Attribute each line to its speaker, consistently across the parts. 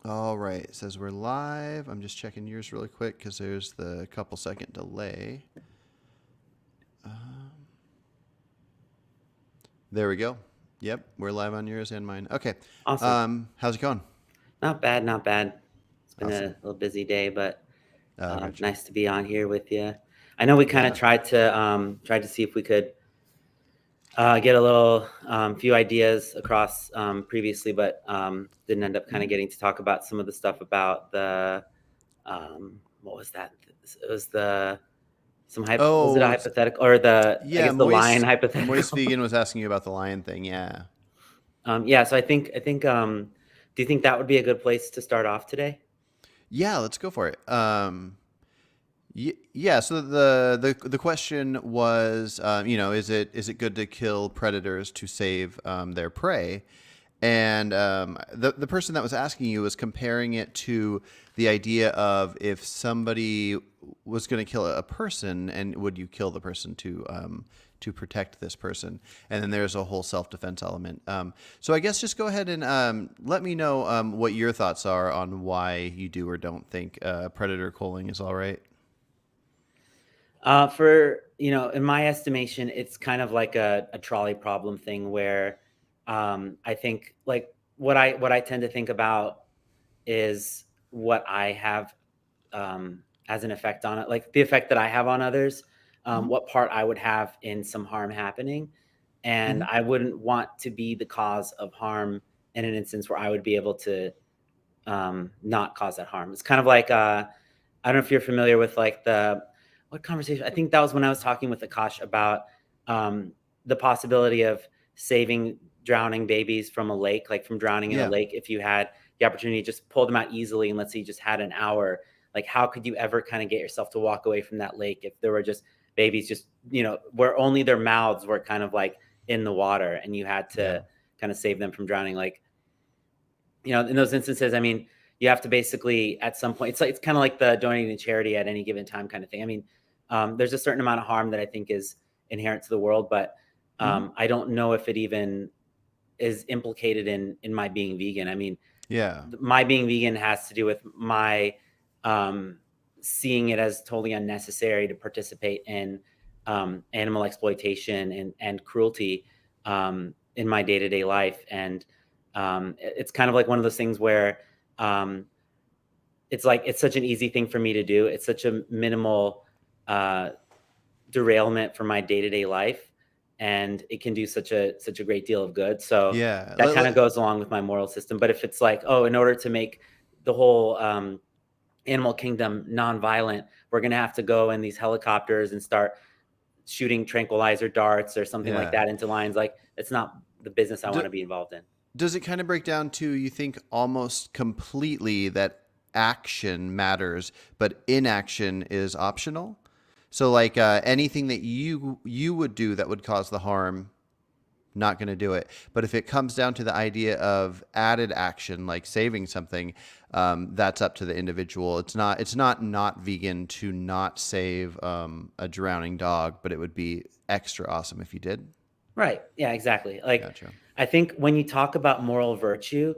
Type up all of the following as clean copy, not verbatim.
Speaker 1: All right. It says we're live. I'm just checking yours really quick because there's the couple second delay. There we go. Yep, we're live on yours and mine. Okay.
Speaker 2: Awesome.
Speaker 1: How's it going?
Speaker 2: Not bad, not bad. It's been
Speaker 1: Awesome.
Speaker 2: a little busy day, but
Speaker 1: Gotcha.
Speaker 2: nice to be on here with you. I know we kind of
Speaker 1: Yeah.
Speaker 2: tried to see if we could get a little few ideas across previously, but didn't end up kind of
Speaker 1: Mhm.
Speaker 2: getting to talk about some of the stuff about the what was that? It was the was it a
Speaker 1: Oh,
Speaker 2: hypothetical or the I
Speaker 1: yeah.
Speaker 2: guess the lion
Speaker 1: Moist
Speaker 2: hypothetical?
Speaker 1: Vegan was asking you about the lion thing. Yeah.
Speaker 2: Yeah, so I think do you think that would be a good place to start off today?
Speaker 1: Yeah. Let's go for it. Yeah. So the question was, is it good to kill predators to save their prey? And the person that was asking you was comparing it to the idea of if somebody was going to kill a person, and would you kill the person to protect this person? And then there's a whole self defense element. So I guess just go ahead and let me know what your thoughts are on why you do or don't think predator culling is all right.
Speaker 2: In my estimation, it's kind of like a trolley problem thing where I think like what I tend to think about is what I have as an effect on it, like the effect that I have on others,
Speaker 1: Mm-hmm.
Speaker 2: what part I would have in some harm happening. And
Speaker 1: Mm-hmm.
Speaker 2: I wouldn't want to be the cause of harm in an instance where I would be able to not cause that harm. It's kind of like I don't know if you're familiar with like the what conversation. I think that was when I was talking with Akash about um, the possibility of saving drowning babies from a lake, like from drowning in a
Speaker 1: Yeah.
Speaker 2: lake. If you had the opportunity to just pull them out easily, and let's say you just had an hour, like how could you ever kind of get yourself to walk away from that lake if there were just babies, just where only their mouths were kind of like in the water, and you had
Speaker 1: Yeah.
Speaker 2: to kind of save them from drowning, like in those instances, I mean, you have to basically at some point, it's kind of like the donating to charity at any given time kind of thing. I mean, there's a certain amount of harm that I think is inherent to the world, but
Speaker 1: Mm-hmm.
Speaker 2: I don't know if it even is implicated in my being vegan. I mean,
Speaker 1: Yeah.
Speaker 2: my being vegan has to do with my um, seeing it as totally unnecessary to participate in animal exploitation and cruelty in my day to day life. And it's kind of like one of those things where um, it's like it's such an easy thing for me to do. It's such a minimal uh, derailment for my day to day life, and it can do such a great deal of good. So
Speaker 1: Yeah.
Speaker 2: that kind of goes along with my moral system. But if it's like, oh, in order to make the whole animal kingdom non-violent, we're gonna have to go in these helicopters and start shooting tranquilizer darts or something like
Speaker 1: Yeah.
Speaker 2: that into lions. Like it's not the business I want
Speaker 1: D-
Speaker 2: to be involved in.
Speaker 1: does it kind of break down to, you think, almost completely that action matters but inaction is optional? So like anything that you would do that would cause the harm, not going to do it. But if it comes down to the idea of added action, like saving something, that's up to the individual. It's not vegan to not save a drowning dog, but it would be extra awesome if you did.
Speaker 2: Right. Yeah, exactly. Like
Speaker 1: Gotcha.
Speaker 2: I think when you talk about moral virtue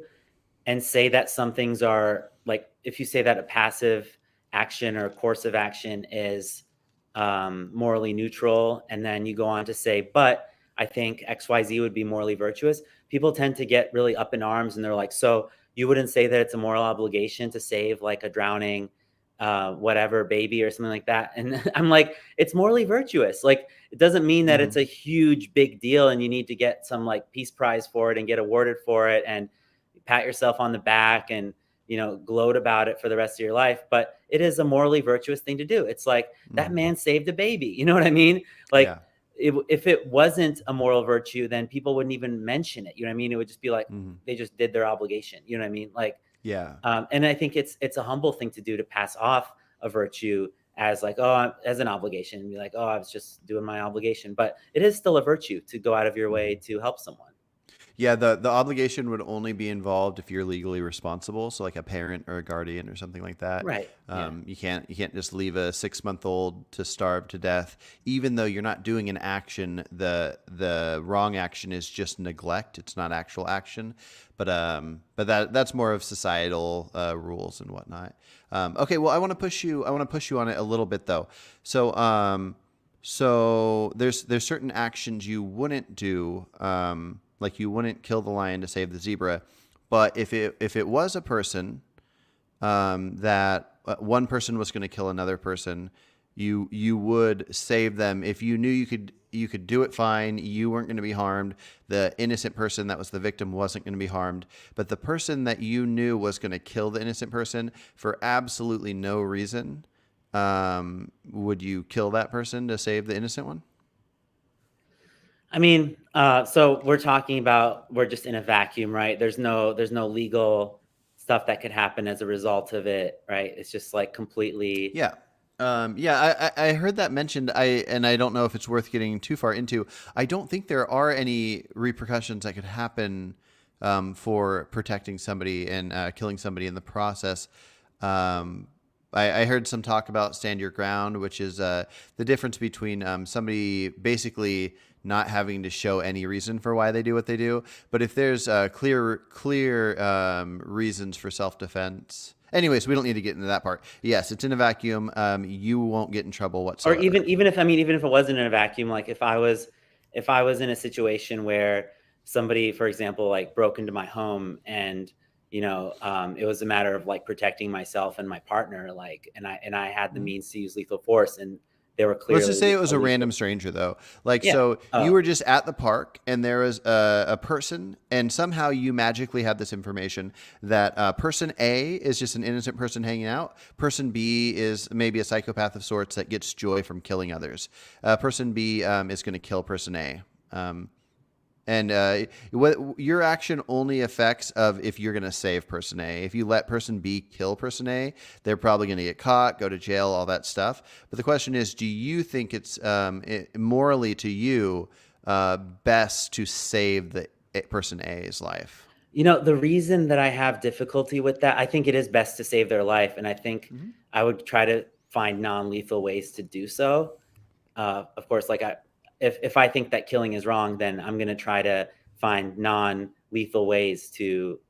Speaker 2: and say that some things are like, if you say that a passive action or a course of action is morally neutral, and then you go on to say, but I think XYZ would be morally virtuous, people tend to get really up in arms and they're like, so you wouldn't say that it's a moral obligation to save like a drowning whatever baby or something like that? And I'm like, it's morally virtuous. Like it doesn't mean that it's
Speaker 1: Hmm.
Speaker 2: a huge big deal and you need to get some like peace prize for it and get awarded for it and pat yourself on the back and gloat about it for the rest of your life. But it is a morally virtuous thing to do. It's like that
Speaker 1: Hmm.
Speaker 2: man saved a baby, you know what I mean? Like
Speaker 1: Yeah.
Speaker 2: if it wasn't a moral virtue, then people wouldn't even mention it, you know what I mean? It would just be like
Speaker 1: Hmm.
Speaker 2: they just did their obligation, you know what I mean? Like
Speaker 1: Yeah.
Speaker 2: and I think it's a humble thing to do, to pass off a virtue as like, oh, as an obligation, and be like, oh, I was just doing my obligation. But it is still a virtue to go out of your way
Speaker 1: Hmm.
Speaker 2: to help someone.
Speaker 1: Yeah, the obligation would only be involved if you're legally responsible, so like a parent or a guardian or something like that.
Speaker 2: Right. Yeah.
Speaker 1: You can't just leave a 6 month old to starve to death, even though you're not doing an action. The wrong action is just neglect; it's not actual action. But that's more of societal rules and whatnot. Okay, well, I want to push you. I want to push you on it a little bit though. So there's certain actions you wouldn't do, like you wouldn't kill the lion to save the zebra, but if it was a person that one person was going to kill another person, you would save them if you knew you could do it fine. You weren't going to be harmed. The innocent person that was the victim wasn't going to be harmed, but the person that you knew was going to kill the innocent person for absolutely no reason. Would you kill that person to save the innocent one?
Speaker 2: I mean, so we're talking about we're just in a vacuum, right? There's no legal stuff that could happen as a result of it, right? It's just like completely.
Speaker 1: Yeah. Yeah, I heard that mentioned. I don't know if it's worth getting too far into. I don't think there are any repercussions that could happen for protecting somebody and killing somebody in the process. I heard some talk about stand your ground, which is the difference between somebody basically not having to show any reason for why they do what they do. But if there's clear reasons for self-defense. Anyways, we don't need to get into that part. Yes, it's in a vacuum. You won't get in trouble
Speaker 2: Or
Speaker 1: whatsoever.
Speaker 2: even if, I mean, even if it wasn't in a vacuum, like if I was in a situation where somebody, for example, like broke into my home and it was a matter of like protecting myself and my partner, like, and I had the means to use lethal force, and they were
Speaker 1: Let's just say
Speaker 2: clearly
Speaker 1: it was a
Speaker 2: illegal.
Speaker 1: random stranger, though. Like,
Speaker 2: Yeah.
Speaker 1: so you
Speaker 2: Oh.
Speaker 1: were just at the park and there was a person, and somehow you magically had this information that person A is just an innocent person hanging out. Person B is maybe a psychopath of sorts that gets joy from killing others. Person B is going to kill person A. And what your action only affects of if you're going to save person A. If you let person B kill person A, they're probably going to get caught, go to jail, all that stuff. But the question is, do you think it's morally to you best to save the person A's life?
Speaker 2: The reason that I have difficulty with that, I think it is best to save their life, and I think
Speaker 1: Mm-hmm.
Speaker 2: I would try to find non-lethal ways to do so. Of course, like if I think that killing is wrong, then I'm going to try to find non-lethal ways to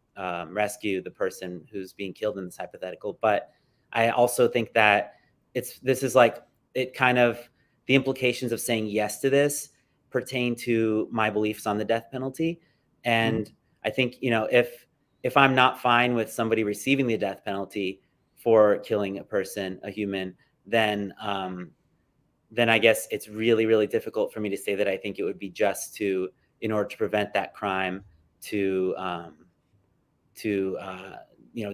Speaker 2: rescue the person who's being killed in this hypothetical. But I also think that this is like it kind of the implications of saying yes to this pertain to my beliefs on the death penalty,
Speaker 1: Mm-hmm.
Speaker 2: and I think if I'm not fine with somebody receiving the death penalty for killing a person, a human, then I guess it's really, really difficult for me to say that I think it would be just in order to prevent that crime, to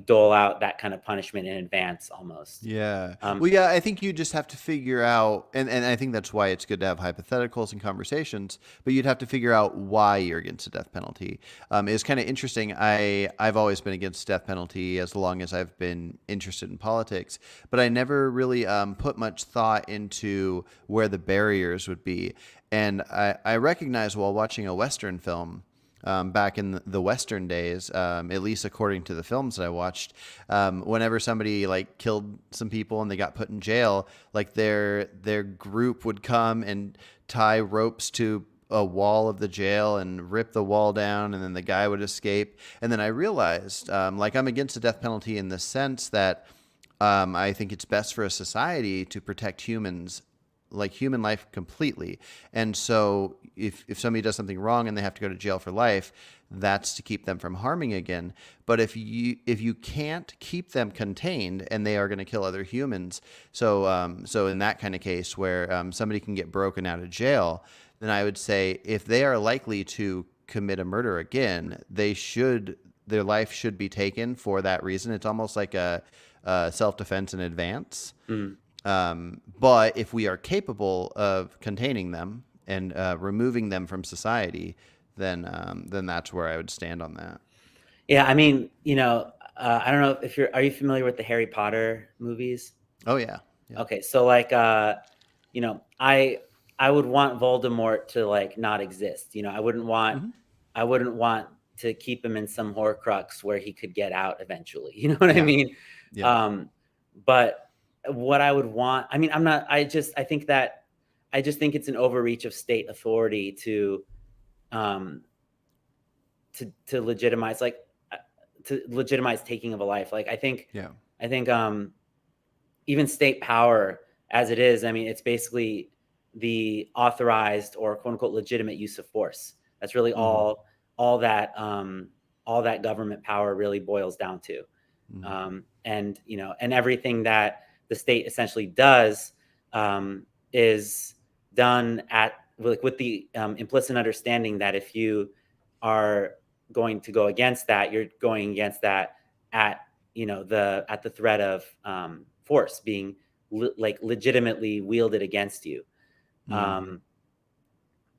Speaker 2: dole out that kind of punishment in advance almost.
Speaker 1: Yeah.
Speaker 2: Um,
Speaker 1: Well, yeah, I think you just have to figure out, and I think that's why it's good to have hypotheticals and conversations, but you'd have to figure out why you're against the death penalty. It's kind of interesting. I've always been against death penalty as long as I've been interested in politics, but I never really put much thought into where the barriers would be. And I recognize while watching a Western film, back in the Western days, at least according to the films that I watched, whenever somebody like killed some people and they got put in jail, like their group would come and tie ropes to a wall of the jail and rip the wall down, and then the guy would escape. And then I realized, like, I'm against the death penalty in the sense that I think it's best for a society to protect humans, like human life completely. And so if somebody does something wrong and they have to go to jail for life, that's to keep them from harming again. But if you can't keep them contained and they are going to kill other humans, so in that kind of case where somebody can get broken out of jail, then I would say if they are likely to commit a murder again, their life should be taken for that reason. It's almost like a self-defense in advance.
Speaker 2: mm.
Speaker 1: But if we are capable of containing them and removing them from society, then that's where I would stand on that.
Speaker 2: Yeah, I mean, I don't know if are you familiar with the Harry Potter movies?
Speaker 1: Oh yeah, yeah.
Speaker 2: Okay, so like I would want Voldemort to like not exist. I wouldn't want
Speaker 1: Hmm.
Speaker 2: I wouldn't want to keep him in some Horcrux where he could get out eventually. You know what I
Speaker 1: Yeah.
Speaker 2: mean?
Speaker 1: Yeah.
Speaker 2: Um, but what I would want, I mean, I'm not, I just think it's an overreach of state authority um, to legitimize, like, to legitimize taking of a life. Like,
Speaker 1: Yeah.
Speaker 2: I think, even state power as it is, I mean, it's basically the authorized or quote unquote legitimate use of force. That's really
Speaker 1: Hmm.
Speaker 2: all that all that government power really boils down to.
Speaker 1: Hmm.
Speaker 2: And and everything that the state essentially does is done at with the implicit understanding that if you are going to go against that, you're going against that at the threat of force being like legitimately wielded against you.
Speaker 1: Hmm.
Speaker 2: Um,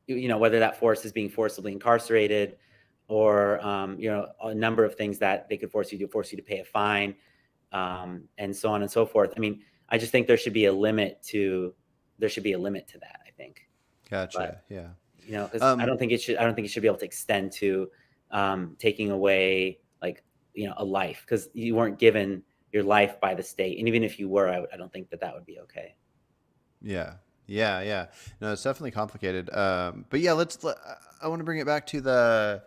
Speaker 2: whether that force is being forcibly incarcerated or a number of things that they could force you to pay a fine, and so on and so forth. I mean, I just think there should be a limit to that, I think. But
Speaker 1: Gotcha. Yeah.
Speaker 2: because
Speaker 1: Um,
Speaker 2: I don't think it should be able to extend to taking away, like, a life, because you weren't given your life by the state, and even if you were, I don't think that that would be okay.
Speaker 1: yeah. Yeah. Yeah. No, it's definitely complicated. But yeah, I want to bring it back to the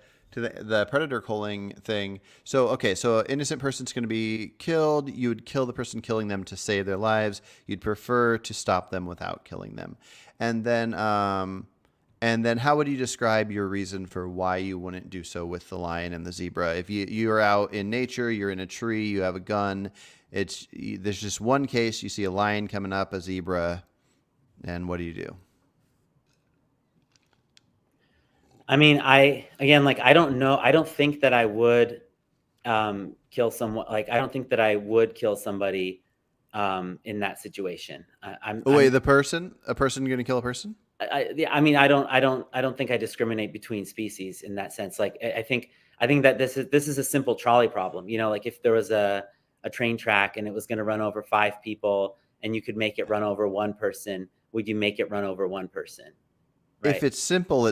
Speaker 1: predator culling thing. So, okay, so an innocent person's going to be killed. You would kill the person killing them to save their lives. You'd prefer to stop them without killing them. And then, how would you describe your reason for why you wouldn't do so with the lion and the zebra? If you're out in nature, you're in a tree, you have a gun, there's just one case, you see a lion coming up, a zebra, and what do you do?
Speaker 2: I mean, like, I don't know. I don't think that I would kill someone. Like, I don't think that I would kill somebody in that situation.
Speaker 1: Oh wait, a person going to kill a person?
Speaker 2: Yeah, I mean, I don't think I discriminate between species in that sense. Like, I think that this is a simple trolley problem. Like, if there was a train track and it was going to run over five people, and you could make it run over one person, would you make it run over one person?
Speaker 1: If
Speaker 2: Right.
Speaker 1: it's simple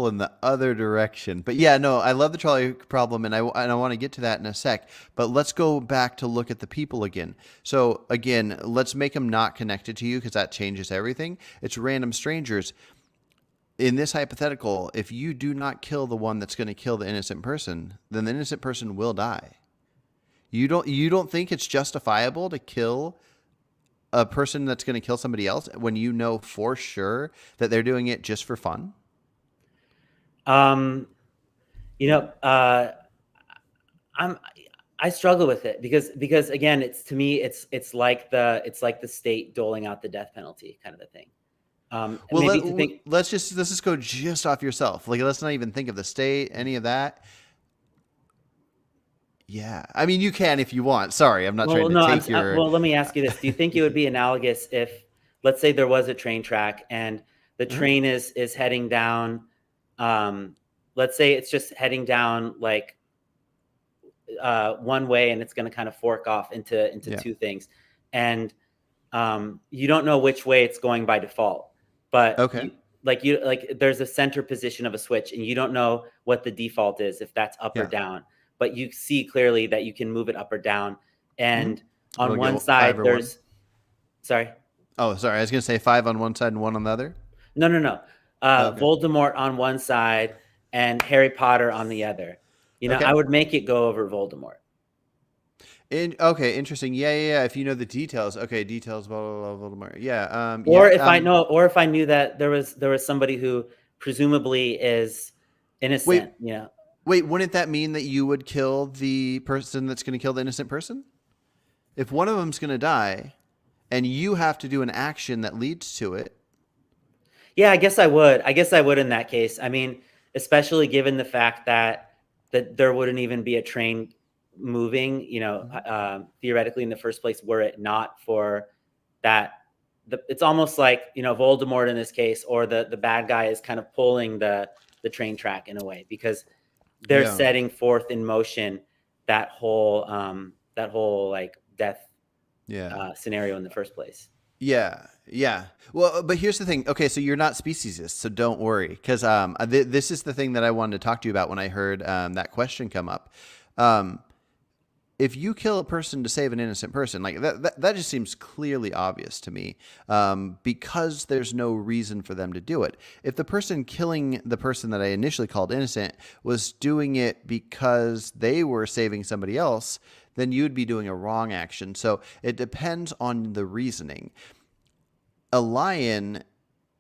Speaker 1: in the other direction. But yeah, no, I love the trolley problem, and I want to get to that in a sec. But let's go back to look at the people again. So again, let's make them not connected to you because that changes everything. It's random strangers. In this hypothetical, if you do not kill the one that's going to kill the innocent person, then the innocent person will die. You don't think it's justifiable to kill a person that's going to kill somebody else when you know for sure that they're doing it just for fun?
Speaker 2: Um, you know, uh, I'm I struggle with it because again, it's to me, it's like the state doling out the death penalty kind of a thing.
Speaker 1: Well,
Speaker 2: Maybe to think,
Speaker 1: let's just go just off yourself. Like, let's not even think of the state, any of that. Yeah, I mean, you can if you want. Sorry, I'm not trying
Speaker 2: well,
Speaker 1: to
Speaker 2: no,
Speaker 1: take your.
Speaker 2: well, let me ask you this: do you think it would be analogous if, let's say, there was a train track and the
Speaker 1: Uh-huh.
Speaker 2: train is heading down, um, let's say it's just heading down like one way, and it's going to kind of fork off into
Speaker 1: Yeah.
Speaker 2: two things, and you don't know which way it's going by default, but
Speaker 1: Okay.
Speaker 2: you like there's a center position of a switch, and you don't know what the default is, if that's up or
Speaker 1: Yeah.
Speaker 2: down, but you see clearly that you can move it up or down,
Speaker 1: Mm-hmm.
Speaker 2: and on
Speaker 1: It'll
Speaker 2: one
Speaker 1: go five
Speaker 2: side
Speaker 1: or one.
Speaker 2: there's sorry,
Speaker 1: Oh, sorry. I was gonna say five on one side and one on the other.
Speaker 2: no,
Speaker 1: Okay.
Speaker 2: Voldemort on one side and Harry Potter on the other. I
Speaker 1: Okay.
Speaker 2: would make it go over Voldemort.
Speaker 1: Okay. Interesting. Yeah. Yeah. Yeah. If you know the details. Okay. Details. Blah blah blah. Blah, blah. Yeah.
Speaker 2: Or
Speaker 1: Yeah.
Speaker 2: if I know, or if I knew that there was somebody who presumably is
Speaker 1: Wait.
Speaker 2: innocent,
Speaker 1: Wait. Wouldn't that mean that you would kill the person that's gonna kill the innocent person? If one of them's gonna die, and you have to do an action that leads to it.
Speaker 2: Yeah, I guess I would. I guess I would in that case. I mean, especially given the fact that there wouldn't even be a train moving, theoretically in the first place, were it not for that. It's almost like Voldemort in this case, or the bad guy is kind of pulling the train track in a way, because they're
Speaker 1: Yeah.
Speaker 2: setting forth in motion that whole like death
Speaker 1: Yeah.
Speaker 2: scenario in the first place.
Speaker 1: Yeah. Yeah. Well, but here's the thing. Okay, so you're not speciesist, so don't worry, because this is the thing that I wanted to talk to you about when I heard that question come up. Um, if you kill a person to save an innocent person, like that just seems clearly obvious to me, because there's no reason for them to do it. If the person killing the person that I initially called innocent was doing it because they were saving somebody else, then you'd be doing a wrong action. So it depends on the reasoning. A lion,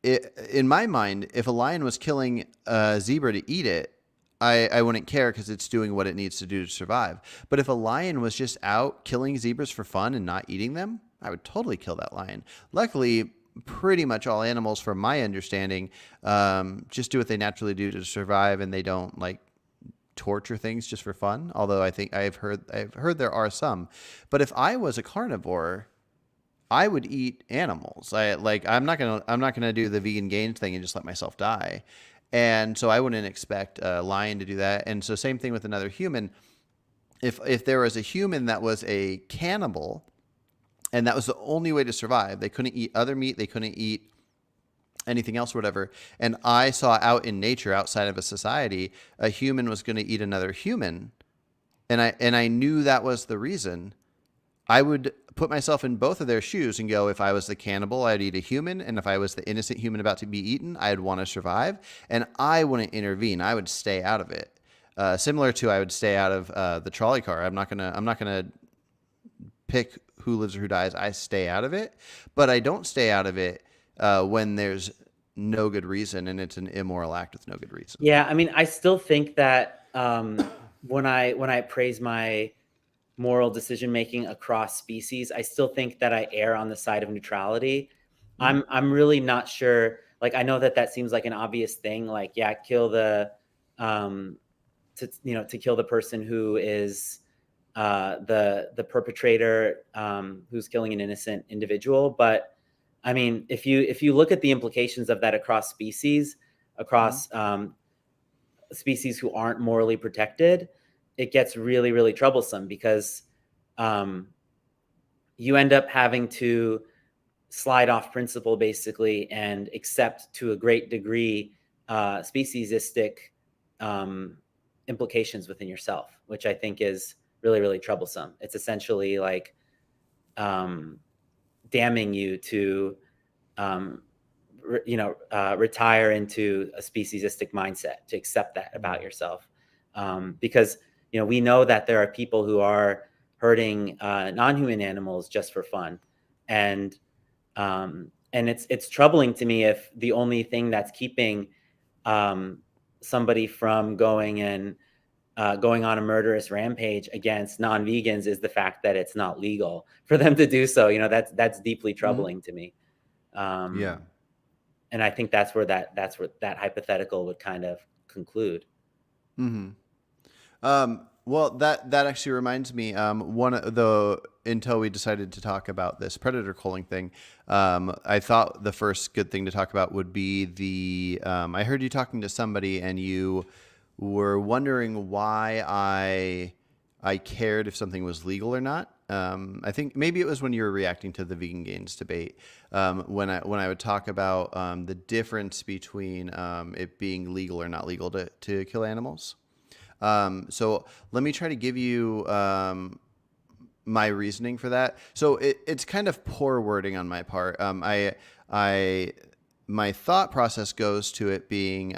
Speaker 1: in my mind, if a lion was killing a zebra to eat it, I wouldn't care because it's doing what it needs to do to survive. But if a lion was just out killing zebras for fun and not eating them, I would totally kill that lion. Luckily, pretty much all animals, from my understanding, just do what they naturally do to survive, and they don't like torture things just for fun. Although I think I've heard there are some. But if I was a carnivore, I would eat animals. I'm not gonna do the vegan gains thing and just let myself die. And so I wouldn't expect a lion to do that. And so same thing with another human. If there was a human that was a cannibal and that was the only way to survive, they couldn't eat other meat, they couldn't eat anything else, or whatever. And I saw out in nature, outside of a society, a human was going to eat another human, and I knew that was the reason. I would put myself in both of their shoes and go, if I was the cannibal, I'd eat a human. And if I was the innocent human about to be eaten, I'd want to survive. And I wouldn't intervene. I would stay out of it. Similar to, I would stay out of the trolley car. I'm not gonna pick who lives or who dies. I stay out of it, but I don't stay out of it when there's no good reason and it's an immoral act with no good reason.
Speaker 2: Yeah, I mean, I still think that when I praise my moral decision making across species, I still think that I err on the side of neutrality.
Speaker 1: Mm-hmm.
Speaker 2: I'm really not sure. Like, I know that that seems like an obvious thing. Like, yeah, kill the to kill the person who is the perpetrator, who's killing an innocent individual. But I mean, if you look at the implications of that across species,
Speaker 1: Mm-hmm.
Speaker 2: across species who aren't morally protected, it gets really, really troublesome because um, you end up having to slide off principle basically and accept to a great degree speciesistic um, implications within yourself, which I think is really, really troublesome. It's essentially like um, damning you to um, retire into a speciesistic mindset, to accept that about yourself. Because, we know that there are people who are hurting non-human animals just for fun. And it's troubling to me if the only thing that's keeping um, somebody from going on a murderous rampage against non-vegans is the fact that it's not legal for them to do so. That's deeply
Speaker 1: Mm-hmm.
Speaker 2: troubling to me.
Speaker 1: Yeah.
Speaker 2: Um, and I think that's where that hypothetical would kind of conclude.
Speaker 1: Mm-hmm. Well, that actually reminds me. One of the until we decided to talk about this predator culling thing, I thought the first good thing to talk about would be the. I heard you talking to somebody, and you were wondering why I cared if something was legal or not. I think maybe it was when you were reacting to the vegan gains debate, when I would talk about the difference between it being legal or not legal to kill animals. So let me try to give you my reasoning for that. So it's kind of poor wording on my part. I, my thought process goes to it being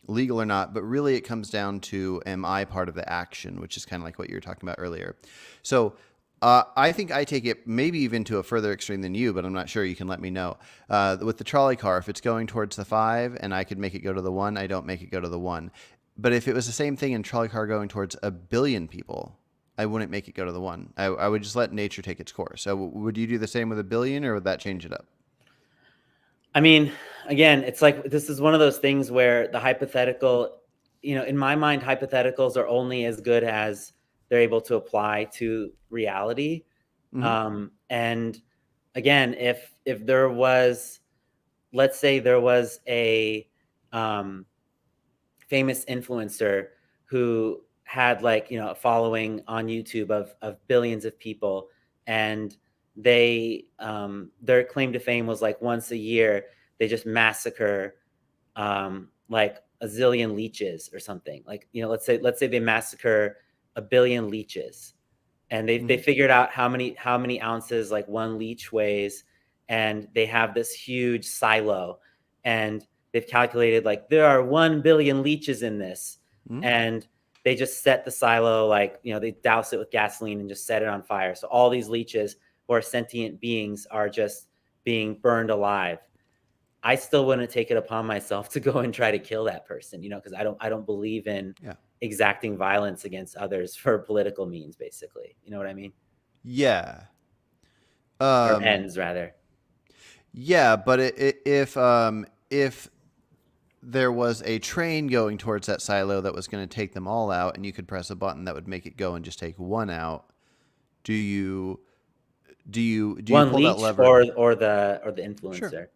Speaker 1: legal or not, but really it comes down to, am I part of the action, which is kind of like what you were talking about earlier. So I think I take it maybe even to a further extreme than you, but I'm not sure. You can let me know. With the trolley car, if it's going towards the 5 and I could make it go to the 1, I don't make it go to the 1. But if it was the same thing in trolley car going towards a billion people, I wouldn't make it go to the 1. I would just let nature take its course. So would you do the same with a billion, or would that change it up?
Speaker 2: I mean, again, it's like this is one of those things where the hypothetical, in my mind, hypotheticals are only as good as they're able to apply to reality.
Speaker 1: Mm-hmm.
Speaker 2: And again, if there was, let's say there was a um, famous influencer who had, like, a following on YouTube of billions of people, and their claim to fame was like once a year they just massacre like a zillion leeches or something. Like, let's say they massacre a billion leeches, and they
Speaker 1: Mm-hmm.
Speaker 2: figured out how many ounces like one leech weighs, and they have this huge silo, and they've calculated like there are 1 billion leeches in this,
Speaker 1: Mm-hmm.
Speaker 2: and they just set the silo, like, they douse it with gasoline and just set it on fire. So all these leeches, who are sentient beings, are just being burned alive. I still wouldn't take it upon myself to go and try to kill that person, because I don't believe in
Speaker 1: Yeah.
Speaker 2: exacting violence against others for political means, basically. You know what I mean?
Speaker 1: Yeah.
Speaker 2: Or
Speaker 1: Um,
Speaker 2: ends, rather.
Speaker 1: yeah, but if there was a train going towards that silo that was going to take them all out, and you could press a button that would make it go and just take one out, do you do you
Speaker 2: One
Speaker 1: pull that
Speaker 2: leech
Speaker 1: lever?
Speaker 2: or the
Speaker 1: Sure.
Speaker 2: influencer.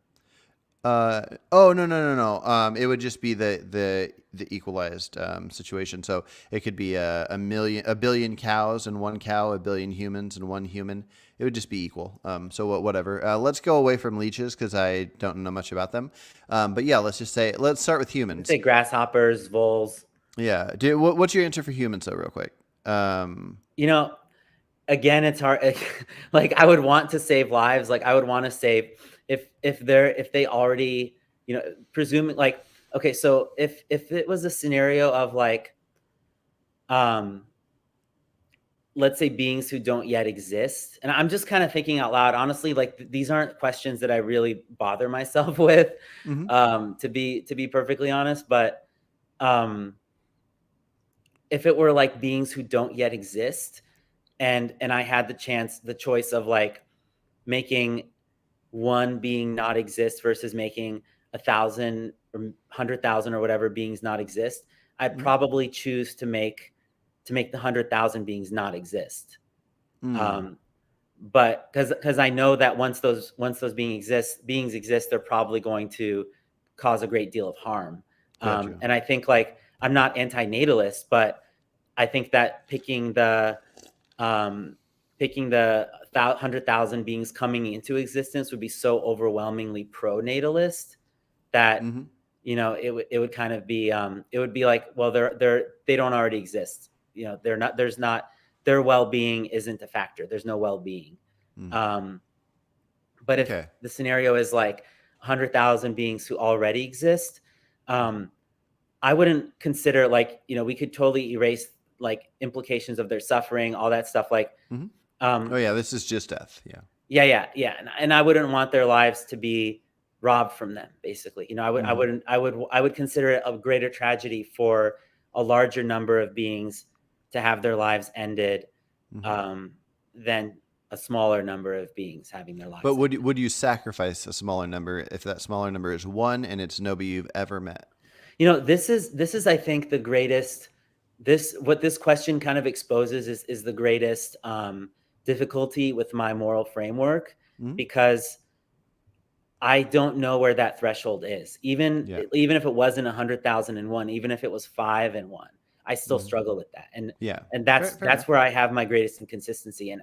Speaker 1: Oh, no. It would just be the equalized situation. So it could be a billion cows and one cow, a billion humans and one human. It would just be equal. So whatever. Let's go away from leeches because I don't know much about them. But yeah, let's start with
Speaker 2: Let's
Speaker 1: humans.
Speaker 2: say grasshoppers, voles.
Speaker 1: Yeah. What's your answer for humans though, real quick? Um,
Speaker 2: You know, Again, it's hard. Like, I would want to save lives. Like, I would want to save, if they already, presuming, like, okay, so if it was a scenario of like, um let's say beings who don't yet exist, and I'm just kind of thinking out loud, honestly, like, these aren't questions that I really bother myself with,
Speaker 1: mhm.
Speaker 2: to be perfectly honest. But um if it were like beings who don't yet exist, and I had the choice of like making one being not exist versus making 1,000 or 100,000 or whatever beings not exist, I'd
Speaker 1: Mhm.
Speaker 2: probably choose to make the 100,000 beings not exist.
Speaker 1: Mm.
Speaker 2: Um, but because I know that once those beings exist, they're probably going to cause a great deal of harm.
Speaker 1: Gotcha.
Speaker 2: And I think, like, I'm not anti-natalist, but I think that um, picking the 100,000 beings coming into existence would be so overwhelmingly pro-natalist that,
Speaker 1: Mhm.
Speaker 2: it would kind of be, it would be like, well, they don't already exist. They're not. There's not. Their well-being isn't a factor. There's no well-being.
Speaker 1: Mm.
Speaker 2: Um, but if
Speaker 1: Okay.
Speaker 2: the scenario is like 100,000 beings who already exist,
Speaker 1: Mhm.
Speaker 2: um, I wouldn't consider, like, we could totally erase like implications of their suffering, all that stuff. Like,
Speaker 1: Mhm. Oh
Speaker 2: um,
Speaker 1: yeah, this is just death. Yeah.
Speaker 2: yeah, and I wouldn't want their lives to be robbed from them. Basically, I
Speaker 1: Mhm.
Speaker 2: wouldn't, I would consider it a greater tragedy for a larger number of beings to have their lives ended,
Speaker 1: Mhm.
Speaker 2: um, than a smaller number of beings having their
Speaker 1: But
Speaker 2: lives
Speaker 1: would you sacrifice a smaller number if that smaller number is one and it's nobody you've ever met?
Speaker 2: This is, I think, the greatest. What this question kind of exposes is the greatest difficulty with my moral framework,
Speaker 1: Mhm.
Speaker 2: because I don't know where that threshold is. Even
Speaker 1: Yeah.
Speaker 2: even if it wasn't 100,001, even if it was 5 and 1, I still
Speaker 1: Mhm.
Speaker 2: struggle with that. And
Speaker 1: Yeah.
Speaker 2: and
Speaker 1: Fair,
Speaker 2: that's
Speaker 1: fair
Speaker 2: that's
Speaker 1: enough.
Speaker 2: where I have my greatest inconsistency, and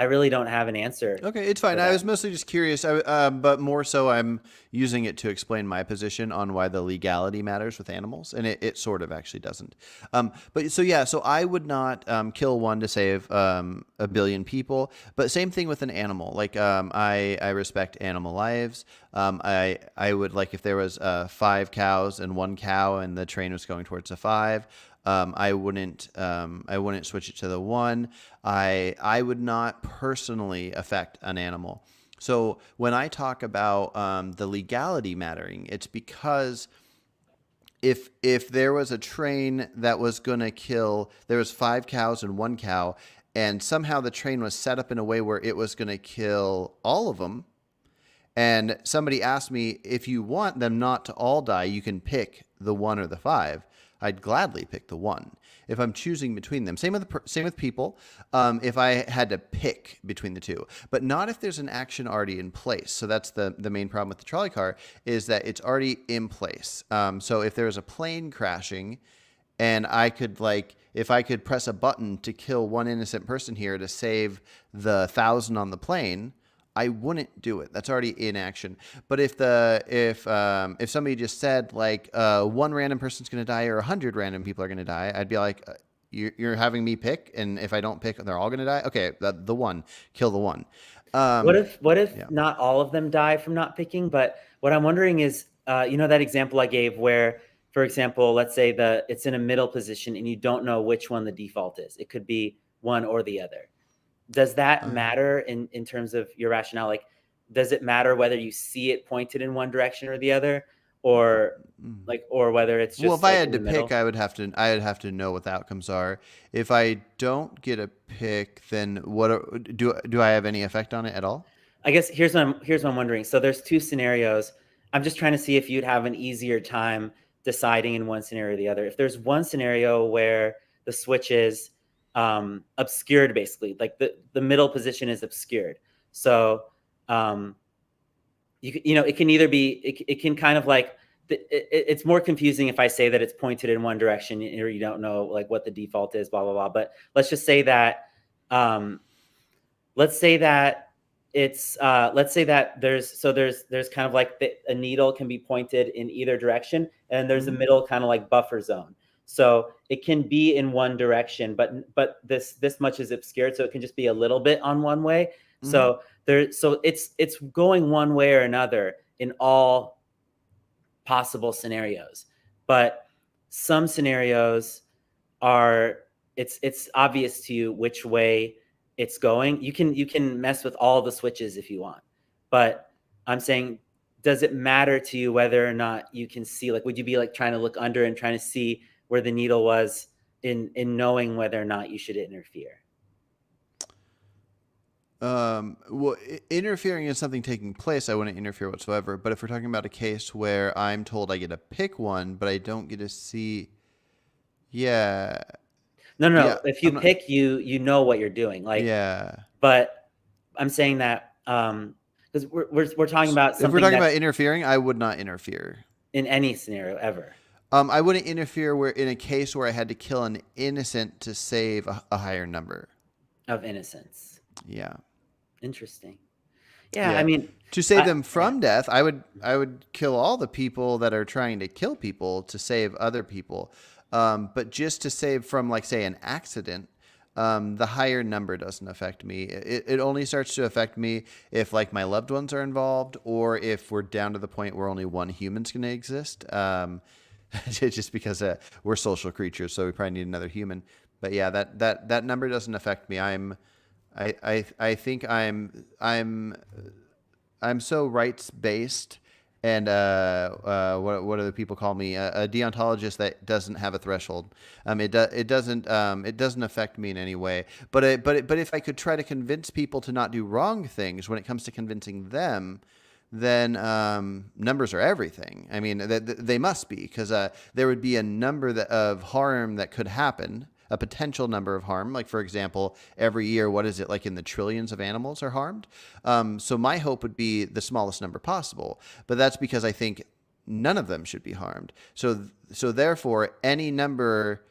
Speaker 2: I really don't have an answer
Speaker 1: Okay, it's fine.
Speaker 2: for
Speaker 1: I
Speaker 2: that.
Speaker 1: was mostly just curious, but more so, I'm using it to explain my position on why the legality matters with animals, and it sort of actually doesn't. But so yeah, so I would not kill one to save a billion people, but same thing with an animal. Like I respect animal lives. I would like if there was 5 cows and one cow, and the train was going towards the five. I wouldn't switch it to the one. I would not personally affect an animal. So when I talk about the legality mattering, it's because if there was a train that was going to kill, there was 5 cows and one cow, and somehow the train was set up in a way where it was going to kill all of them, and somebody asked me, if you want them not to all die, you can pick the one or the five. I'd gladly pick the one if I'm choosing between them. Same with people. If I had to pick between the two, but not if there's an action already in place. So that's the main problem with the trolley car, is that it's already in place. So if there's a plane crashing, and I could, like, if I could press a button to kill one innocent person here to save the 1,000 on the plane, I wouldn't do it. That's already in action. But if somebody just said like one random person's going to die or 100 random people are going to die, I'd be like, you're having me pick, and if I don't pick, they're all going to die. Okay, the one, kill the one.
Speaker 2: What if
Speaker 1: Yeah.
Speaker 2: not all of them die from not picking? But what I'm wondering is, that example I gave where, for example, let's say it's in a middle position and you don't know which one the default is. It could be one or the other. Does that matter in terms of your rationale? Like, does it matter whether you see it pointed in one direction or the other, or whether it's just
Speaker 1: well, if I
Speaker 2: like
Speaker 1: had
Speaker 2: in
Speaker 1: to
Speaker 2: the
Speaker 1: pick,
Speaker 2: middle?
Speaker 1: I'd have to know what the outcomes are. If I don't get a pick, then do I have any effect on it at all?
Speaker 2: I guess here's what I'm wondering. So there's two scenarios. I'm just trying to see if you'd have an easier time deciding in one scenario or the other. If there's one scenario where the switch is obscured, basically, like the middle position is obscured. So it can either be, it can kind of like, it's more confusing if I say that it's pointed in one direction or you don't know like what the default is, blah, blah, blah. But let's just say that, let's say that there's kind of like a needle can be pointed in either direction, and there's a middle kind of like buffer zone. So it can be in one direction, but this much is obscured, so it can just be a little bit on one way. So it's going one way or another in all possible scenarios. But some scenarios it's obvious to you which way it's going. You can mess with all the switches if you want, but I'm saying, does it matter to you whether or not you can see? Like, would you be like trying to look under and trying to see where the needle was in knowing whether or not you should interfere?
Speaker 1: Well, interfering in something taking place, I wouldn't interfere whatsoever. But if we're talking about a case where I'm told I get to pick one, but I don't get to see, yeah,
Speaker 2: No.
Speaker 1: yeah,
Speaker 2: If you pick, you know what you're doing. Like,
Speaker 1: yeah.
Speaker 2: but I'm saying that because we're talking about something.
Speaker 1: If we're talking about interfering, I would not interfere
Speaker 2: in any scenario ever.
Speaker 1: I wouldn't interfere where in a case where I had to kill an innocent to save a higher number
Speaker 2: Of innocence.
Speaker 1: Yeah.
Speaker 2: Interesting. Yeah, I mean,
Speaker 1: to save them from death, I would kill all the people that are trying to kill people to save other people. But just to save from, like, say, an accident, the higher number doesn't affect me. It only starts to affect me if, like, my loved ones are involved, or if we're down to the point where only one human's going to exist. Just because we're social creatures, so we probably need another human. But yeah, that number doesn't affect me. I think I'm so rights based, and what do the people call me? A deontologist that doesn't have a threshold. It doesn't affect me in any way. But if I could try to convince people to not do wrong things when it comes to convincing them, then numbers are everything. I mean, they must be, because there would be a number of harm that could happen. A potential number of harm. Like, for example, every year, what is it, like in the trillions of animals are harmed? So my hope would be the smallest number possible. But that's because I think none of them should be harmed. So therefore, any number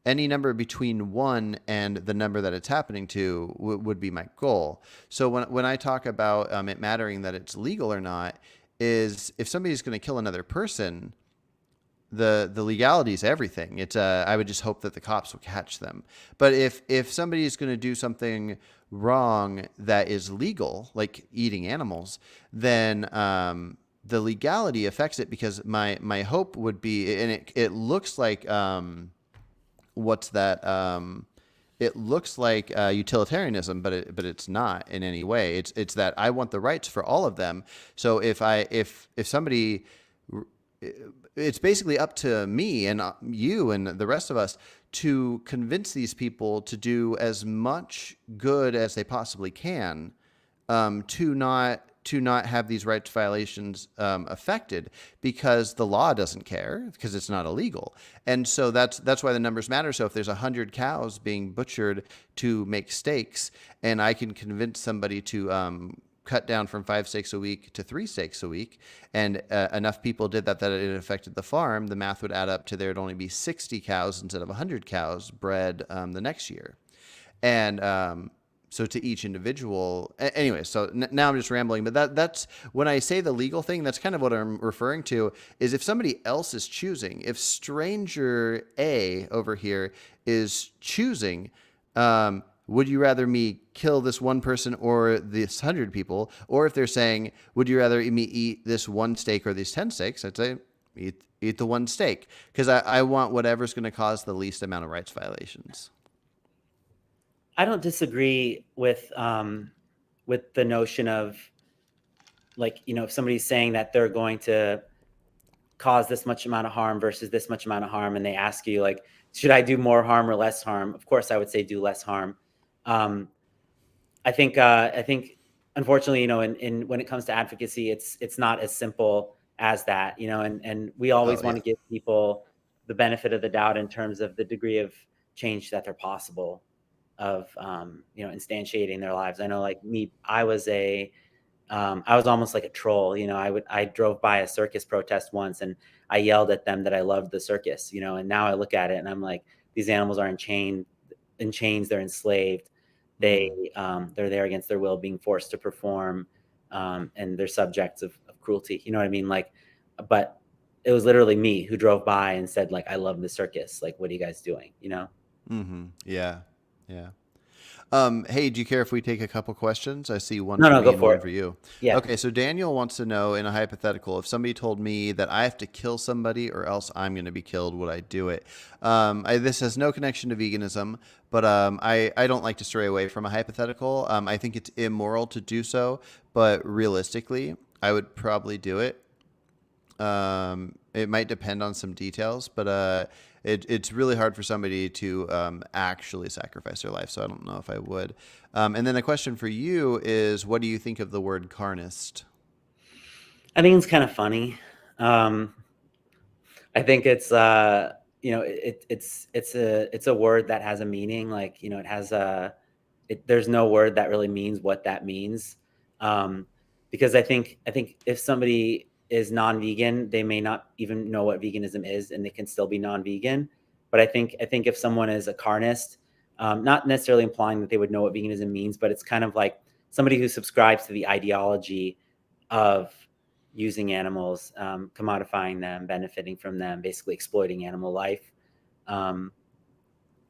Speaker 1: between 1 and the number that it's happening to would be my goal. So when I talk about it mattering that it's legal or not, is if somebody's going to kill another person, the legality is everything. It's I would just hope that the cops will catch them. But if somebody is going to do something wrong that is legal, like eating animals, then the legality affects it, because my hope would be, and it looks like what's that? It looks like utilitarianism, but it's not in any way. It's that I want the rights for all of them. So if somebody, it's basically up to me and you and the rest of us to convince these people to do as much good as they possibly can, to not have these rights violations affected, because the law doesn't care, because it's not illegal. And so that's why the numbers matter. So if there's 100 cows being butchered to make steaks, and I can convince somebody to cut down from 5 steaks a week to 3 steaks a week, and enough people did that it affected the farm, the math would add up to there'd only be 60 cows instead of 100 cows bred the next year. And so to each individual, anyway, so now I'm just rambling, but that's when I say the legal thing, that's kind of what I'm referring to, is if somebody else is choosing, if stranger A over here is choosing, would you rather me kill this one person or this 100 people? Or if they're saying, would you rather me eat this 1 steak or these 10 steaks? I'd say eat the 1 steak, because I want whatever's going to cause the least amount of rights violations.
Speaker 2: I don't disagree with the notion of, like, if somebody's saying that they're going to cause this much amount of harm versus this much amount of harm, and they ask you, like, should I do more harm or less harm? Of course, I would say do less harm. I think unfortunately, in when it comes to advocacy, it's not as simple as that, and we always want to give people the benefit of the doubt in terms of the degree of change that they're possible of, instantiating their lives. I know, like me, I was almost like a troll. I drove by a circus protest once, and I yelled at them that I loved the circus, and now I look at it and I'm like, these animals are in chains, they're enslaved. They're there against their will, being forced to perform, and they're subjects of cruelty. You know what I mean? Like, but it was literally me who drove by and said, like, I love the circus. Like, what are you guys doing?
Speaker 1: Yeah. Hey, do you care if we take a couple questions? I see one
Speaker 2: No,
Speaker 1: for me
Speaker 2: go
Speaker 1: and
Speaker 2: for
Speaker 1: one
Speaker 2: it.
Speaker 1: for you.
Speaker 2: Yeah.
Speaker 1: Okay, so Daniel wants to know, in a hypothetical, if somebody told me that I have to kill somebody or else I'm going to be killed, would I do it? This has no connection to veganism, but I don't like to stray away from a hypothetical. I think it's immoral to do so, but realistically, I would probably do it. It might depend on some details, but it's really hard for somebody to actually sacrifice their life, so I don't know if I would. And then the question for you is, what do you think of the word carnist?
Speaker 2: I think it's kind of funny. I think it's it's a word that has a meaning. Like, it has there's no word that really means what that means. Because I think if somebody is non-vegan, they may not even know what veganism is, and they can still be non-vegan. But I think if someone is a carnist, not necessarily implying that they would know what veganism means, but it's kind of like somebody who subscribes to the ideology of using animals, commodifying them, benefiting from them, basically exploiting animal life. I'm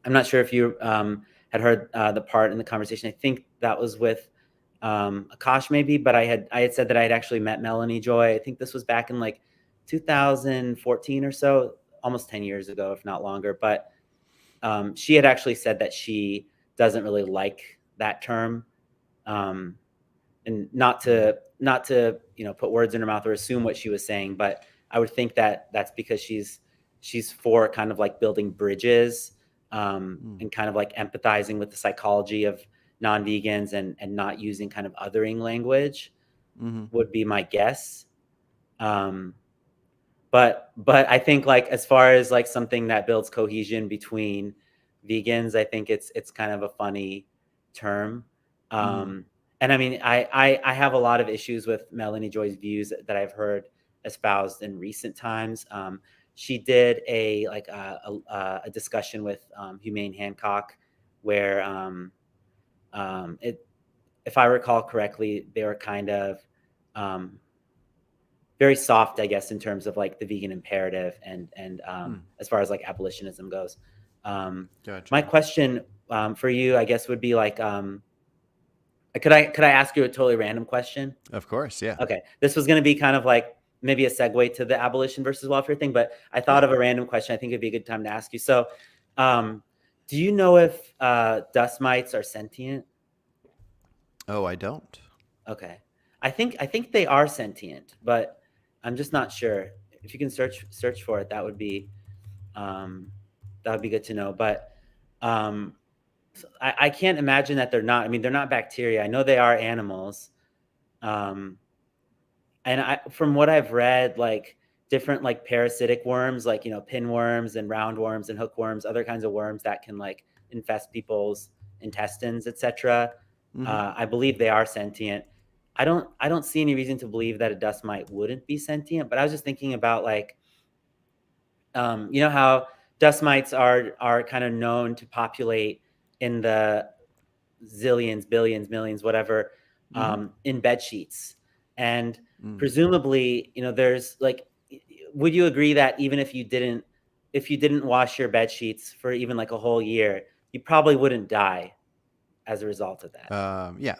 Speaker 2: not sure if you had heard the part in the conversation. I think that was with Akash maybe, but I had said that I had actually met Melanie Joy. I think this was back in like 2014 or so, almost 10 years ago, if not longer. But she had actually said that she doesn't really like that term. And not to put words in her mouth or assume what she was saying, but I would think that that's because she's for kind of like building bridges, and kind of like empathizing with the psychology of non-vegans, and not using kind of othering language, would be my guess. But I think, like, as far as like something that builds cohesion between vegans, I think it's kind of a funny term. And I mean, I have a lot of issues with Melanie Joy's views that I've heard espoused in recent times. She did a discussion with Humane Hancock, where if I recall correctly, they were kind of very soft, I guess, in terms of like the vegan imperative, and as far as like abolitionism goes.
Speaker 1: Gotcha.
Speaker 2: My question for you, I guess, would be like, could I ask you a totally random question?
Speaker 1: Of course, yeah.
Speaker 2: Okay, this was going to be kind of like maybe a segue to the abolition versus welfare thing, but I thought of a random question. I think it'd be a good time to ask you. So, do you know if dust mites are sentient?
Speaker 1: Oh, I don't.
Speaker 2: Okay, I think they are sentient, but I'm just not sure. If you can search for it, that would be good to know. But so I can't imagine that they're not. I mean, they're not bacteria. I know they are animals. And from what I've read, like different like parasitic worms, like, pinworms and roundworms and hookworms, other kinds of worms that can like infest people's intestines, etc. I believe they are sentient. I don't see any reason to believe that a dust mite wouldn't be sentient. But I was just thinking about like, you know how dust mites are kind of known to populate in the zillions, billions, millions, whatever,
Speaker 1: Mm-hmm.
Speaker 2: in bed sheets. And
Speaker 1: Mm.
Speaker 2: presumably, you know, there's like, would you agree that even if you didn't wash your bed sheets for even like a whole year, you probably wouldn't die as a result of that?
Speaker 1: Yeah,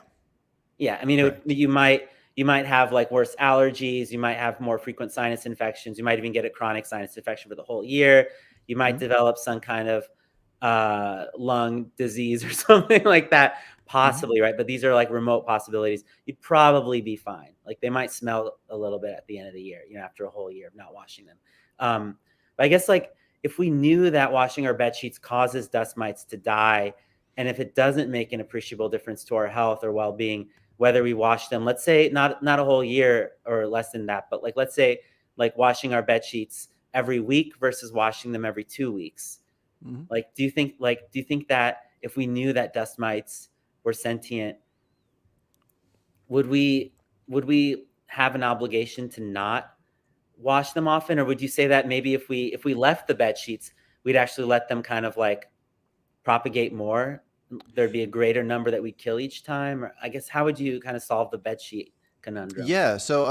Speaker 2: Yeah, I mean,
Speaker 1: correct.
Speaker 2: you might have like worse allergies, you might have more frequent sinus infections, you might even get a chronic sinus infection for the whole year. You might
Speaker 1: Mm-hmm.
Speaker 2: develop some kind of lung disease or something like that,
Speaker 1: Mm-hmm.
Speaker 2: possibly, right? But these are like remote possibilities. You'd probably be fine. Like they might smell a little bit at the end of the year, you know, after a whole year of not washing them. But I guess like if we knew that washing our bed sheets causes dust mites to die, and if it doesn't make an appreciable difference to our health or well-being, whether we wash them, let's say not a whole year or less than that, but like let's say like washing our bed sheets every week versus washing them every 2 weeks.
Speaker 1: Mm-hmm.
Speaker 2: Like, do you think that if we knew that dust mites were sentient, would we have an obligation to not wash them often, or would you say that maybe if we left the bed sheets, we'd actually let them kind of like propagate more? There'd be a greater number that we kill each time. Or I guess how would you kind of solve the bed sheet conundrum?
Speaker 1: Yeah. So,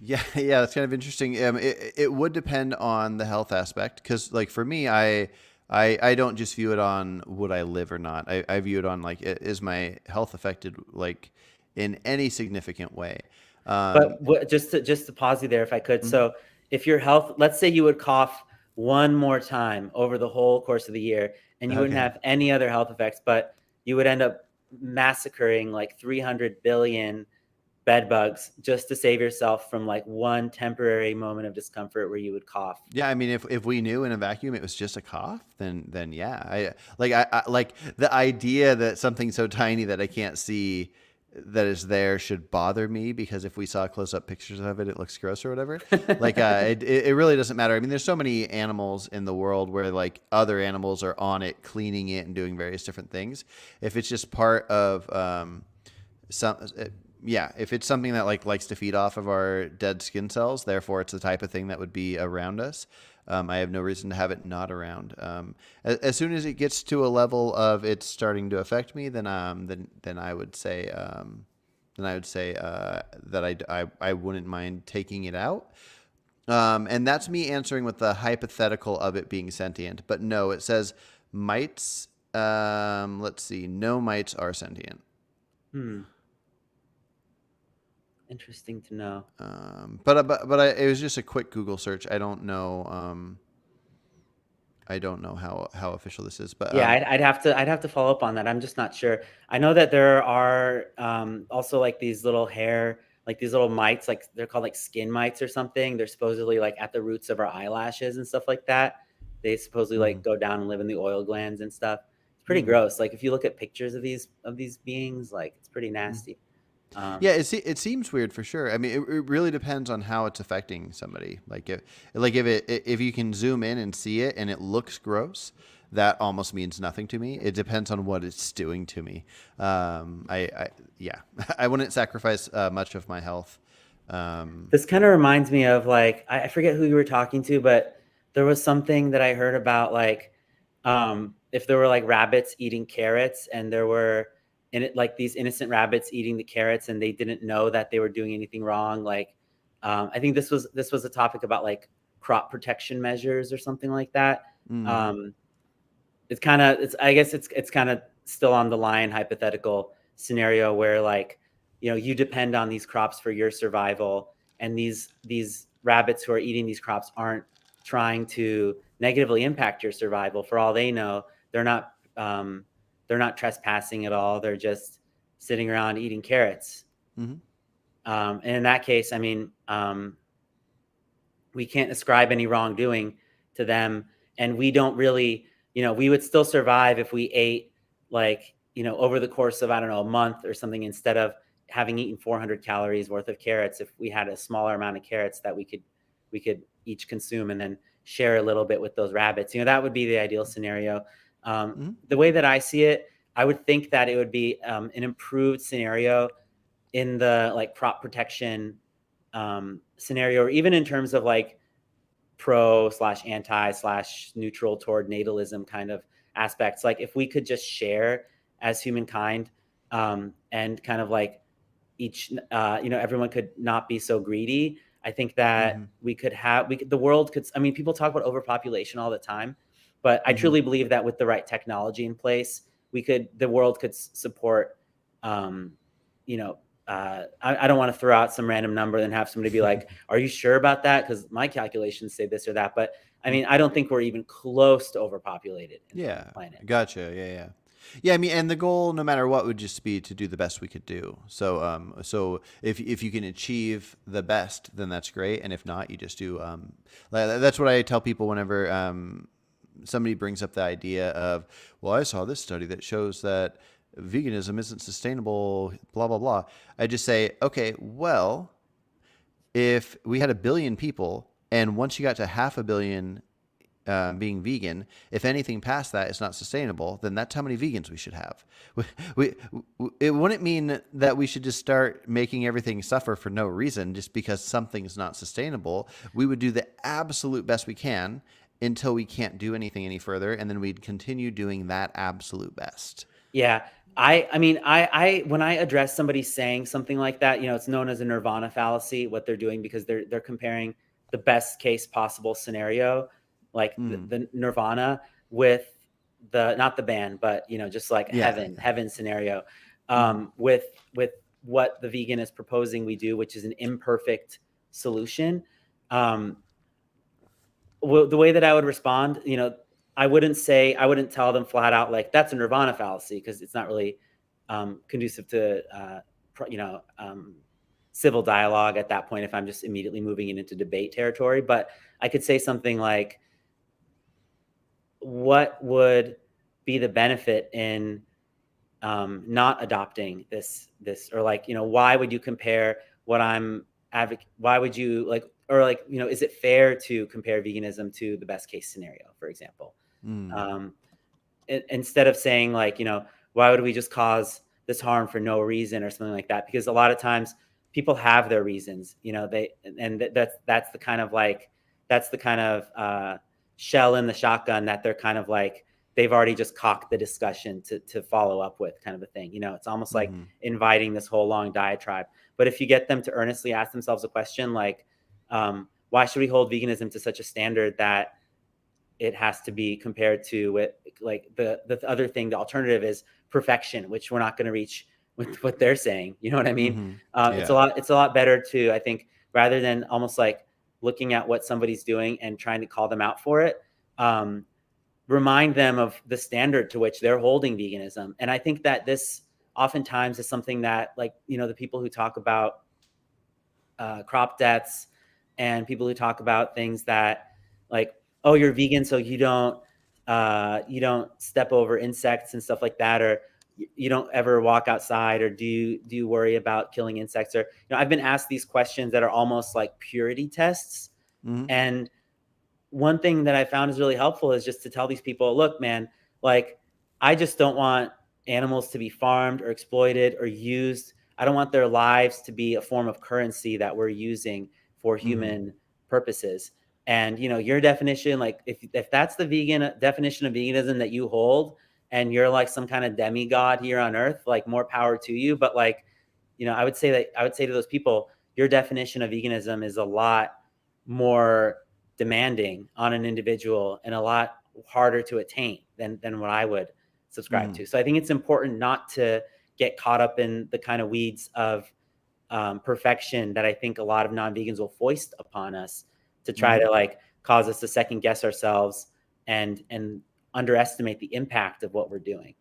Speaker 1: yeah, yeah, that's kind of interesting. It would depend on the health aspect because, like, for me, I don't just view it on would I live or not. I view it on like, is my health affected, like, in any significant way? Um,
Speaker 2: But just to pause you there, if I could.
Speaker 1: mhm.
Speaker 2: So, if your health, let's say you would cough one more time over the whole course of the year, and you wouldn't
Speaker 1: Okay.
Speaker 2: have any other health effects, but you would end up massacring like 300 billion bed bugs just to save yourself from like one temporary moment of discomfort where you would cough.
Speaker 1: Yeah, I mean, if we knew in a vacuum it was just a cough, then yeah, I like the idea that something so tiny that I can't see that is there should bother me because if we saw close up pictures of it, it looks gross or whatever. Like, it really doesn't matter. I mean, there's so many animals in the world where like other animals are on it, cleaning it and doing various different things. If it's just part of some yeah, if it's something that like likes to feed off of our dead skin cells, therefore it's the type of thing that would be around us. I have no reason to have it not around. As soon as it gets to a level of it's starting to affect me, then I would say that I wouldn't mind taking it out. And that's me answering with the hypothetical of it being sentient. But no, it says mites. Let's see, no mites are sentient.
Speaker 2: Hmm. Interesting to know.
Speaker 1: It was just a quick Google search. I don't know. I don't know how official this is, but
Speaker 2: Yeah, I'd have to follow up on that. I'm just not sure. I know that there are also like these little like these little mites, like they're called like skin mites or something. They're supposedly like at the roots of our eyelashes and stuff like that. They supposedly
Speaker 1: mm,
Speaker 2: like go down and live in the oil glands and stuff. It's pretty
Speaker 1: mm,
Speaker 2: gross. Like if you look at pictures of these beings, like it's pretty
Speaker 1: mm.
Speaker 2: nasty.
Speaker 1: Yeah,
Speaker 2: Um,
Speaker 1: it seems weird for sure. I mean, it really depends on how it's affecting somebody. If you can zoom in and see it and it looks gross, that almost means nothing to me. It depends on what it's doing to me. I yeah, I wouldn't sacrifice much of my health. Um,
Speaker 2: This kind of reminds me of like I forget who you were talking to, but there was something that I heard about like if there were like rabbits eating carrots and there were in it like these innocent rabbits eating the carrots and they didn't know that they were doing anything wrong. Like I think this was a topic about like crop protection measures or something like that.
Speaker 1: mm,
Speaker 2: Um, it's kind of it's I guess it's kind of still on the line hypothetical scenario where like you know you depend on these crops for your survival and these rabbits who are eating these crops aren't trying to negatively impact your survival. For all they know, they're not trespassing at all, they're just sitting around eating carrots.
Speaker 1: mhm,
Speaker 2: And in that case, I mean, we can't ascribe any wrongdoing to them, and we don't really, you know, we would still survive if we ate like, you know, over the course of I don't know a month or something, instead of having eaten 400 calories worth of carrots. If we had a smaller amount of carrots that we could each consume and then share a little bit with those rabbits, you know, that would be the ideal scenario.
Speaker 1: mhm,
Speaker 2: The way that I see it, I would think that it would be an improved scenario in the like crop protection scenario, or even in terms of like pro/anti/neutral toward natalism kind of aspects, like if we could just share as humankind, and kind of like each, everyone could not be so greedy. I think that
Speaker 1: Mm-hmm.
Speaker 2: the world could, I mean, people talk about overpopulation all the time, but I
Speaker 1: Mm-hmm.
Speaker 2: truly believe that with the right technology in place, the world could support, um, you know, I don't want to throw out some random number and have somebody be like, are you sure about that? Because my calculations say this or that. But I mean, I don't think we're even close to overpopulated in the
Speaker 1: Yeah,
Speaker 2: planet.
Speaker 1: gotcha. Yeah, yeah, yeah. I mean, and the goal, no matter what, would just be to do the best we could do. So, so if you can achieve the best, then that's great. And if not, you just do. That's what I tell people whenever somebody brings up the idea of, well, I saw this study that shows that veganism isn't sustainable. Blah blah blah. I just say, okay, well, if we had 1 billion people, and once you got to 500 million being vegan, if anything past that is not sustainable, then that's how many vegans we should have. We, it wouldn't mean that we should just start making everything suffer for no reason just because something's not sustainable. We would do the absolute best we can until we can't do anything any further, and then we'd continue doing that absolute best.
Speaker 2: Yeah. I mean, when I address somebody saying something like that, it's known as a nirvana fallacy, what they're doing, because they're comparing the best case possible scenario, like
Speaker 1: Mm.
Speaker 2: the nirvana, with not the band, but just like
Speaker 1: Yeah.
Speaker 2: heaven scenario,
Speaker 1: Mm-hmm.
Speaker 2: with what the vegan is proposing we do, which is an imperfect solution. Um, the way that I would respond, I wouldn't tell them flat out like that's a nirvana fallacy, because it's not really conducive to civil dialogue at that point if I'm just immediately moving it into debate territory. But I could say something like, what would be the benefit in not adopting this, or like, why would you compare what I'm why would you like, or like, is it fair to compare veganism to the best case scenario, for example?
Speaker 1: Mm.
Speaker 2: um, Instead of saying like, why would we just cause this harm for no reason or something like that? Because a lot of times people have their reasons, that's the kind of like, that's the kind of shell in the shotgun that they're kind of like, they've already just cocked the discussion to follow up with, kind of a thing. It's almost like
Speaker 1: Mm-hmm.
Speaker 2: inviting this whole long diatribe. But if you get them to earnestly ask themselves a question like, why should we hold veganism to such a standard that it has to be compared to with like the other thing, the alternative is perfection, which we're not going to reach with what they're saying. You know what I mean?
Speaker 1: Mm-hmm.
Speaker 2: It's
Speaker 1: Yeah.
Speaker 2: a lot better to, I think, rather than almost like looking at what somebody's doing and trying to call them out for it, remind them of the standard to which they're holding veganism. And I think that this oftentimes is something that, like, the people who talk about crop deaths, and people who talk about things that, like, oh, you're vegan, so you don't step over insects and stuff like that, or you don't ever walk outside, or do you worry about killing insects? Or I've been asked these questions that are almost like purity tests.
Speaker 1: Mm-hmm.
Speaker 2: And one thing that I found is really helpful is just to tell these people, look, man, like, I just don't want animals to be farmed or exploited or used. I don't want their lives to be a form of currency that we're using for
Speaker 1: Mm-hmm.
Speaker 2: human purposes. And your definition, like, if that's the vegan definition of veganism that you hold, and you're like some kind of demigod here on earth, like, more power to you. But like, I would say to those people, your definition of veganism is a lot more demanding on an individual and a lot harder to attain than what I would subscribe
Speaker 1: Mm-hmm.
Speaker 2: to. So I think it's important not to get caught up in the kind of weeds of perfection that I think a lot of non-vegans will foist upon us, to try
Speaker 1: Mm-hmm.
Speaker 2: to like cause us to second guess ourselves and underestimate the impact of what we're doing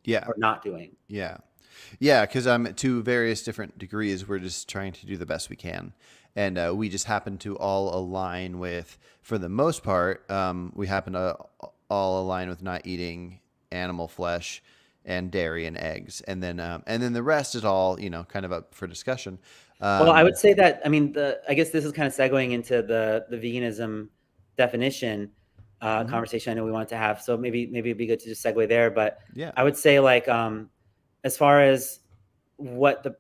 Speaker 1: Yeah.
Speaker 2: or not doing.
Speaker 1: Yeah. Yeah, because to various different degrees, we're just trying to do the best we can, and we just happen to all align with, for the most part, we happen to all align with not eating animal flesh and dairy and eggs, and then the rest is all kind of up for discussion.
Speaker 2: Well, I
Speaker 1: Um,
Speaker 2: would say that, I mean, I guess this is kind of segueing into the veganism definition
Speaker 1: mhm.
Speaker 2: conversation I know we wanted to have. So maybe it'd be good to just segue there. But
Speaker 1: Yeah.
Speaker 2: I would say, like, as far as what the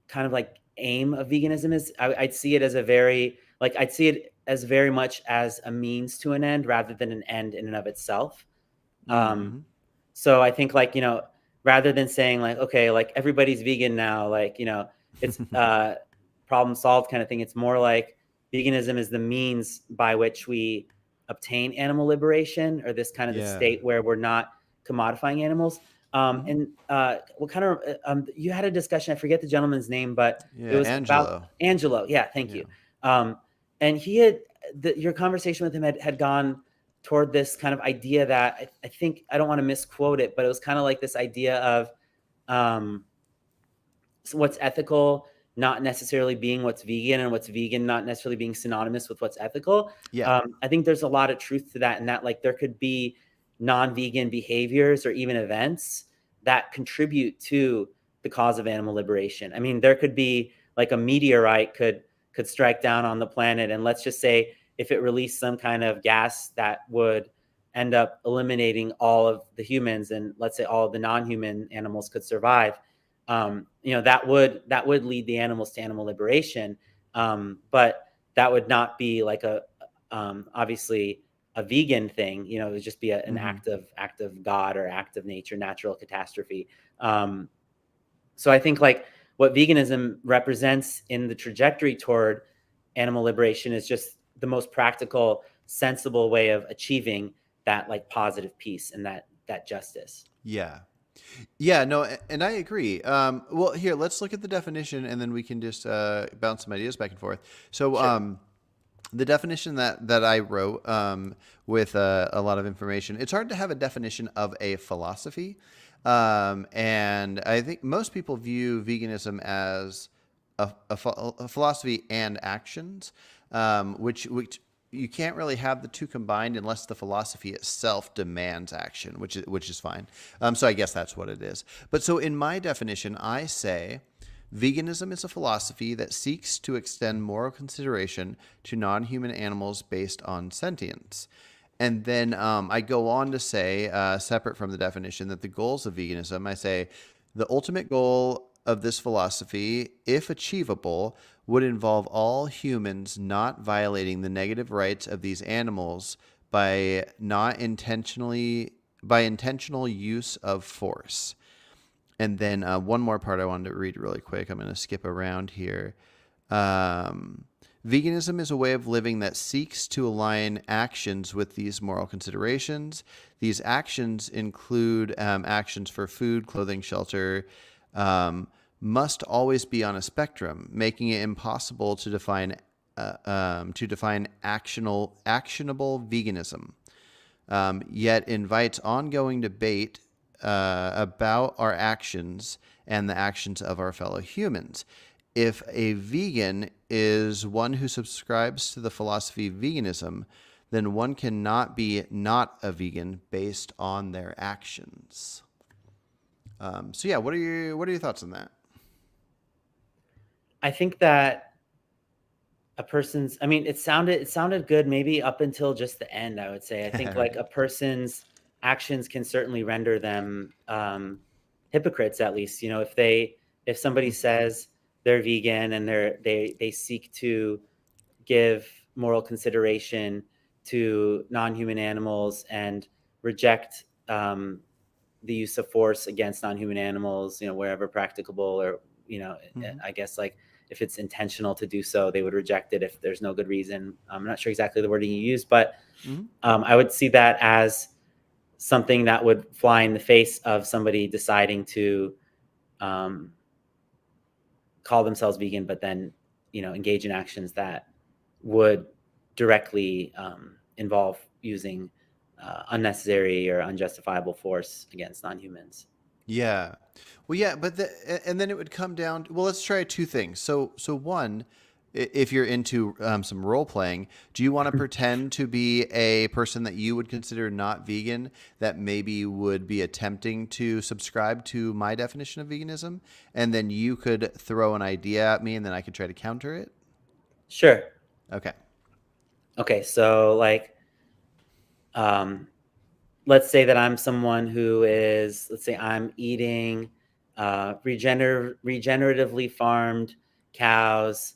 Speaker 2: kind of like aim of veganism is. I'd see it as a very like I'd see it as very much as a means to an end rather than an end in and of itself.
Speaker 1: Mm-hmm.
Speaker 2: So I think like, rather than saying like, okay, like everybody's vegan now, like, it's problem solved kind of thing. It's more like veganism is the means by which we obtain animal liberation, or this kind of the
Speaker 1: Yeah.
Speaker 2: state where we're not commodifying animals.
Speaker 1: Mm-hmm.
Speaker 2: And what kind of, you had a discussion, I forget the gentleman's name, but it
Speaker 1: Yeah,
Speaker 2: was about
Speaker 1: Angelo.
Speaker 2: Angelo. Yeah. Thank
Speaker 1: Yeah.
Speaker 2: you. And he had, your conversation with him had gone toward this kind of idea that I think, I don't want to misquote it, but it was kind of like this idea of so what's ethical not necessarily being what's vegan, and what's vegan not necessarily being synonymous with what's ethical.
Speaker 1: Yeah.
Speaker 2: I think there's a lot of truth to that, and that like there could be non-vegan behaviors or even events that contribute to the cause of animal liberation. I mean, there could be like a meteorite could strike down on the planet, and let's just say if it released some kind of gas that would end up eliminating all of the humans, and let's say all of the non-human animals could survive, that would lead the animals to animal liberation. But that would not be like a obviously a vegan thing. It would just be an
Speaker 1: Mm-hmm.
Speaker 2: act of God or act of nature, natural catastrophe. So I think like what veganism represents in the trajectory toward animal liberation is just the most practical, sensible way of achieving that like positive peace and that justice.
Speaker 1: Yeah. Yeah, no, and I agree. Well, here, let's look at the definition, and then we can just bounce some ideas back and forth. So,
Speaker 2: Sure.
Speaker 1: the definition that I wrote with a lot of information, it's hard to have a definition of a philosophy. And I think most people view veganism as a philosophy and actions, which you can't really have the two combined unless the philosophy itself demands action, which is fine. So I guess that's what it is. But so in my definition, I say veganism is a philosophy that seeks to extend moral consideration to non-human animals based on sentience. And then I go on to say, separate from the definition, that the goals of veganism, I say the ultimate goal of this philosophy, if achievable, would involve all humans not violating the negative rights of these animals by intentional use of force. And then one more part I wanted to read really quick. I'm going to skip around here. Veganism is a way of living that seeks to align actions with these moral considerations. These actions include actions for food, clothing, shelter, must always be on a spectrum, making it impossible to define actionable veganism. Yet invites ongoing debate about our actions and the actions of our fellow humans. If a vegan is one who subscribes to the philosophy of veganism, then one cannot be not a vegan based on their actions. So yeah, what are your thoughts on that?
Speaker 2: I think that it sounded good maybe up until just the end, I would say. I think like
Speaker 1: Right.
Speaker 2: a person's actions can certainly render them hypocrites, at least. If somebody says they're vegan and they seek to give moral consideration to non-human animals and reject the use of force against non-human animals, wherever practicable, or
Speaker 1: Mm-hmm.
Speaker 2: I guess like if it's intentional to do so, they would reject it if there's no good reason. I'm not sure exactly the wording you use, but
Speaker 1: Mm-hmm.
Speaker 2: I would see that as something that would fly in the face of somebody deciding to um, call themselves vegan, but then engage in actions that would directly involve using unnecessary or unjustifiable force against non-humans.
Speaker 1: Yeah. Well, yeah, and then it would come down. Well, let's try two things. So one, if you're into some role playing, do you want to pretend to be a person that you would consider not vegan that maybe would be attempting to subscribe to my definition of veganism, and then you could throw an idea at me, and then I could try to counter it?
Speaker 2: Sure.
Speaker 1: Okay.
Speaker 2: Okay. So like, um, let's say that I'm someone who is, let's say I'm eating regeneratively farmed cows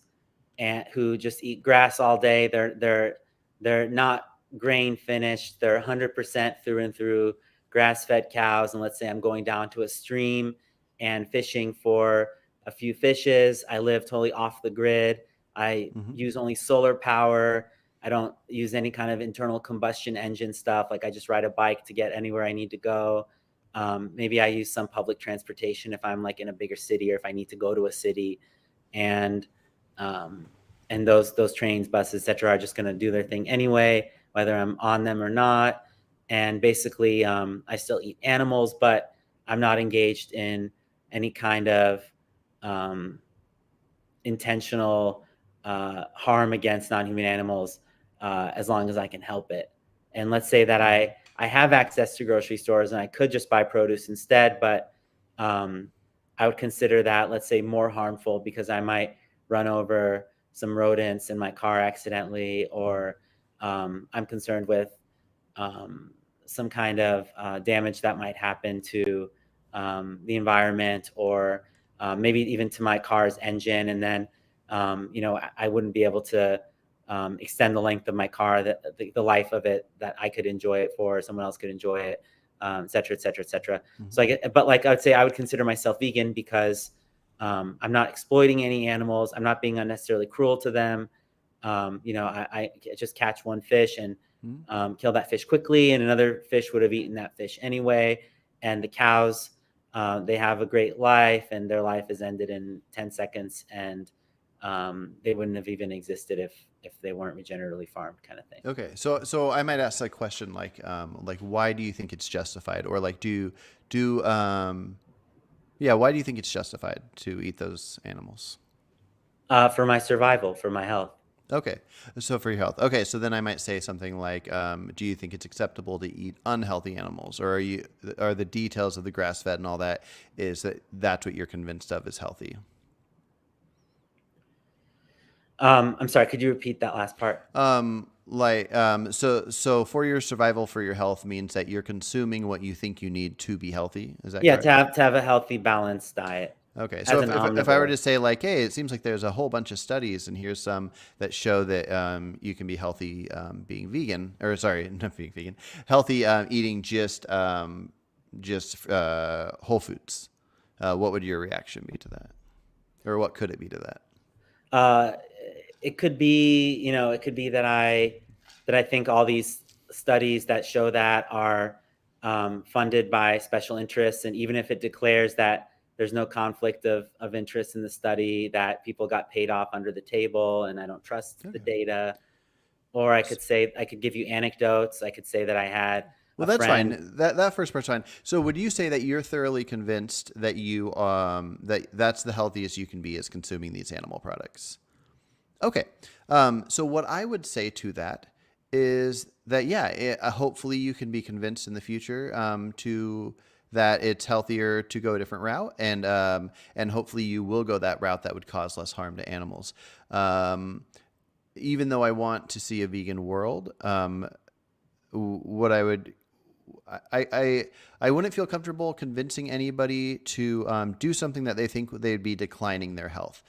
Speaker 2: and who just eat grass all day. They're not grain finished. They're 100% through and through grass-fed cows. And let's say I'm going down to a stream and fishing for a few fishes. I live totally off the grid. I use only solar power. I don't use any kind of internal combustion engine stuff. Like I just ride a bike to get anywhere I need to go. Maybe I use some public transportation if I'm like in a bigger city or if I need to go to a city, and um, those trains, buses, etc., are just going to do their thing anyway, whether I'm on them or not. And basically, I still eat animals, but I'm not engaged in any kind of um, intentional harm against non-human animals as long as I can help it. And let's say that I have access to grocery stores and I could just buy produce instead, but I would consider that, let's say, more harmful because I might run over some rodents in my car accidentally, or I'm concerned with some kind of damage that might happen to the environment, or maybe even to my car's engine. And then, I wouldn't be able to extend the length of my car, the life of it, that I could enjoy it for, someone else could enjoy it, et cetera, et cetera, et cetera. So but like I would say, I would consider myself vegan because I'm not exploiting any animals. I'm not being unnecessarily cruel to them. I just catch one fish and kill that fish quickly, and another fish would have eaten that fish anyway. And the cows, they have a great life, and their life is ended in 10 seconds, and they wouldn't have even existed if they weren't regeneratively farmed, kind of thing.
Speaker 1: Okay, so I might ask a question like why do you think it's justified, or like why do you think it's justified to eat those animals?
Speaker 2: For my survival, for my health.
Speaker 1: Okay, so for your health. Okay, so then I might say something like, do you think it's acceptable to eat unhealthy animals, or are the details of the grass fed and all that, that's what you're convinced of is healthy?
Speaker 2: I'm sorry, could you repeat that last part?
Speaker 1: So for your survival, for your health means that you're consuming what you think you need to be healthy. Is that
Speaker 2: Yeah,
Speaker 1: correct?
Speaker 2: to have a healthy, balanced diet.
Speaker 1: Okay, so
Speaker 2: As an
Speaker 1: if I were
Speaker 2: omnivore.
Speaker 1: to say like, hey, it seems like there's a whole bunch of studies, and here's some that show that you can be healthy being vegan, or sorry, not being vegan, healthy eating just whole foods. What would your reaction be to that, or what could it be to that?
Speaker 2: Uh, it could be, it could be that I think all these studies that show that are funded by special interests, and even if it declares that there's no conflict of interest in the study, that people got paid off under the table, and I don't trust the
Speaker 1: Okay.
Speaker 2: data. Or I could say, I could give you anecdotes. I could say that I had
Speaker 1: Well,
Speaker 2: a
Speaker 1: that's
Speaker 2: friend.
Speaker 1: fine. That first part's fine. So, would you say that you're thoroughly convinced that that's the healthiest you can be is consuming these animal products? Okay. So what I would say to that is that, yeah, hopefully you can be convinced in the future to that it's healthier to go a different route, and hopefully you will go that route that would cause less harm to animals. Even though I want to see a vegan world, what I would I wouldn't feel comfortable convincing anybody to do something that they think they'd be declining their health.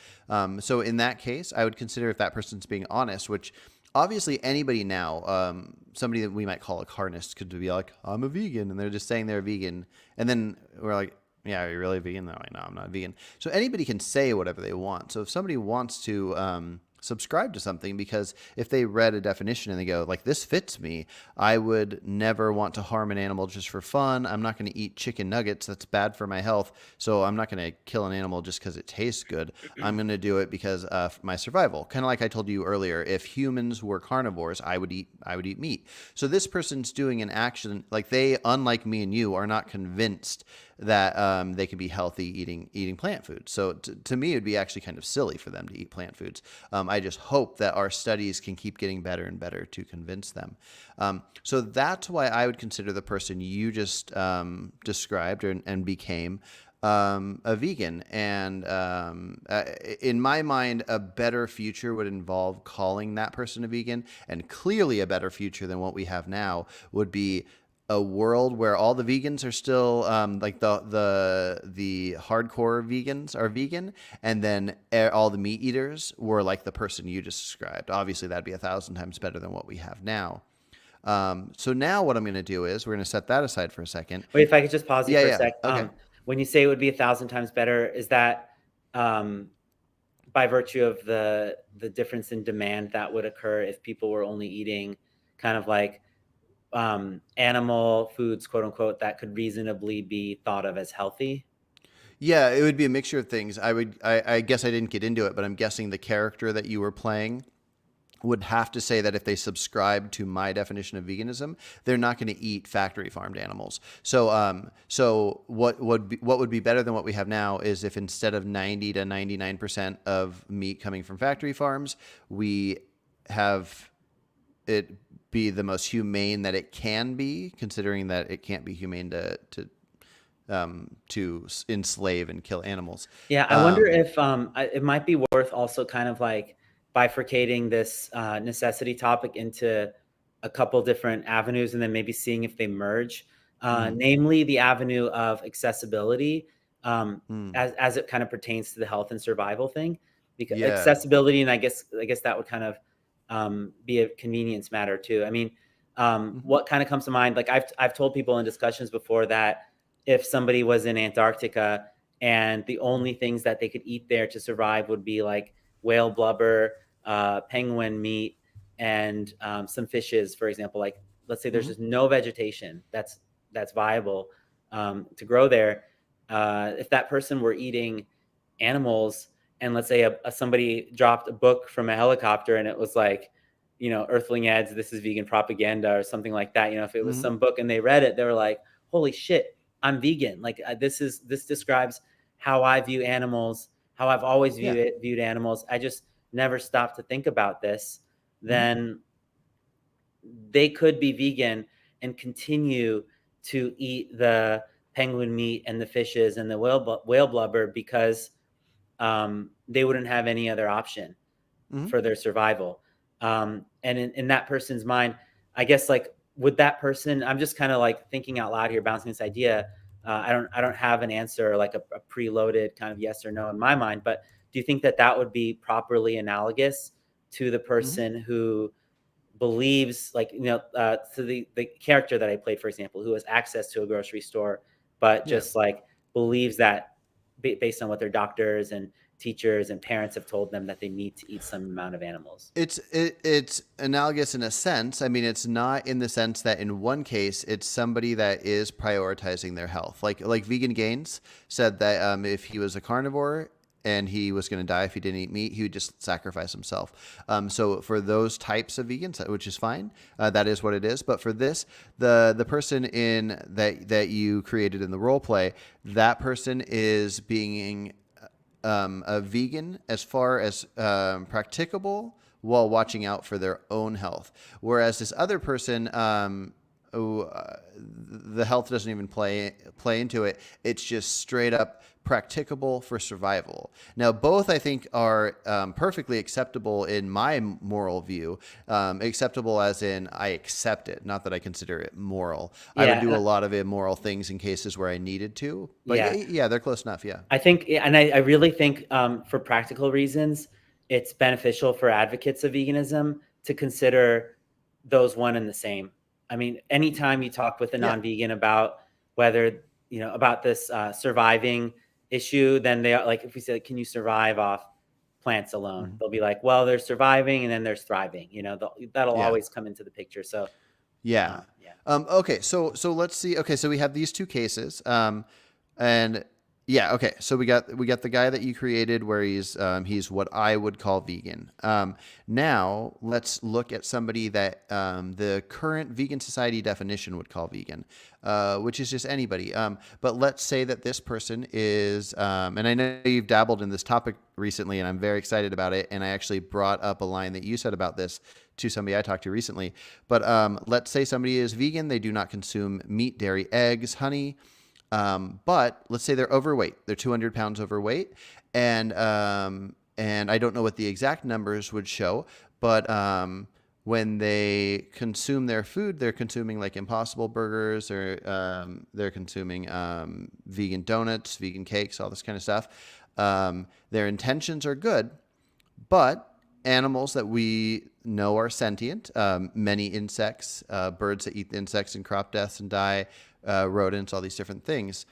Speaker 1: So in that case, I would consider if that person's being honest, which obviously anybody now, somebody that we might call a carnist could be like, I'm a vegan, and they're just saying they're vegan. And then we're like, yeah, are you really vegan? They're like, no, I'm not vegan. So anybody can say whatever they want. So if somebody wants to subscribe to something, because if they read a definition and they go like, this fits me, I would never want to harm an animal just for fun. I'm not going to eat chicken nuggets. That's bad for my health. So I'm not going to kill an animal just because it tastes good. I'm going to do it because of my survival. Kind of like I told you earlier, if humans were carnivores, I would eat meat. So this person's doing an action, like they, unlike me and you, are not convinced that they can be healthy eating plant foods. So to me, it would be actually kind of silly for them to eat plant foods. I just hope that our studies can keep getting better and better to convince them. So that's why I would consider the person you just described and became a vegan. And in my mind, a better future would involve calling that person a vegan. And clearly a better future than what we have now would be a world where all the vegans are still like the hardcore vegans are vegan, and then all the meat eaters were like the person you just described. Obviously, that'd be 1,000 times better than what we have now. So now what I'm going to do is we're going to set that aside for a second.
Speaker 2: Wait, if I could just pause you
Speaker 1: Yeah,
Speaker 2: for a
Speaker 1: yeah.
Speaker 2: sec.
Speaker 1: Okay.
Speaker 2: When you say it would be 1,000 times better, is that um, by virtue of the difference in demand that would occur if people were only eating kind of like animal foods, quote unquote, that could reasonably be thought of as healthy?
Speaker 1: Yeah, it would be a mixture of things. I guess I didn't get into it, but I'm guessing the character that you were playing would have to say that if they subscribe to my definition of veganism, they're not going to eat factory farmed animals. So what would be better than what we have now is if instead of 90 to 99% of meat coming from factory farms, we have it be the most humane that it can be, considering that it can't be humane to enslave and kill animals.
Speaker 2: Yeah, I wonder if it might be worth also kind of like bifurcating this necessity topic into a couple different avenues and then maybe seeing if they merge.
Speaker 1: Mm,
Speaker 2: Namely, the avenue of accessibility
Speaker 1: mm,
Speaker 2: as it kind of pertains to the health and survival thing. Because
Speaker 1: yeah.
Speaker 2: accessibility, and I guess that would kind of be a convenience matter too. I mean,
Speaker 1: Hmm.
Speaker 2: what kind of comes to mind? Like I've told people in discussions before that if somebody was in Antarctica and the only things that they could eat there to survive would be like whale blubber, penguin meat, and some fishes, for example. Like, let's say there's
Speaker 1: Hmm.
Speaker 2: just no vegetation that's viable to grow there. If that person were eating animals, and let's say somebody dropped a book from a helicopter, and it was like, Earthling ads, this is vegan propaganda or something like that. If it was
Speaker 1: Hmm.
Speaker 2: some book and they read it, they were like, holy shit, I'm vegan. Like this describes how I view animals, how I've always
Speaker 1: Yeah.
Speaker 2: viewed animals. I just never stopped to think about this.
Speaker 1: Hmm.
Speaker 2: Then they could be vegan and continue to eat the penguin meat and the fishes and the whale blubber because they wouldn't have any other option
Speaker 1: Hmm.
Speaker 2: for their survival. And in that person's mind, I guess like would that person? I'm just kind of like thinking out loud here, bouncing this idea. I don't have an answer like a preloaded kind of yes or no in my mind. But do you think that that would be properly analogous to the
Speaker 1: Hmm.
Speaker 2: person who believes like to the character that I played, for example, who has access to a grocery store, but
Speaker 1: Yeah.
Speaker 2: just like believes that based on what their doctors and teachers and parents have told them that they need to eat some amount of animals.
Speaker 1: It's analogous in a sense. I mean, it's not in the sense that in one case it's somebody that is prioritizing their health. Like Vegan Gains said that if he was a carnivore and he was going to die if he didn't eat meat, he would just sacrifice himself. So for those types of vegans, which is fine, that is what it is. But for this, the person in that you created in the role play, that person is being a vegan as far as practicable while watching out for their own health. Whereas this other person, the health doesn't even play into it. It's just straight up practicable for survival. Now, both I think are perfectly acceptable in my moral view. Acceptable as in I accept it, not that I consider it moral. I would
Speaker 2: Yeah,
Speaker 1: do a lot of immoral things in cases where I needed to, but
Speaker 2: yeah.
Speaker 1: yeah, they're close enough. Yeah.
Speaker 2: I think, and I really think for practical reasons, it's beneficial for advocates of veganism to consider those one and the same. I mean, anytime you talk with a
Speaker 1: Yeah.
Speaker 2: non-vegan about whether, about this surviving issue, then they are like, if we say, can you survive off plants alone?
Speaker 1: Mhm.
Speaker 2: They'll be like, well, there's surviving and then there's thriving. That'll
Speaker 1: Yeah.
Speaker 2: always come into the picture. So,
Speaker 1: Yeah.
Speaker 2: yeah.
Speaker 1: Okay. So let's see. Okay. So we have these two cases. And yeah. Okay. So we got the guy that you created where he's what I would call vegan. Now let's look at somebody that the current vegan society definition would call vegan, which is just anybody. But let's say that this person is, and I know you've dabbled in this topic recently, and I'm very excited about it. And I actually brought up a line that you said about this to somebody I talked to recently. But let's say somebody is vegan. They do not consume meat, dairy, eggs, honey. But let's say they're overweight. They're 200 pounds overweight. And I don't know what the exact numbers would show, but when they consume their food, they're consuming like Impossible Burgers, or they're consuming vegan donuts, vegan cakes, all this kind of stuff. Their intentions are good, but animals that we know are sentient, many insects, birds that eat the insects and crop deaths and die, rodents, all these different things.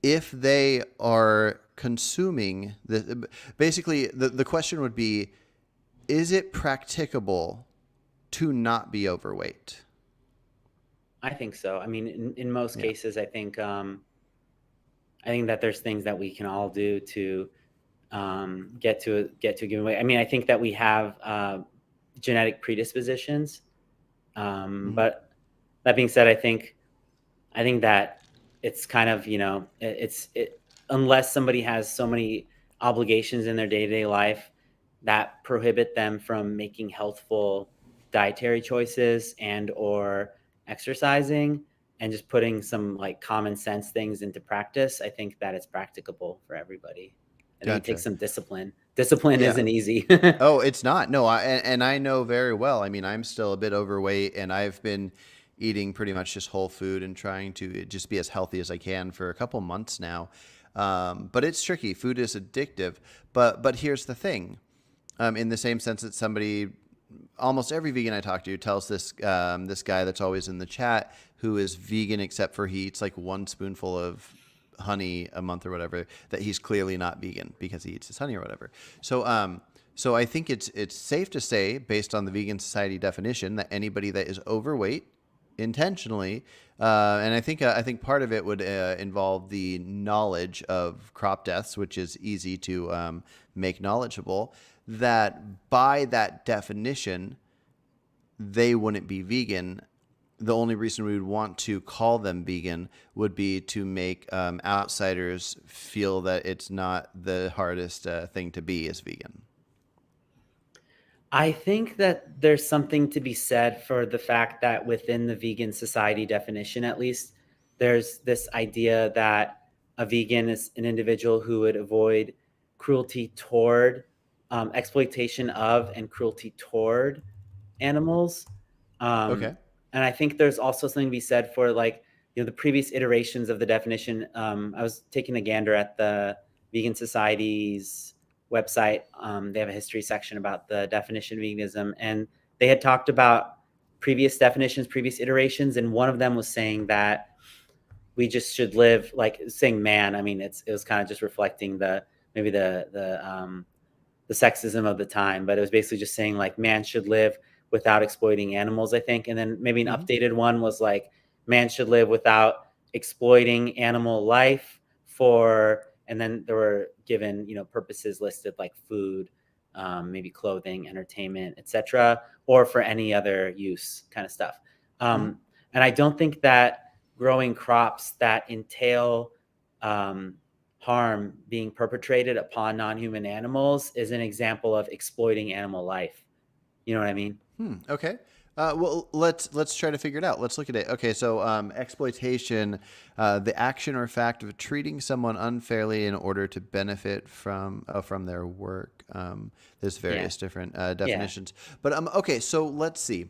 Speaker 1: If they are consuming the, basically the question would be, is it practicable to not be overweight?
Speaker 2: I think so. I mean, in most
Speaker 1: Yeah.
Speaker 2: cases, I think that there's things that we can all do to get to a given weight. I mean, I think that we have genetic predispositions,
Speaker 1: Hmm.
Speaker 2: but that being said, I think that it's kind of, unless somebody has so many obligations in their day-to-day life that prohibit them from making healthful dietary choices and or exercising and just putting some like common sense things into practice, I think that it's practicable for everybody. I think it takes
Speaker 1: Gotcha.
Speaker 2: some discipline. Discipline
Speaker 1: Yeah.
Speaker 2: isn't easy.
Speaker 1: Oh, it's not. No, and I know very well. I mean, I'm still a bit overweight, and I've been eating pretty much just whole food and trying to just be as healthy as I can for a couple months now. But it's tricky. Food is addictive. But here's the thing. In the same sense that somebody, almost every vegan I talk to tells this guy that's always in the chat, who is vegan except for he eats like one spoonful of honey a month or whatever, that he's clearly not vegan because he eats his honey or whatever. So I think it's safe to say, based on the Vegan Society definition, that anybody that is overweight intentionally, and I think part of it would involve the knowledge of crop deaths, which is easy to make knowledgeable. That by that definition, they wouldn't be vegan. The only reason we would want to call them vegan would be to make outsiders feel that it's not the hardest thing to be as vegan.
Speaker 2: I think that there's something to be said for the fact that within the vegan society definition, at least, there's this idea that a vegan is an individual who would avoid cruelty toward, exploitation of, and cruelty toward animals. Um,
Speaker 1: Okay.
Speaker 2: and I think there's also something to be said for like, the previous iterations of the definition. I was taking a gander at the Vegan Society's website. They have a history section about the definition of veganism, and they had talked about previous definitions, previous iterations, and one of them was saying that we just should live like saying man. I mean, it was kind of just reflecting maybe the sexism of the time, but it was basically just saying like man should live without exploiting animals, I think. And then maybe an
Speaker 1: Hmm.
Speaker 2: updated one was like man should live without exploiting animal life for, and then there were given, purposes listed like food, maybe clothing, entertainment, etc., or for any other use kind of stuff.
Speaker 1: Hmm.
Speaker 2: And I don't think that growing crops that entail harm being perpetrated upon non-human animals is an example of exploiting animal life. You know what I mean?
Speaker 1: Okay. Well, let's try to figure it out. Let's look at it. Okay, so exploitation, the action or fact of treating someone unfairly in order to benefit from their work. There's
Speaker 2: Yeah.
Speaker 1: various different
Speaker 2: Yeah.
Speaker 1: definitions, but okay. So let's see.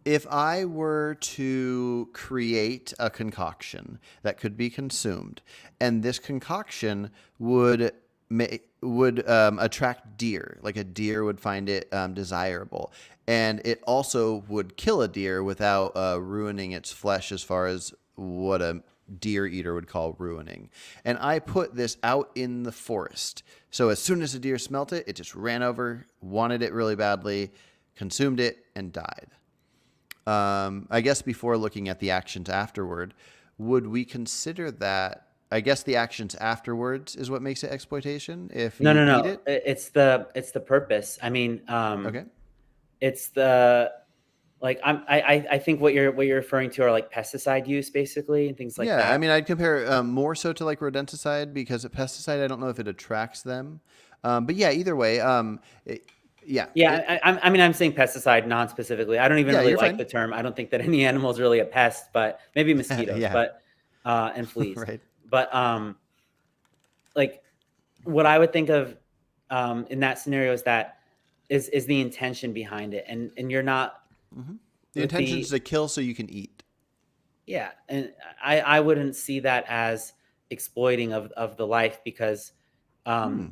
Speaker 1: If I were to create a concoction that could be consumed, and this concoction would attract deer, like a deer would find it desirable, and it also would kill a deer without ruining its flesh, as far as what a deer eater would call ruining. And I put this out in the forest. So as soon as a deer smelt it, it just ran over, wanted it really badly, consumed it, and died. I guess before looking at the actions afterward, would we consider that? I guess the actions afterwards is what makes it exploitation if
Speaker 2: No,
Speaker 1: you
Speaker 2: no,
Speaker 1: eat
Speaker 2: no.
Speaker 1: it.
Speaker 2: It's the purpose. I mean,
Speaker 1: Okay.
Speaker 2: it's the like I think what you're referring to are like pesticide use basically and things like
Speaker 1: Yeah, I
Speaker 2: that.
Speaker 1: mean, I'd compare more so to like rodenticide, because a pesticide, I don't know if it attracts them. But yeah, either way, yeah,
Speaker 2: Yeah, I mean, I'm saying pesticide non-specifically. I don't even
Speaker 1: yeah,
Speaker 2: really
Speaker 1: you're
Speaker 2: like
Speaker 1: fine.
Speaker 2: the term. I don't think that any animal is really a pest, but maybe mosquitoes,
Speaker 1: Yeah,
Speaker 2: but and fleas.
Speaker 1: right.
Speaker 2: But like what I would think of in that scenario is that is the intention behind it, and you're not
Speaker 1: Hmm. The
Speaker 2: with
Speaker 1: intention is
Speaker 2: the
Speaker 1: to kill so you can eat.
Speaker 2: yeah, and I wouldn't see that as exploiting of the life um
Speaker 1: Hmm.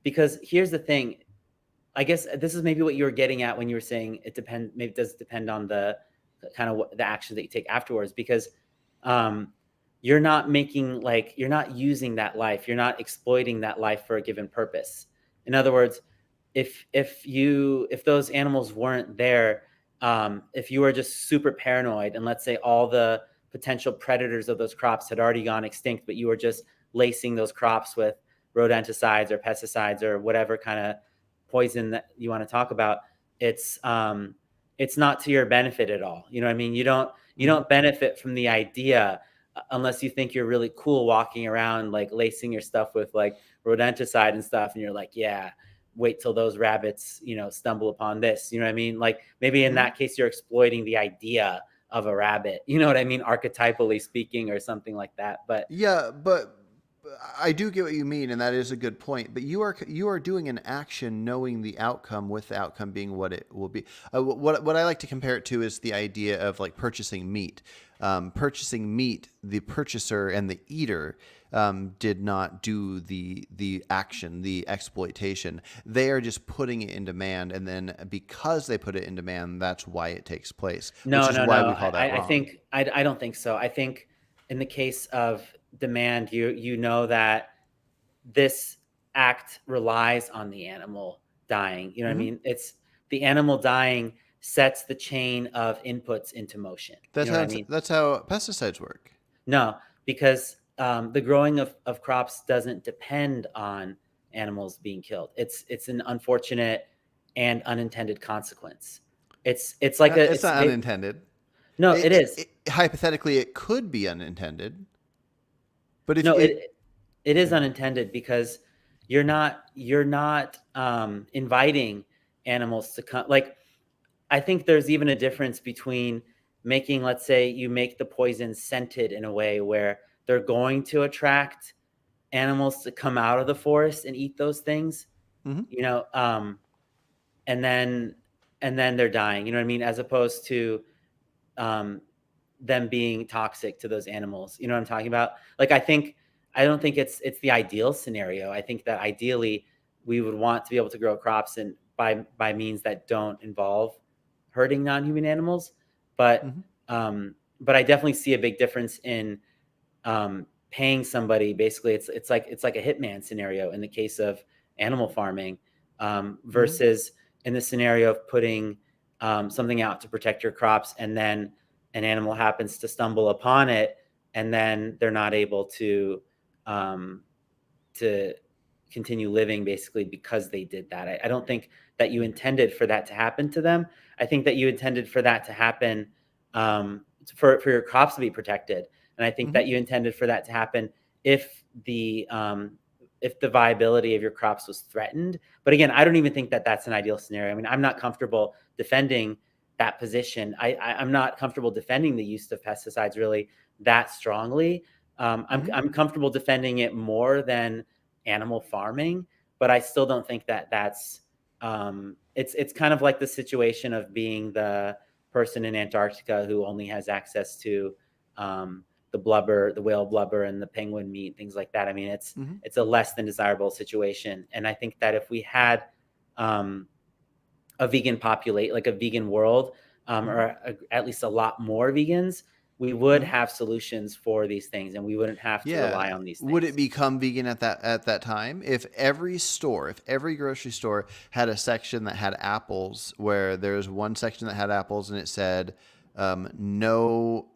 Speaker 2: because here's the thing. I guess this is maybe what you were getting at when you were saying maybe it does depend on the kind of the actions that you take afterwards, because um, you're not making you're not using that life, you're not exploiting that life for a given purpose. In other words, if those animals weren't there, if you were just super paranoid, and let's say all the potential predators of those crops had already gone extinct, but you were just lacing those crops with rodenticides or pesticides or whatever kind of poison that you want to talk about, it's not to your benefit at all. You know what I mean? You
Speaker 1: Hmm.
Speaker 2: don't benefit from the idea unless you think you're really cool walking around like lacing your stuff with like rodenticide and stuff, and you're like, yeah, wait till those rabbits, stumble upon this. You know what I mean? Like maybe in
Speaker 1: Hmm.
Speaker 2: that case you're exploiting the idea of a rabbit. You know what I mean? Archetypally speaking, or something like that. But
Speaker 1: Yeah, but I do get what you mean, and that is a good point. But you are doing an action knowing the outcome, with the outcome being what it will be. What I like to compare it to is the idea of like purchasing meat. Purchasing meat, the purchaser and the eater did not do the action, the exploitation. They are just putting it in demand, and then because they put it in demand, that's why it takes place, which
Speaker 2: no,
Speaker 1: is
Speaker 2: no,
Speaker 1: why
Speaker 2: no.
Speaker 1: we call that
Speaker 2: I
Speaker 1: wrong.
Speaker 2: think I don't think so. I think in the case of demand, you know that this act relies on the animal dying. You know what I
Speaker 1: Hmm.
Speaker 2: mean? It's the animal dying sets the chain of inputs into motion. You
Speaker 1: That's
Speaker 2: know what
Speaker 1: how
Speaker 2: I mean?
Speaker 1: that's how pesticides work.
Speaker 2: No, because the growing of crops doesn't depend on animals being killed. It's an unfortunate and unintended consequence. It's like a
Speaker 1: It's
Speaker 2: it's
Speaker 1: not
Speaker 2: it
Speaker 1: unintended.
Speaker 2: no, it is.
Speaker 1: Hypothetically, it could be unintended, but if
Speaker 2: No,
Speaker 1: it,
Speaker 2: it is
Speaker 1: yeah.
Speaker 2: unintended, because you're not inviting animals to come. Like, I think there's even a difference between making, let's say you make the poison scented in a way where they're going to attract animals to come out of the forest and eat those things,
Speaker 1: Hmm.
Speaker 2: you know, and then they're dying, you know what I mean, as opposed to um, them being toxic to those animals. You know what I'm talking about? Like, I don't think it's the ideal scenario. I think that ideally we would want to be able to grow crops and by means that don't involve hurting non-human animals. But
Speaker 1: Hmm.
Speaker 2: but I definitely see a big difference in paying somebody. Basically, it's like a hitman scenario in the case of animal farming,
Speaker 1: Hmm.
Speaker 2: versus in the scenario of putting something out to protect your crops, and then an animal happens to stumble upon it, and then they're not able um, to continue living, basically because they did that. I don't think that you intended for that to happen to them. I think that you intended for that to happen, for your crops to be protected, and I think
Speaker 1: Hmm.
Speaker 2: that you intended for that to happen if the viability of your crops was threatened. But again, I don't even think that that's an ideal scenario. I mean, I'm not comfortable defending that position. I'm not comfortable defending the use of pesticides really that strongly.
Speaker 1: Hmm.
Speaker 2: I'm comfortable defending it more than animal farming, but I still don't think that that's it's kind of like the situation of being the person in Antarctica who only has access to the blubber, the whale blubber, and the penguin meat, things like that. I mean,
Speaker 1: Hmm.
Speaker 2: it's a less than desirable situation, and I think that if we had um, a vegan populate, like a vegan world,
Speaker 1: Hmm.
Speaker 2: or at least a lot more vegans, we would
Speaker 1: Hmm.
Speaker 2: have solutions for these things, and we wouldn't have to
Speaker 1: Yeah.
Speaker 2: rely on these
Speaker 1: Would it
Speaker 2: things.
Speaker 1: become vegan at that time if every store, if every grocery store had a section that had apples, where there's one section that had apples and it said, no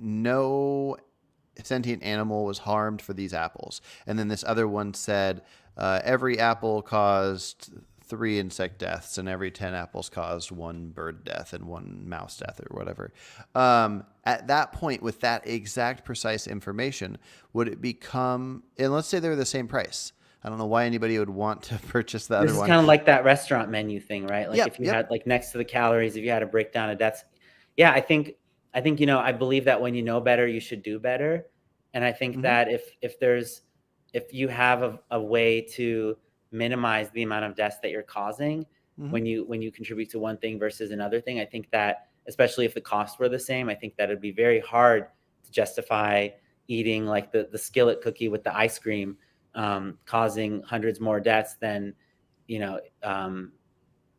Speaker 1: sentient animal was harmed for these apples, and then this other one said, every apple caused 3 insect deaths, and every 10 apples caused 1 bird death and 1 mouse death, or whatever. At that point, with that exact precise information, would it become? And let's say they're the same price. I don't know why anybody would want to purchase the
Speaker 2: This
Speaker 1: other
Speaker 2: is
Speaker 1: one.
Speaker 2: kind of like that restaurant menu thing, right? Like
Speaker 1: Yep.
Speaker 2: if you
Speaker 1: Yep.
Speaker 2: had like next to the calories, if you had a breakdown of deaths. Yeah, I think I believe that when you know better, you should do better. And I think
Speaker 1: Hmm.
Speaker 2: that if you have a way to minimize the amount of deaths that you're causing,
Speaker 1: Hmm.
Speaker 2: when you contribute to one thing versus another thing. I think that especially if the costs were the same, I think that it'd be very hard to justify eating like the skillet cookie with the ice cream, causing hundreds more deaths than, you know,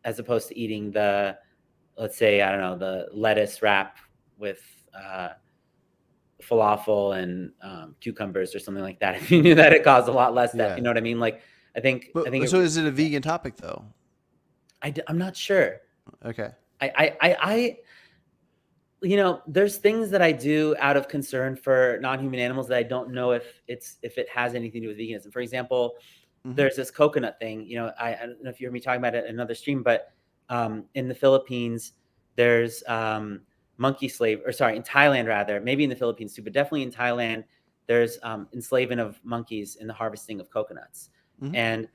Speaker 2: as opposed to eating the, let's say, I don't know, the lettuce wrap with falafel and cucumbers or something like that. If you knew that it caused a lot less death, you
Speaker 1: Yeah.
Speaker 2: know what I mean? Like, I think
Speaker 1: But so is it a vegan topic though?
Speaker 2: I'm not sure.
Speaker 1: Okay.
Speaker 2: I there's things that I do out of concern for non-human animals that I don't know if it has anything to do with veganism. For example,
Speaker 1: Hmm.
Speaker 2: there's this coconut thing. I don't know if you heard me talking about it in another stream, but in the Philippines, there's monkey slave, or sorry, in Thailand rather, maybe in the Philippines too, but definitely in Thailand, there's enslavement of monkeys in the harvesting of coconuts.
Speaker 1: Hmm.
Speaker 2: And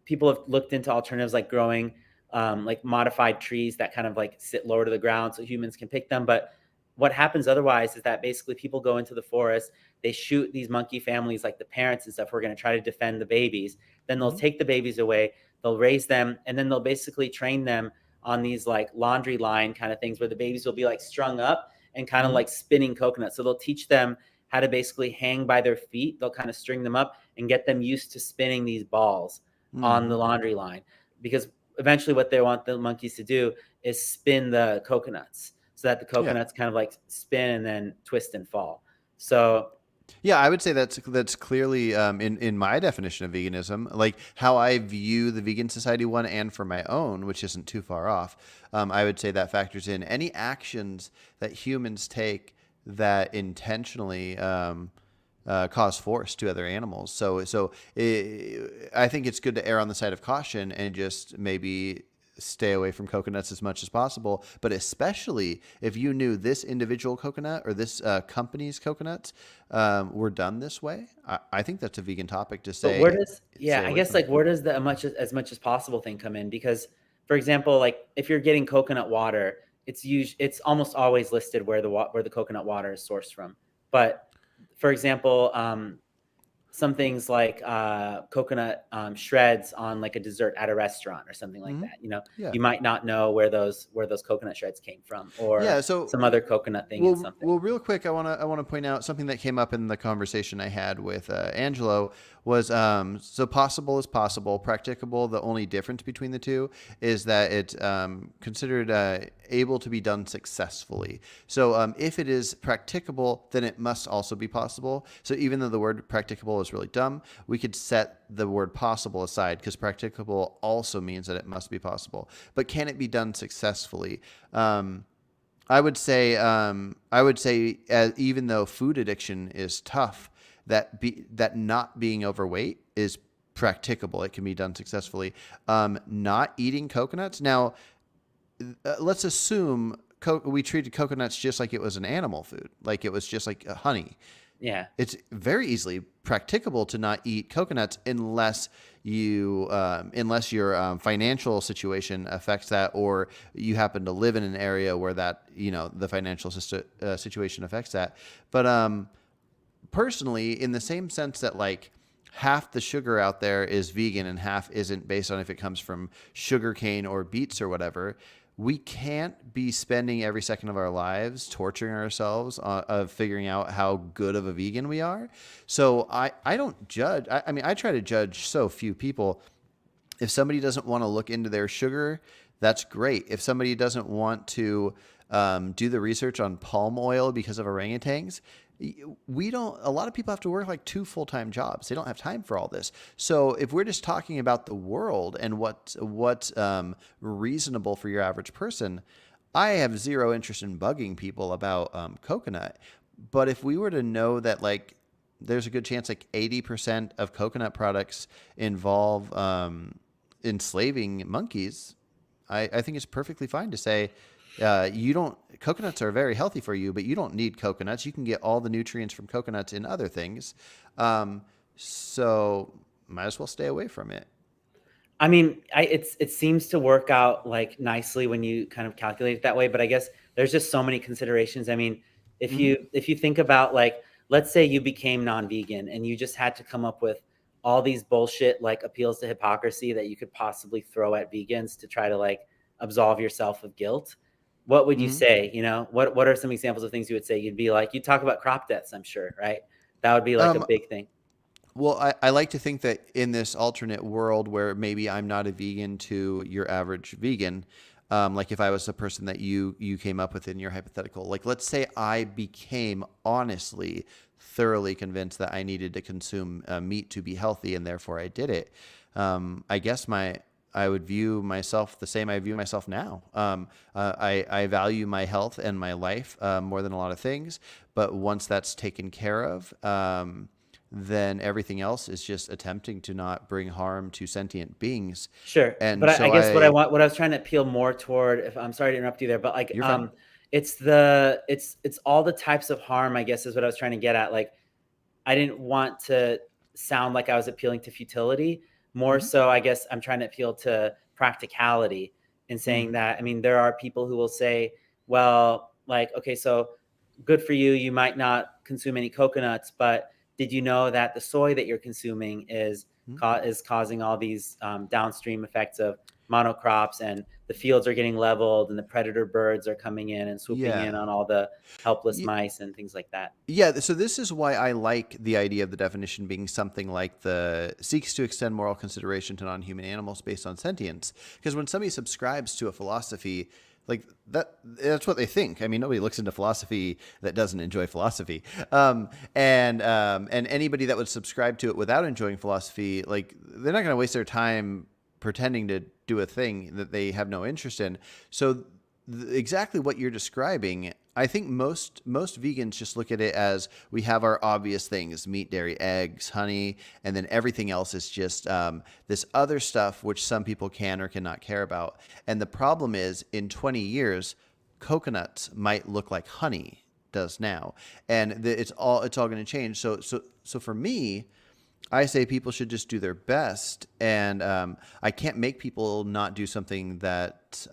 Speaker 2: people have looked into alternatives like growing like modified trees that kind of like sit lower to the ground so humans can pick them. But what happens otherwise is that basically people go into the forest, they shoot these monkey families, like the parents and stuff, who are going to try to defend the babies. Then they'll
Speaker 1: Hmm.
Speaker 2: take the babies away, they'll raise them, and then they'll basically train them on these like laundry line kind of things where the babies will be like strung up and kind of
Speaker 1: Hmm.
Speaker 2: like spinning coconuts. So they'll teach them how to basically hang by their feet. They'll kind of string them up and get them used to spinning these balls on the laundry line, because eventually what they want the monkeys to do is spin the coconuts so that the
Speaker 1: Yeah.
Speaker 2: coconuts kind of like spin and then twist and fall. So
Speaker 1: Yeah, I would say that's clearly in my definition of veganism, like how I view the Vegan Society one, and for my own, which isn't too far off. I would say that factors in any actions that humans take that intentionally cause force to other animals. I think it's good to err on the side of caution and just maybe stay away from coconuts as much as possible. But especially if you knew this individual coconut or this company's coconuts were done this way, I think that's a vegan topic to
Speaker 2: but where does,
Speaker 1: stay
Speaker 2: I
Speaker 1: away
Speaker 2: guess,
Speaker 1: from.
Speaker 2: like, where does the as much as possible thing come in? Because, for example, like if you're getting coconut water, it's almost always listed where the coconut water is sourced from. But for example, some things like coconut shreds on like a dessert at a restaurant or something like
Speaker 1: Hmm.
Speaker 2: that.
Speaker 1: Yeah.
Speaker 2: You might not know where those coconut shreds came from,
Speaker 1: Yeah.
Speaker 2: or
Speaker 1: So,
Speaker 2: some other coconut thing in something.
Speaker 1: well, real quick, I want to point out something that came up in the conversation I had with Angelo was so possible is possible, practicable. The only difference between the two is that it's considered able to be done successfully. So if it is practicable, then it must also be possible. So even though the word practicable is really dumb, we could set the word possible aside because practicable also means that it must be possible. But can it be done successfully? I would say, even though food addiction is tough, that not being overweight is practicable. It can be done successfully. Not eating coconuts. Now, let's assume we treated coconuts just like it was an animal food, like it was just like honey.
Speaker 2: Yeah.
Speaker 1: It's very easily practicable to not eat coconuts unless your financial situation affects that, or you happen to live in an area where that the financial situation affects that. But personally, in the same sense that like half the sugar out there is vegan and half isn't, based on if it comes from sugarcane or beets or whatever, we can't be spending every second of our lives torturing ourselves of figuring out how good of a vegan we are. So I don't judge. I mean, I try to judge so few people. If somebody doesn't want to look into their sugar, that's great. If somebody doesn't want to do the research on palm oil because of orangutans, we don't. A lot of people have to work like 2 full-time jobs. They don't have time for all this. So if we're just talking about the world and what's reasonable for your average person, I have zero interest in bugging people about coconut. But if we were to know that like there's a good chance like 80% of coconut products involve enslaving monkeys, I think it's perfectly fine to say you don't. Coconuts are very healthy for you, but you don't need coconuts. You can get all the nutrients from coconuts in other things. So might as well stay away from it.
Speaker 2: I mean, it seems to work out like nicely when you kind of calculate it that way, but I guess there's just so many considerations. I mean, if
Speaker 1: Hmm.
Speaker 2: you think about, like, let's say you became non-vegan and you just had to come up with all these bullshit like appeals to hypocrisy that you could possibly throw at vegans to try to like absolve yourself of guilt, what would you
Speaker 1: Hmm.
Speaker 2: say? What are some examples of things you would say? You'd be like, you talk about crop deaths, I'm sure, right? That would be like a
Speaker 1: Um,
Speaker 2: big thing.
Speaker 1: well, I like to think that in this alternate world where maybe I'm not a vegan to your average vegan, like if I was the person that you came up with in your hypothetical, like let's say I became honestly thoroughly convinced that I needed to consume meat to be healthy, and therefore I did it. I guess I would view myself the same I view myself now. I value my health and my life more than a lot of things, but once that's taken care of, then everything else is just attempting to not bring harm to sentient beings.
Speaker 2: Sure, but
Speaker 1: And
Speaker 2: I
Speaker 1: so
Speaker 2: guess what I was trying to appeal more toward, if I'm sorry to interrupt you there, but like
Speaker 1: you're fine.
Speaker 2: it's all the types of harm, I guess, is what I was trying to get at. Like, I didn't want to sound like I was appealing to futility. More
Speaker 1: Hmm.
Speaker 2: so, I guess I'm trying to appeal to practicality in saying
Speaker 1: Hmm.
Speaker 2: that, I mean, there are people who will say, well, like, okay, so good for you. You might not consume any coconuts, but did you know that the soy that you're consuming is causing all these downstream effects of monocrops, and the fields are getting leveled, and the predator birds are coming in and swooping in
Speaker 1: Yeah.
Speaker 2: on all the helpless
Speaker 1: Y-
Speaker 2: mice and things like that?
Speaker 1: Yeah, so this is why I like the idea of the definition being something like the seeks to extend moral consideration to non-human animals based on sentience. Because when somebody subscribes to a philosophy like that's what they think. I mean, nobody looks into philosophy that doesn't enjoy philosophy. And anybody that would subscribe to it without enjoying philosophy, like they're not going to waste their time pretending to do a thing that they have no interest in. So exactly what you're describing, I think most vegans just look at it as we have our obvious things: meat, dairy, eggs, honey, and then everything else is just this other stuff which some people can or cannot care about. And the problem is, in 20 years, coconuts might look like honey does now, and it's all going to change. So for me, I say people should just do their best, and I can't make people not do something that's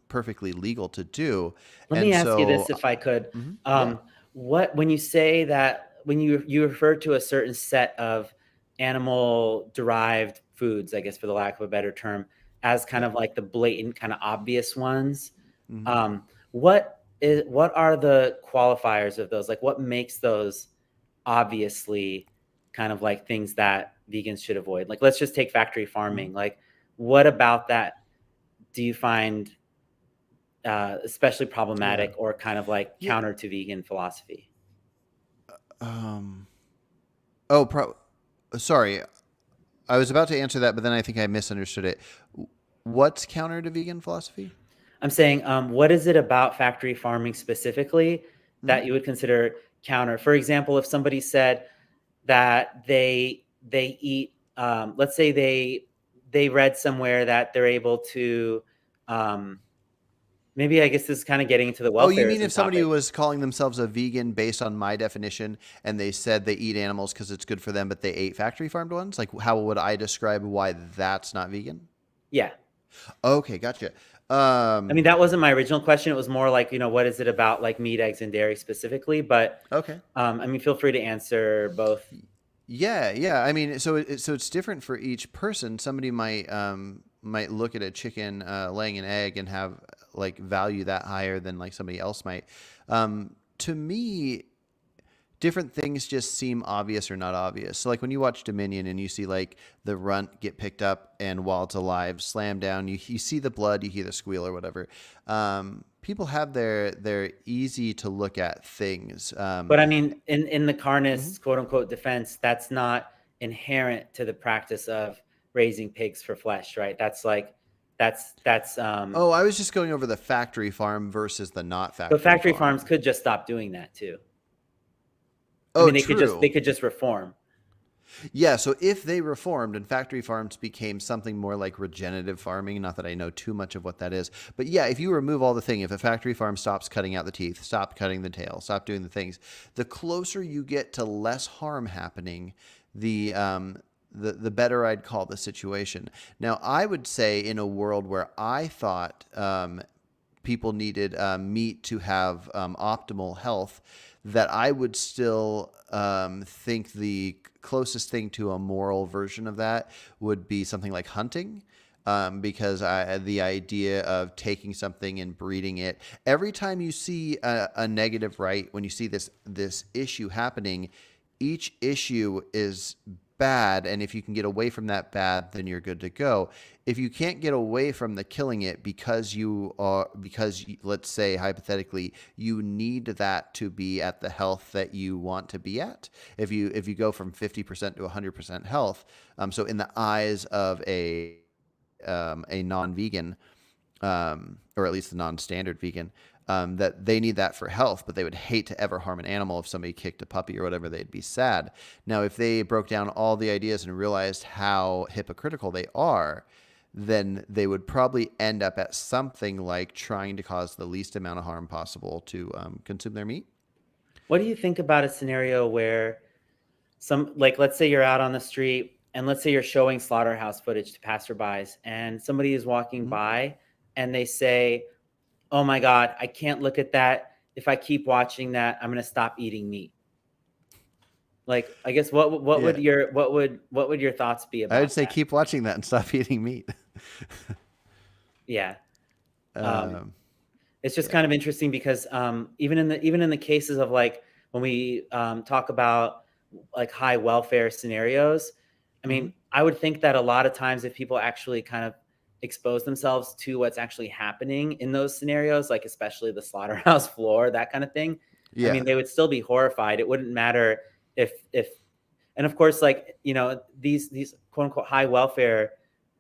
Speaker 1: perfectly legal to do.
Speaker 2: Let me
Speaker 1: And
Speaker 2: ask you this,
Speaker 1: so,
Speaker 2: if I could.
Speaker 1: yeah.
Speaker 2: What when you say that, when you refer to a certain set of animal derived foods, I guess for the lack of a better term, as kind
Speaker 1: Yeah.
Speaker 2: of like the blatant, kind of obvious ones,
Speaker 1: Hmm.
Speaker 2: what are the qualifiers of those? Like, what makes those obviously kind of like things that vegans should avoid? Like, let's just take factory
Speaker 1: Hmm.
Speaker 2: farming. Like, what about that do you find especially
Speaker 1: Yeah.
Speaker 2: problematic or kind of like
Speaker 1: Yeah.
Speaker 2: counter to vegan philosophy?
Speaker 1: Um, oh, sorry. I was about to answer that, but then I think I misunderstood it. What's counter to vegan philosophy?
Speaker 2: I'm saying, what is it about factory farming specifically
Speaker 1: Hmm.
Speaker 2: that you would consider counter? For example, if somebody said that they eat, let's say they read somewhere that they're able to, um, maybe I guess this is kind of getting into the
Speaker 1: Oh, you mean
Speaker 2: welfarism
Speaker 1: if somebody
Speaker 2: topic.
Speaker 1: was calling themselves a vegan based on my definition and they said they eat animals because it's good for them, but they ate factory farmed ones? Like, how would I describe why that's not vegan?
Speaker 2: Yeah.
Speaker 1: Okay, gotcha.
Speaker 2: I mean,
Speaker 1: Um,
Speaker 2: that wasn't my original question. It was more like, what is it about like meat, eggs, and dairy specifically? But
Speaker 1: okay.
Speaker 2: I mean, feel free to answer both.
Speaker 1: Yeah, yeah. I mean, so it's different for each person. Somebody might look at a chicken laying an egg and have like value that higher than like somebody else might. To me, different things just seem obvious or not obvious. So like when you watch Dominion and you see like the runt get picked up and while it's alive, slam down, you see the blood, you hear the squeal or whatever. People have their easy to look at things.
Speaker 2: But I mean, in the
Speaker 1: Mhm.
Speaker 2: carnist quote unquote defense, that's not inherent to the practice of raising pigs for flesh, right? That's like that's
Speaker 1: Oh, I was just going over the factory farm versus the not
Speaker 2: but
Speaker 1: factory
Speaker 2: factory farms
Speaker 1: farm.
Speaker 2: could just stop doing that too. I
Speaker 1: Oh,
Speaker 2: mean, they
Speaker 1: true.
Speaker 2: could just reform.
Speaker 1: Yeah, so if they reformed and factory farms became something more like regenerative farming, not that I know too much of what that is, but yeah, if you remove all the thing, if a factory farm stops cutting out the teeth, stop cutting the tail, stop doing the things, the closer you get to less harm happening, the better I'd call the situation. Now, I would say in a world where I thought people needed meat to have optimal health, that I would still think the closest thing to a moral version of that would be something like hunting. Because the idea of taking something and breeding it, every time you see a negative, right, when you see this issue happening, each issue is bad, and if you can get away from that bad, then you're good to go. If you can't get away from the killing it because let's say hypothetically you need that to be at the health that you want to be at. If you go from 50% to 100% health, so in the eyes of a non-vegan, or at least the non-standard vegan, that they need that for health, but they would hate to ever harm an animal. If somebody kicked a puppy or whatever, they'd be sad. Now, if they broke down all the ideas and realized how hypocritical they are, then they would probably end up at something like trying to cause the least amount of harm possible to consume their meat.
Speaker 2: What do you think about a scenario where let's say you're out on the street and let's say you're showing slaughterhouse footage to passerbys and somebody is walking
Speaker 1: Mm-hmm.
Speaker 2: by and they say, "Oh my God, I can't look at that. If I keep watching that, I'm going to stop eating meat." Like, I guess what would
Speaker 1: Yeah,
Speaker 2: your thoughts be
Speaker 1: I would
Speaker 2: about
Speaker 1: say
Speaker 2: that?
Speaker 1: keep watching that and stop eating meat.
Speaker 2: Yeah. Um,
Speaker 1: um,
Speaker 2: it's just
Speaker 1: yeah.
Speaker 2: kind of interesting because even in the cases of like when we talk about like high welfare scenarios, I
Speaker 1: Mm-hmm.
Speaker 2: mean, I would think that a lot of times if people actually kind of expose themselves to what's actually happening in those scenarios, like especially the slaughterhouse floor, that kind of thing, I
Speaker 1: Yeah.
Speaker 2: mean, they would still be horrified. It wouldn't matter if and of course, like, you know, these quote unquote high welfare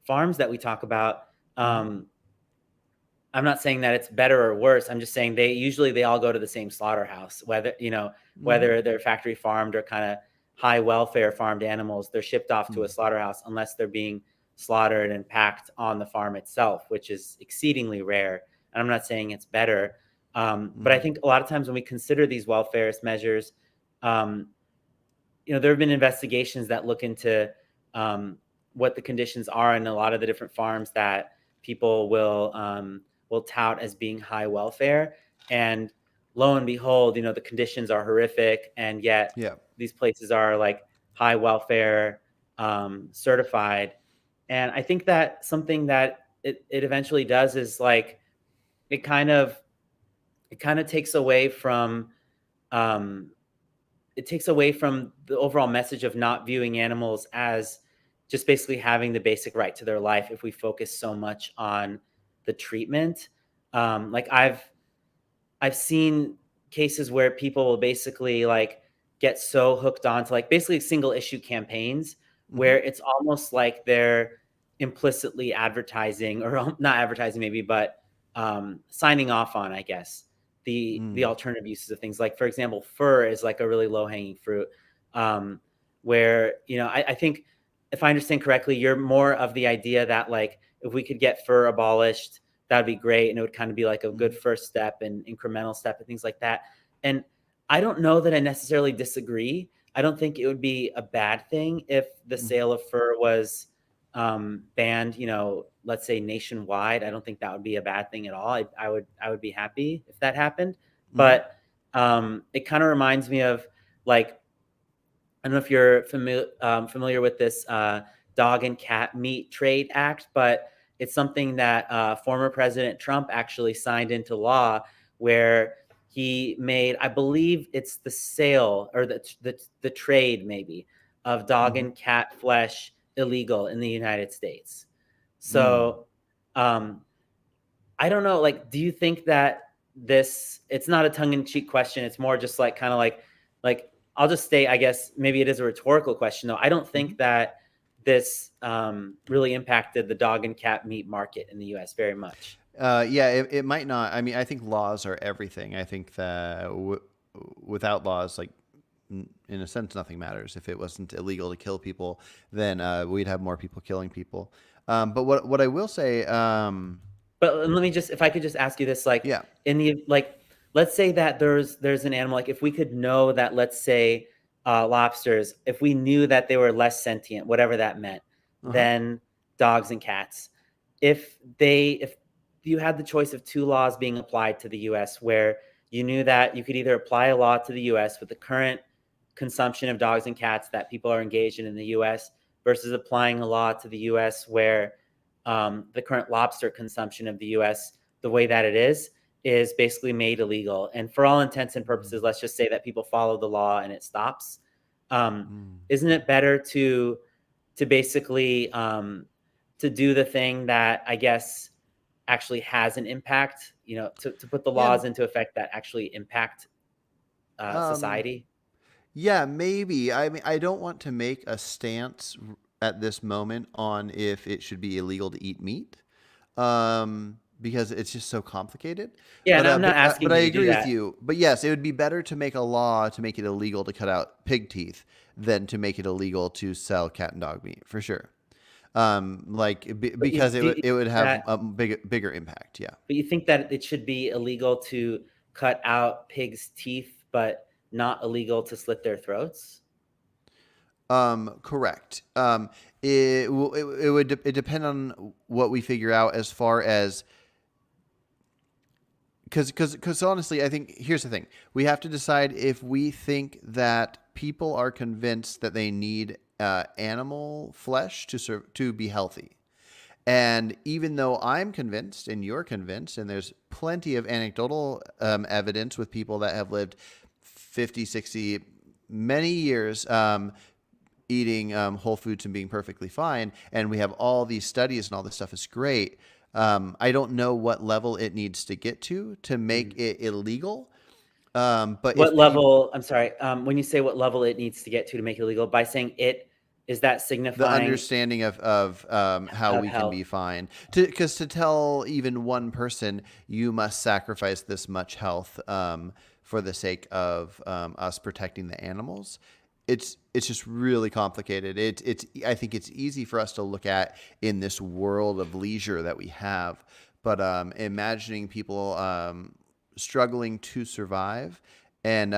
Speaker 2: farms that we talk about,
Speaker 1: Mm-hmm.
Speaker 2: I'm not saying that it's better or worse. I'm just saying they all go to the same slaughterhouse,
Speaker 1: Mm-hmm.
Speaker 2: whether they're factory farmed or kind of high welfare farmed animals, they're shipped off to
Speaker 1: Mm-hmm.
Speaker 2: a slaughterhouse unless they're being slaughtered and packed on the farm itself, which is exceedingly rare. And I'm not saying it's better. But I
Speaker 1: Mm-hmm.
Speaker 2: think a lot of times when we consider these welfare um, there have been investigations that look into what the conditions are in a lot of the different farms that people will tout as being high welfare. And lo and behold, the conditions are horrific, and yet
Speaker 1: Yeah.
Speaker 2: these places are like high welfare certified. And I think that something that it eventually does is like it kind of takes away from um, the overall message of not viewing animals as just basically having the basic right to their life if we focus so much on the treatment. Like I've seen cases where people will basically like get so hooked on to like basically single issue campaigns
Speaker 1: Mm-hmm.
Speaker 2: where it's almost like they're implicitly advertising or not advertising maybe, but signing off on, I guess, the
Speaker 1: Mm.
Speaker 2: alternative uses of things. Like, for example, fur is like a really low hanging fruit, where, I think if I understand correctly, you're more of the idea that like if we could get fur abolished, that'd be great. And it would kind of be like a good
Speaker 1: Mm-hmm.
Speaker 2: first step and incremental step and things like that. And I don't know that I necessarily disagree. I don't think it would be a bad thing if the
Speaker 1: Mm-hmm.
Speaker 2: sale of fur was banned, let's say nationwide. I don't think that would be a bad thing at all. I would be happy if that happened.
Speaker 1: Mm-hmm.
Speaker 2: But it kind of reminds me of like, I don't know if you're familiar with this dog and cat meat trade act, but it's something that former President Trump actually signed into law, where he made, I believe it's the sale or the trade maybe of dog
Speaker 1: Mm-hmm.
Speaker 2: and cat flesh illegal in the United States.
Speaker 1: Mm.
Speaker 2: So um, I don't know. Like, do you think that it's not a tongue-in-cheek question. It's more just like kind of like I'll just say, I guess maybe it is a rhetorical question though. I don't
Speaker 1: Mm-hmm.
Speaker 2: think that this really impacted the dog and cat meat market in the US very much.
Speaker 1: Yeah, it might not. I mean, I think laws are everything. I think that without laws, like in a sense, nothing matters. If it wasn't illegal to kill people, then we'd have more people killing people. But what I will say,
Speaker 2: But let me just, if I could just ask you this, like
Speaker 1: yeah,
Speaker 2: let's say that there's an animal, like if we could know that, let's say lobsters, if we knew that they were less sentient, whatever that meant,
Speaker 1: uh-huh,
Speaker 2: than dogs and cats, if you had the choice of two laws being applied to the U.S. where you knew that you could either apply a law to the US with the current consumption of dogs and cats that people are engaged in the US versus applying a law to the US where the current lobster consumption of the US, the way that it is basically made illegal. And for all intents and purposes, let's just say that people follow the law and it stops. Isn't it better to basically to do the thing that I guess actually has an impact, to put the
Speaker 1: Yeah.
Speaker 2: laws into effect that actually impact
Speaker 1: Um,
Speaker 2: society?
Speaker 1: yeah, maybe. I mean, I don't want to make a stance at this moment on if it should be illegal to eat meat, because it's just so complicated.
Speaker 2: Yeah,
Speaker 1: But
Speaker 2: and I'm not
Speaker 1: but
Speaker 2: asking
Speaker 1: I
Speaker 2: you to do
Speaker 1: agree with
Speaker 2: that.
Speaker 1: you. But yes, it would be better to make a law to make it illegal to cut out pig teeth than to make it illegal to sell cat and dog meat, for sure.
Speaker 2: But
Speaker 1: Because
Speaker 2: do you
Speaker 1: it would
Speaker 2: think
Speaker 1: have
Speaker 2: that
Speaker 1: a bigger impact. Yeah.
Speaker 2: but you think that it should be illegal to cut out pigs' teeth, but not illegal to slit their throats?
Speaker 1: Correct. It would it depend on what we figure out as far as because honestly, I think here's the thing: we have to decide if we think that people are convinced that they need animal flesh to be healthy. And even though I'm convinced and you're convinced, and there's plenty of anecdotal evidence with people that have lived 50, 60, many years eating whole foods and being perfectly fine, and we have all these studies and all this stuff is great. I don't know what level it needs to get to make
Speaker 2: Mhm.
Speaker 1: it illegal. But
Speaker 2: What
Speaker 1: if people,
Speaker 2: level, I'm sorry, when you say what level it needs to get to make it illegal, by saying it, is that
Speaker 1: the
Speaker 2: signifying
Speaker 1: understanding of how
Speaker 2: of
Speaker 1: we can
Speaker 2: health?
Speaker 1: be fine, because to tell even one person you must sacrifice this much health for the sake of us protecting the animals, it's just really complicated. It's I think it's easy for us to look at in this world of leisure that we have, but imagining people struggling to survive, and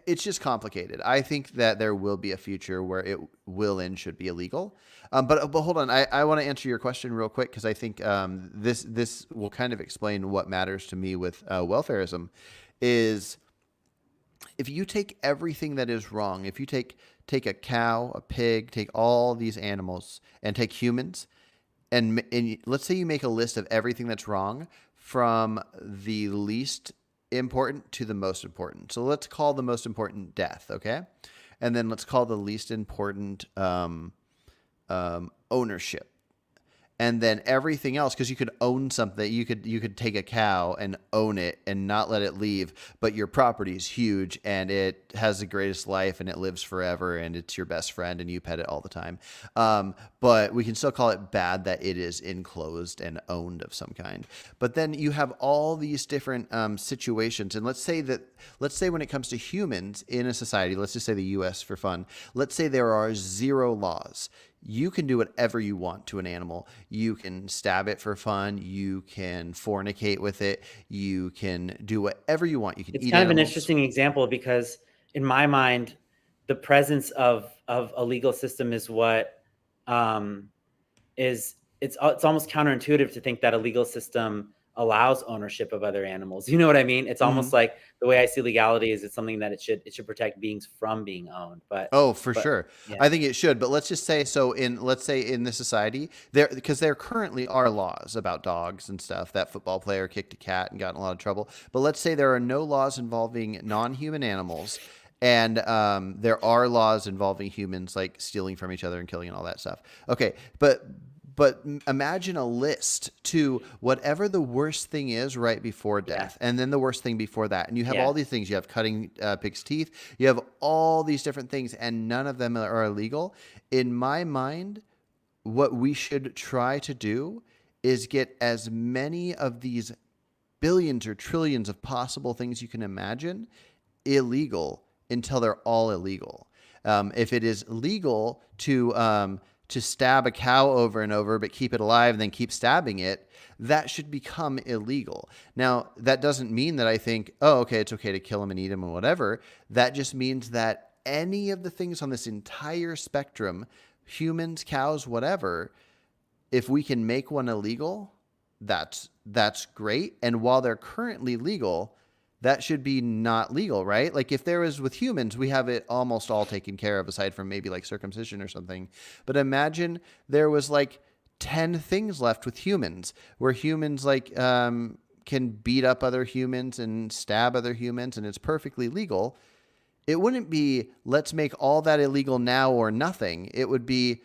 Speaker 1: it's just complicated. I think that there will be a future where it will and should be illegal. But hold on, I want to answer your question real quick because I think this will kind of explain what matters to me with welfarism. Is if you take everything that is wrong, if you take a cow, a pig, take all these animals, and take humans, and let's say you make a list of everything that's wrong from the least important to the most important. So let's call the most important death, okay? And then let's call the least important ownership, and then everything else, because you could own something, you could take a cow and own it and not let it leave, but your property is huge and it has the greatest life and it lives forever and it's your best friend and you pet it all the time. But we can still call it bad that it is enclosed and owned of some kind. But then you have all these different situations, and let's say when it comes to humans in a society, let's just say the U.S. for fun, let's say there are 0 laws. You can do whatever you want to an animal. You can stab it for fun. You can fornicate with it. You can do whatever you want. You can
Speaker 2: It's
Speaker 1: eat
Speaker 2: kind of an
Speaker 1: animals.
Speaker 2: interesting example because in my mind, the presence of a legal system is what um, is it's almost counterintuitive to think that a legal system allows ownership of other animals. You know what I mean? It's almost
Speaker 1: Mhm.
Speaker 2: like the way I see legality is it's something that it should protect beings from being owned. But
Speaker 1: Oh, for
Speaker 2: but
Speaker 1: sure.
Speaker 2: yeah.
Speaker 1: I think it should, but let's just say let's say in this society because there currently are laws about dogs and stuff. That football player kicked a cat and got in a lot of trouble. But let's say there are no laws involving non-human animals, and there are laws involving humans, like stealing from each other and killing and all that stuff. Okay, but imagine a list to whatever the worst thing is right before
Speaker 2: Yeah.
Speaker 1: death, and then the worst thing before that, and you have
Speaker 2: Yeah.
Speaker 1: all these things. You have cutting pig's teeth. You have all these different things, and none of them are illegal. In my mind, what we should try to do is get as many of these billions or trillions of possible things you can imagine illegal until they're all illegal. If it is legal to stab a cow over and over, but keep it alive and then keep stabbing it, that should become illegal. Now, that doesn't mean that I think, oh, okay, it's okay to kill them and eat them and whatever. That just means that any of the things on this entire spectrum, humans, cows, whatever, if we can make one illegal, that's great. And while they're currently legal, that should be not legal, right? Like if there was with humans, we have it almost all taken care of aside from maybe like circumcision or something. But imagine there was like 10 things left with humans where humans like can beat up other humans and stab other humans and it's perfectly legal. It wouldn't be let's make all that illegal now or nothing. It would be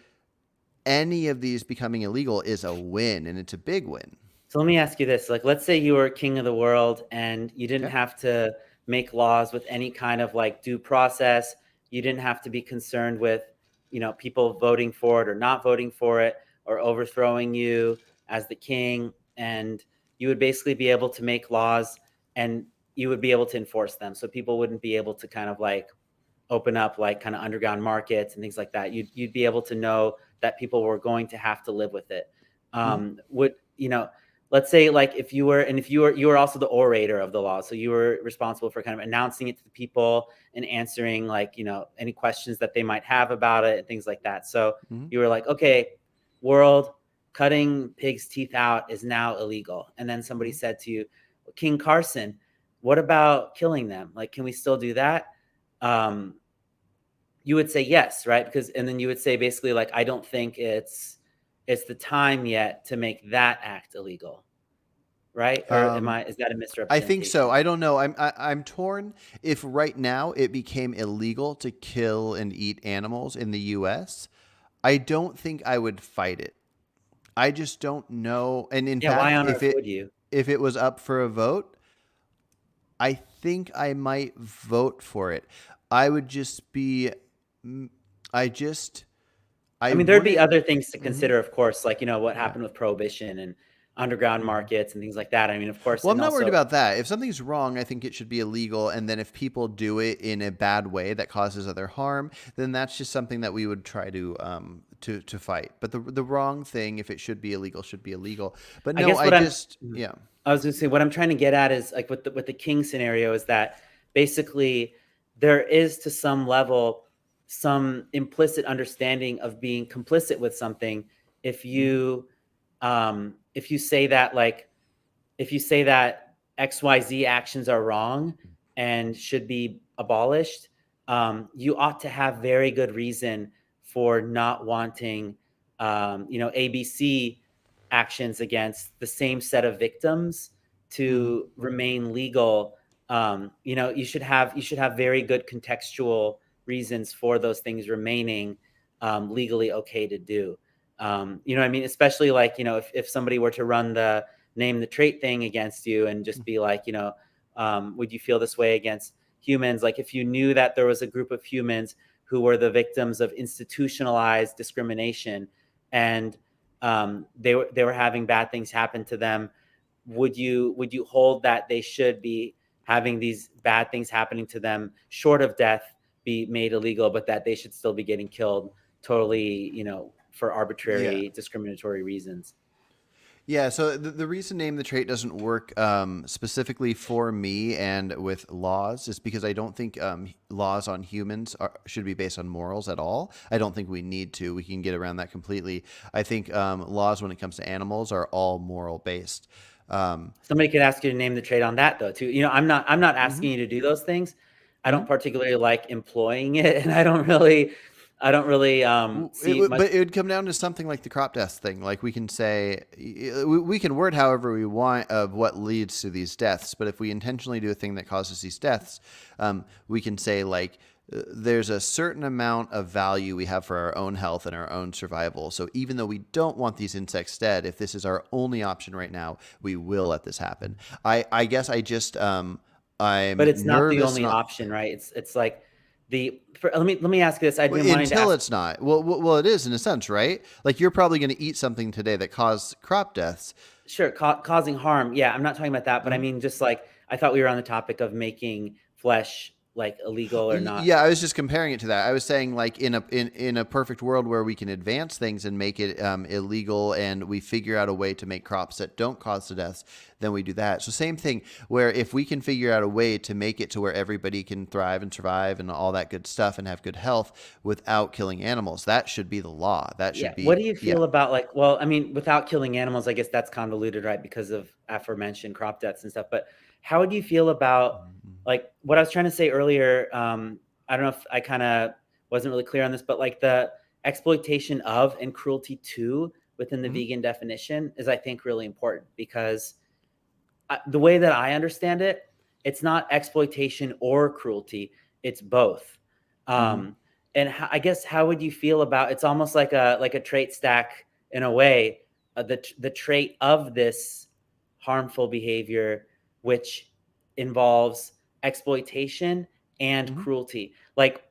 Speaker 1: any of these becoming illegal is a win, and it's a big win.
Speaker 2: So let me ask you this. Like, let's say you were king of the world and you didn't
Speaker 1: Okay.
Speaker 2: have to make laws with any kind of like due process. You didn't have to be concerned with, people voting for it or not voting for it or overthrowing you as the king. And you would basically be able to make laws and you would be able to enforce them. So people wouldn't be able to kind of like open up like kind of underground markets and things like that. You'd be able to know that people were going to have to live with it.
Speaker 1: Mm-hmm.
Speaker 2: Would let's say like if you were also the orator of the law, so you were responsible for kind of announcing it to the people and answering like any questions that they might have about it and things like that. So
Speaker 1: Mm-hmm.
Speaker 2: you were like, okay, world, cutting pigs' teeth out is now illegal. And then somebody
Speaker 1: Mm-hmm.
Speaker 2: said to you, King Carson, what about killing them? Like, can we still do that? um, you would say yes, right? And then you would say basically like, I don't think it's the time yet to make that act illegal, right? Or is that a
Speaker 1: I think so.
Speaker 2: misrepresentation?
Speaker 1: I don't know. I'm torn. If right now it became illegal to kill and eat animals in the U.S., I don't think I would fight it. I just don't know. And in
Speaker 2: Yeah, why
Speaker 1: fact,
Speaker 2: on earth would you?
Speaker 1: if it was up for a vote, I think I might vote for it. I would just be, I just,
Speaker 2: I
Speaker 1: I
Speaker 2: mean, there'd be
Speaker 1: wouldn't.
Speaker 2: other things to
Speaker 1: Mhm.
Speaker 2: consider, of course, like what
Speaker 1: Yeah.
Speaker 2: happened with prohibition and underground markets and things like that. I mean, of course,
Speaker 1: Well, I'm
Speaker 2: and
Speaker 1: not worried
Speaker 2: also,
Speaker 1: about that. If something's wrong, I think it should be illegal. And then if people do it in a bad way that causes other harm, then that's just something that we would try to fight. But the wrong thing, if it should be illegal. But
Speaker 2: I
Speaker 1: no,
Speaker 2: guess
Speaker 1: I
Speaker 2: what I'm
Speaker 1: just yeah.
Speaker 2: I was going to say what I'm trying to get at is like with the king scenario is that basically there is to some level some implicit understanding of being complicit with something if
Speaker 1: Hmm.
Speaker 2: if you say that like if you say that XYZ actions are wrong and should be abolished, you ought to have very good reason for not wanting, ABC actions against the same set of victims
Speaker 1: Hmm.
Speaker 2: to remain legal. You should have very good contextual reasons for those things remaining legally okay to do. You know what I mean? Especially like, if somebody were to run the name the trait thing against you and just be like, would you feel this way against humans? Like if you knew that there was a group of humans who were the victims of institutionalized discrimination and they were having bad things happen to them, would you hold that they should be having these bad things happening to them short of death be made illegal, but that they should still be getting killed totally, for
Speaker 1: Yeah.
Speaker 2: arbitrary discriminatory reasons?
Speaker 1: Yeah, so the reason name the trait doesn't work specifically for me and with laws is because I don't think laws on humans should be based on morals at all. I don't think we need to. We can get around that completely. I think laws when it comes to animals are all moral based.
Speaker 2: Somebody could ask you to name the trait on that though too. I'm not
Speaker 1: Mhm.
Speaker 2: asking you to do those things. I don't
Speaker 1: Mhm.
Speaker 2: particularly like employing it, and I don't really see much.
Speaker 1: But it would come down to something like the crop death thing. Like we can say, we can word however we want of what leads to these deaths. But if we intentionally do a thing that causes these deaths, we can say like, there's a certain amount of value we have for our own health and our own survival. So even though we don't want these insects dead, if this is our only option right now, we will let this happen. I guess
Speaker 2: But
Speaker 1: I'm
Speaker 2: it's not the
Speaker 1: nervous
Speaker 2: only
Speaker 1: not.
Speaker 2: option, right? It's like let me ask you this. I've
Speaker 1: Well,
Speaker 2: been wanting to
Speaker 1: until
Speaker 2: ask.
Speaker 1: it's not. Well, it is in a sense, right? Like you're probably going to eat something today that caused crop deaths.
Speaker 2: Sure, causing harm. Yeah, I'm not talking about that, but I
Speaker 1: Mhm.
Speaker 2: mean, just like I thought we were on the topic of making flesh like illegal or not.
Speaker 1: Yeah, I was just comparing it to that. I was saying like in a perfect world where we can advance things and make it illegal, and we figure out a way to make crops that don't cause the deaths, then we do that. So same thing where if we can figure out a way to make it to where everybody can thrive and survive and all that good stuff and have good health without killing animals, that should be the law. That
Speaker 2: Yeah.
Speaker 1: should
Speaker 2: What
Speaker 1: be
Speaker 2: do you
Speaker 1: yeah.
Speaker 2: feel about like, well, I mean, without killing animals, I guess that's convoluted, right? Because of aforementioned crop deaths and stuff. But How would you feel about,
Speaker 1: Mhm.
Speaker 2: like, what I was trying to say earlier? I don't know if I kind of wasn't really clear on this, but like the exploitation of and cruelty to within the
Speaker 1: Mhm.
Speaker 2: vegan definition is, I think, really important because the way that I understand it, it's not exploitation or cruelty; it's both.
Speaker 1: Mhm.
Speaker 2: Um, and I guess how would you feel about? It's almost like a trait stack in a way. The trait of this harmful behavior, which involves exploitation and
Speaker 1: Mhm.
Speaker 2: cruelty. Like,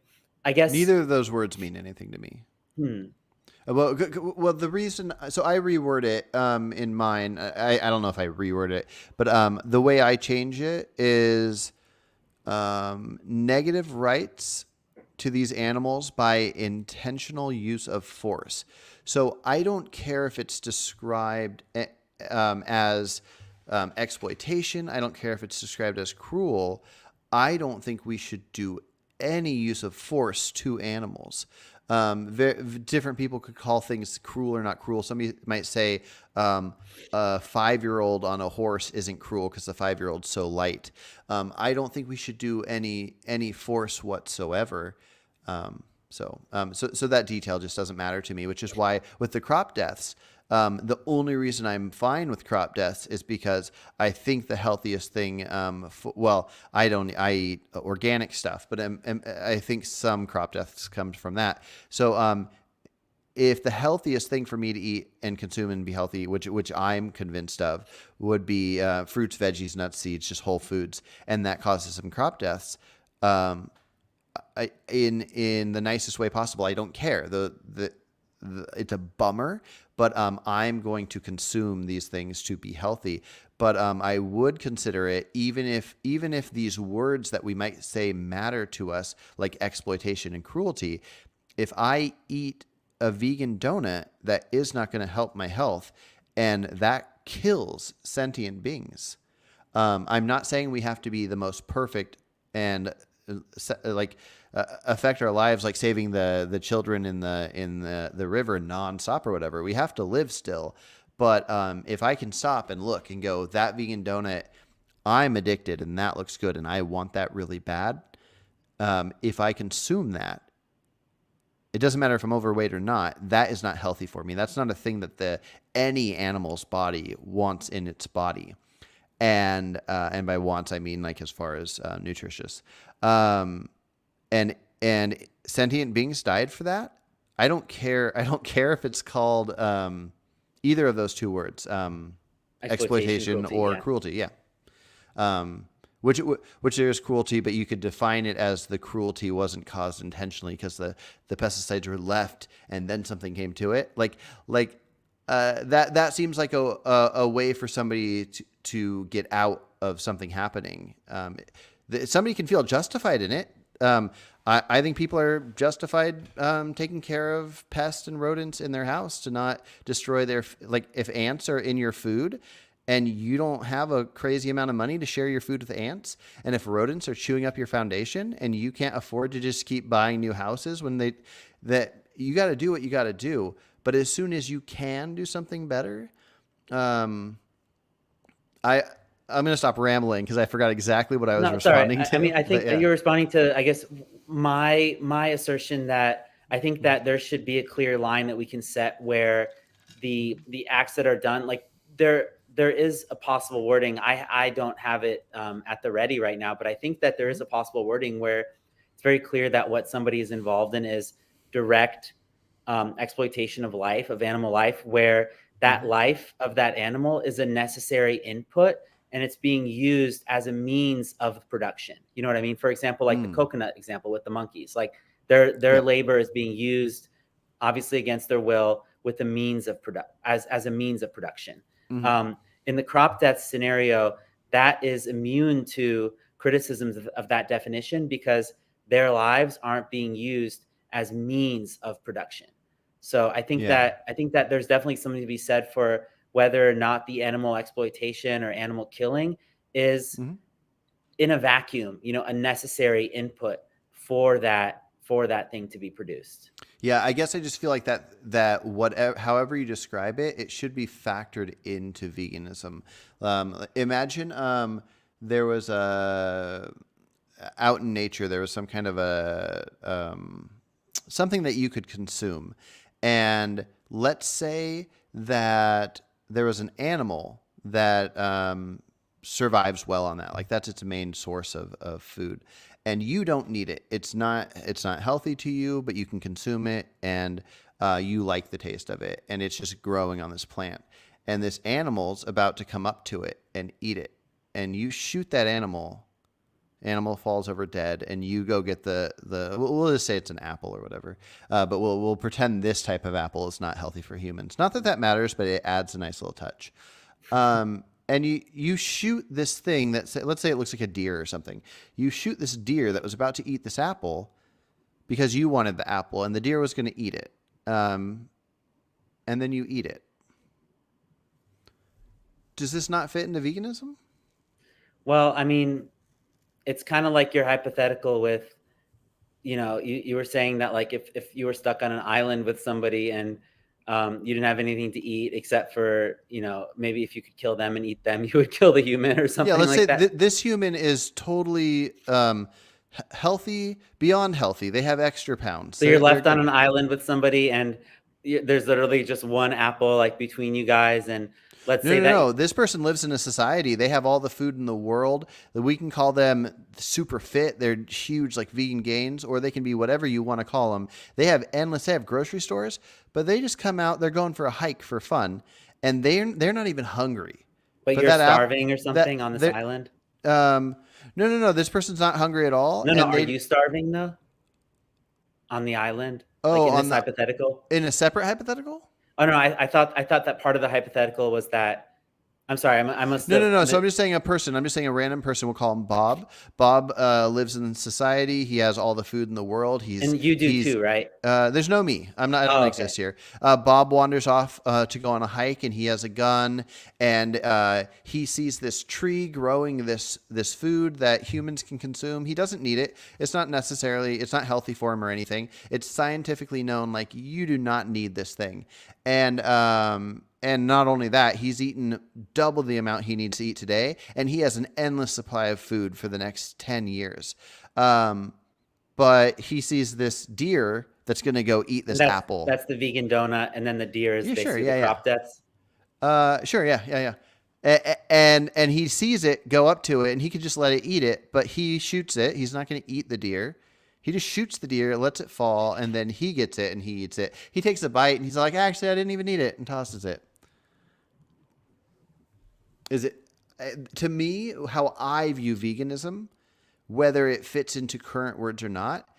Speaker 2: I guess.
Speaker 1: Neither of those words mean anything to me.
Speaker 2: Hmm.
Speaker 1: Well, the reason, so I reword it in mine. I don't know if I reword it, but the way I change it is negative rights to these animals by intentional use of force. So I don't care if it's described as exploitation. I don't care if it's described as cruel. I don't think we should do any use of force to animals. Different people could call things cruel or not cruel. Somebody might say a 5-year-old on a horse isn't cruel because the 5-year-old's so light. I don't think we should do any force whatsoever. So that detail just doesn't matter to me, which is why with the crop deaths, the only reason I'm fine with crop deaths is because I think the healthiest thing, I eat organic stuff, but I think some crop deaths comes from that. So if the healthiest thing for me to eat and consume and be healthy, which I'm convinced of, would be fruits, veggies, nuts, seeds, just whole foods, and that causes some crop deaths, um, in the nicest way possible. I don't care. It's a bummer, but I'm going to consume these things to be healthy. But I would consider it, even if these words that we might say matter to us, like exploitation and cruelty. If I eat a vegan donut that is not going to help my health, and that kills sentient beings. I'm not saying we have to be the most perfect and like affect our lives, like saving the children in the river nonstop or whatever. We have to live still, but if I can stop and look and go, that vegan donut, I'm addicted and that looks good and I want that really bad. If I consume that, it doesn't matter if I'm overweight or not. That is not healthy for me. That's not a thing that any animal's body wants in its body. And by wants I mean like as far as nutritious. Um, and sentient beings died for that. I don't care. I don't care if it's called either of those two words,
Speaker 2: Exploitation,
Speaker 1: exploitation
Speaker 2: cruelty,
Speaker 1: or
Speaker 2: yeah.
Speaker 1: cruelty. Yeah. Um, which there is cruelty, but you could define it as the cruelty wasn't caused intentionally because the pesticides were left and then something came to it. That seems like a way for somebody to get out of something happening. Somebody can feel justified in it. I think people are justified taking care of pests and rodents in their house to not destroy their, like if ants are in your food and you don't have a crazy amount of money to share your food with ants, and if rodents are chewing up your foundation and you can't afford to just keep buying new houses that you got to do what you got to do. But as soon as you can do something better, um, I I'm gonna stop rambling because I forgot exactly what I was
Speaker 2: No, it's all right.
Speaker 1: responding
Speaker 2: I
Speaker 1: to.
Speaker 2: mean, I
Speaker 1: But
Speaker 2: think
Speaker 1: yeah.
Speaker 2: you're responding to, I guess, my assertion that I think
Speaker 1: Mm-hmm.
Speaker 2: that there should be a clear line that we can set where the acts that are done, like there is a possible wording. I don't have it at the ready right now, but I think that there is a possible wording where it's very clear that what somebody is involved in is direct exploitation of life, of animal life, where that
Speaker 1: Mm-hmm.
Speaker 2: life of that animal is a necessary input and it's being used as a means of production. You know what I mean? For example, like the
Speaker 1: Mm.
Speaker 2: coconut example with the monkeys, like their
Speaker 1: Yep.
Speaker 2: labor is being used obviously against their will with a means of as a means of production.
Speaker 1: Mm-hmm.
Speaker 2: In the crop death scenario, that is immune to criticisms of that definition because their lives aren't being used as means of production. So
Speaker 1: Yeah.
Speaker 2: I think that there's definitely something to be said for whether or not the animal exploitation or animal killing is
Speaker 1: Mm-hmm.
Speaker 2: in a vacuum, a necessary input for that thing to be produced.
Speaker 1: Yeah, I guess I just feel like that whatever, however you describe it, it should be factored into veganism. Imagine there was a out in nature, there was some kind of a something that you could consume, and let's say that there was an animal that survives well on that, like that's its main source of food, and you don't need it. It's not healthy to you, but you can consume it, and you like the taste of it, and it's just growing on this plant, and this animal's about to come up to it and eat it, and you shoot that animal falls over dead, and you go get the we'll just say it's an apple or whatever, but we'll pretend this type of apple is not healthy for humans. Not that that matters, but it adds a nice little touch. And you shoot this thing that, let's say it looks like a deer or something. You shoot this deer that was about to eat this apple because you wanted the apple, and the deer was going to eat it. And then you eat it. Does this not fit into veganism?
Speaker 2: Well, I mean, it's kind of like your hypothetical with, you were saying that like if you were stuck on an island with somebody and you didn't have anything to eat except for, maybe if you could kill them and eat them, you would kill the human or something
Speaker 1: Yeah, let's
Speaker 2: like
Speaker 1: say
Speaker 2: that.
Speaker 1: this human is totally healthy, beyond healthy. They have extra pounds.
Speaker 2: So you're
Speaker 1: They're
Speaker 2: left on
Speaker 1: good.
Speaker 2: an island with somebody and there's literally just one apple like between you guys. And let's
Speaker 1: No,
Speaker 2: say
Speaker 1: no,
Speaker 2: that
Speaker 1: no. This person lives in a society. They have all the food in the world. That we can call them super fit. They're huge, like vegan gains, or they can be whatever you want to call them. They have endless. They have grocery stores, but they just come out. They're going for a hike for fun, and they're not even hungry.
Speaker 2: but
Speaker 1: But
Speaker 2: you're
Speaker 1: that app
Speaker 2: starving or
Speaker 1: that
Speaker 2: something on this
Speaker 1: that
Speaker 2: island.
Speaker 1: no, no, no. This person's not hungry at all,
Speaker 2: No, no.
Speaker 1: and
Speaker 2: Are
Speaker 1: they
Speaker 2: you starving though on the island? Like
Speaker 1: oh
Speaker 2: in
Speaker 1: on
Speaker 2: this
Speaker 1: the
Speaker 2: hypothetical?
Speaker 1: in a separate hypothetical.
Speaker 2: Oh no, I thought that part of the hypothetical was that. I'm sorry, I must
Speaker 1: No, no,
Speaker 2: have.
Speaker 1: no. So I'm just saying a person. I'm just saying a random person. We'll call him Bob. Bob lives in society. He has all the food in the world.
Speaker 2: And you do
Speaker 1: He's.
Speaker 2: too, right?
Speaker 1: There's no me. I'm not. I don't
Speaker 2: Oh, okay.
Speaker 1: exist here. Bob wanders off to go on a hike, and he has a gun, and he sees this tree growing this food that humans can consume. He doesn't need it. It's not necessarily. It's not healthy for him or anything. It's scientifically known. Like you do not need this thing, and not only that, he's eaten double the amount he needs to eat today, and he has an endless supply of food for the next 10 years. But he sees this deer that's going to go eat
Speaker 2: And
Speaker 1: this
Speaker 2: that's
Speaker 1: apple.
Speaker 2: that's the vegan donut, and then the deer is
Speaker 1: Yeah, sure.
Speaker 2: basically the
Speaker 1: Yeah,
Speaker 2: crop deaths.
Speaker 1: yeah. Sure. Yeah, yeah, yeah. And he sees it go up to it, and he could just let it eat it, but he shoots it. He's not going to eat the deer. He just shoots the deer, lets it fall, and then he gets it and he eats it. He takes a bite, and he's like, "Actually, I didn't even eat it," and tosses it. Is it to me how I view veganism, whether it fits into current words or not,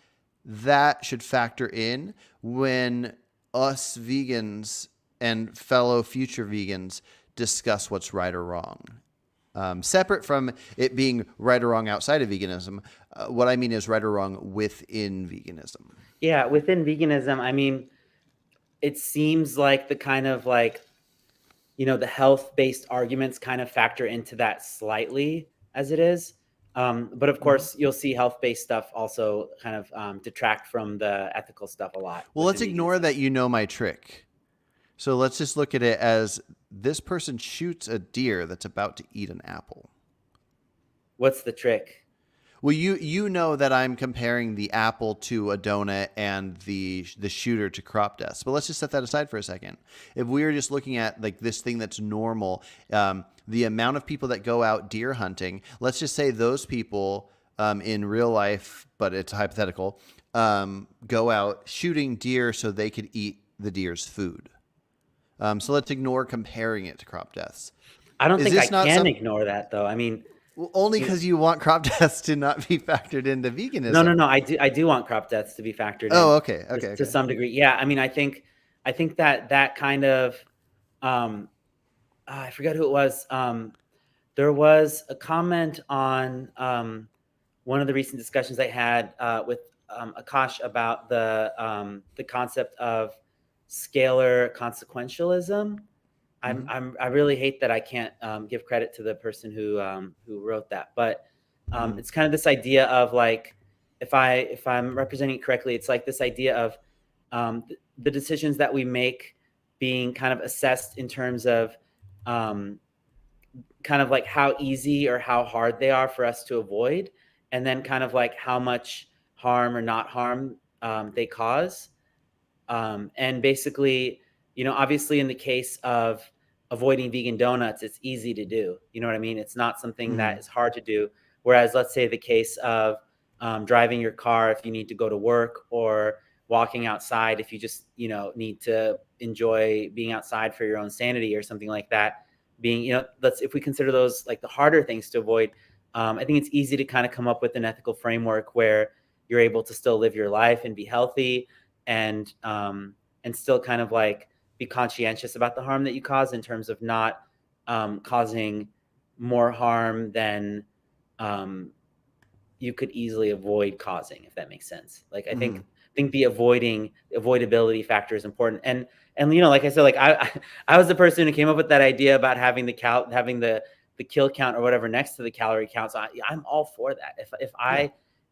Speaker 1: that should factor in when us vegans and fellow future vegans discuss what's right or wrong. Separate from it being right or wrong outside of veganism, what I mean is right or wrong within veganism.
Speaker 2: Yeah, within veganism, I mean, it seems like the kind of like, the health-based arguments kind of factor into that slightly as it is. But of
Speaker 1: Mhm.
Speaker 2: course, you'll see health-based stuff also kind of detract from the ethical stuff a lot
Speaker 1: Well, let's
Speaker 2: within
Speaker 1: ignore
Speaker 2: veganism.
Speaker 1: that you know my trick. So let's just look at it as this person shoots a deer that's about to eat an apple.
Speaker 2: What's the trick?
Speaker 1: Well, you know that I'm comparing the apple to a donut and the shooter to crop dust. But let's just set that aside for a second. If we were just looking at like this thing that's normal, the amount of people that go out deer hunting, let's just say those people in real life, but it's hypothetical, go out shooting deer so they could eat the deer's food. So let's ignore comparing it to crop deaths.
Speaker 2: I don't
Speaker 1: Is
Speaker 2: think I
Speaker 1: this not
Speaker 2: can
Speaker 1: some?
Speaker 2: ignore that though. I mean,
Speaker 1: Well, only
Speaker 2: you
Speaker 1: because you want crop dust to not be factored into
Speaker 2: no, no,
Speaker 1: veganism.
Speaker 2: no. I do want crop deaths to be factored
Speaker 1: Oh,
Speaker 2: in
Speaker 1: okay, okay,
Speaker 2: to
Speaker 1: okay.
Speaker 2: some degree. Yeah, I mean, I think that kind of um, I forgot who it was. There was a comment on one of the recent discussions I had with Akash about the concept of scalar consequentialism.
Speaker 1: Hmm.
Speaker 2: I really hate that I can't give credit to the person who wrote that, but
Speaker 1: Hmm.
Speaker 2: it's kind of this idea of like if I'm representing it correctly, it's like this idea of the decisions that we make being kind of assessed in terms of um, kind of like how easy or how hard they are for us to avoid, and then kind of like how much harm or not harm they cause. And basically, obviously in the case of avoiding vegan donuts, it's easy to do. You know what I mean? It's not something that is hard to do. Whereas, let's say the case of driving your car if you need to go to work, or walking outside if you just, need to enjoy being outside for your own sanity or something like that. Being, if we consider those like the harder things to avoid, I think it's easy to kind of come up with an ethical framework where you're able to still live your life and be healthy, and still kind of like be conscientious about the harm that you cause, in terms of not causing more harm than you could easily avoid causing, if that makes sense. Like I think the avoidability factor is important. And like I said, like I was the person who came up with that idea about having the kill count or whatever next to the calorie count. So I'm all for that.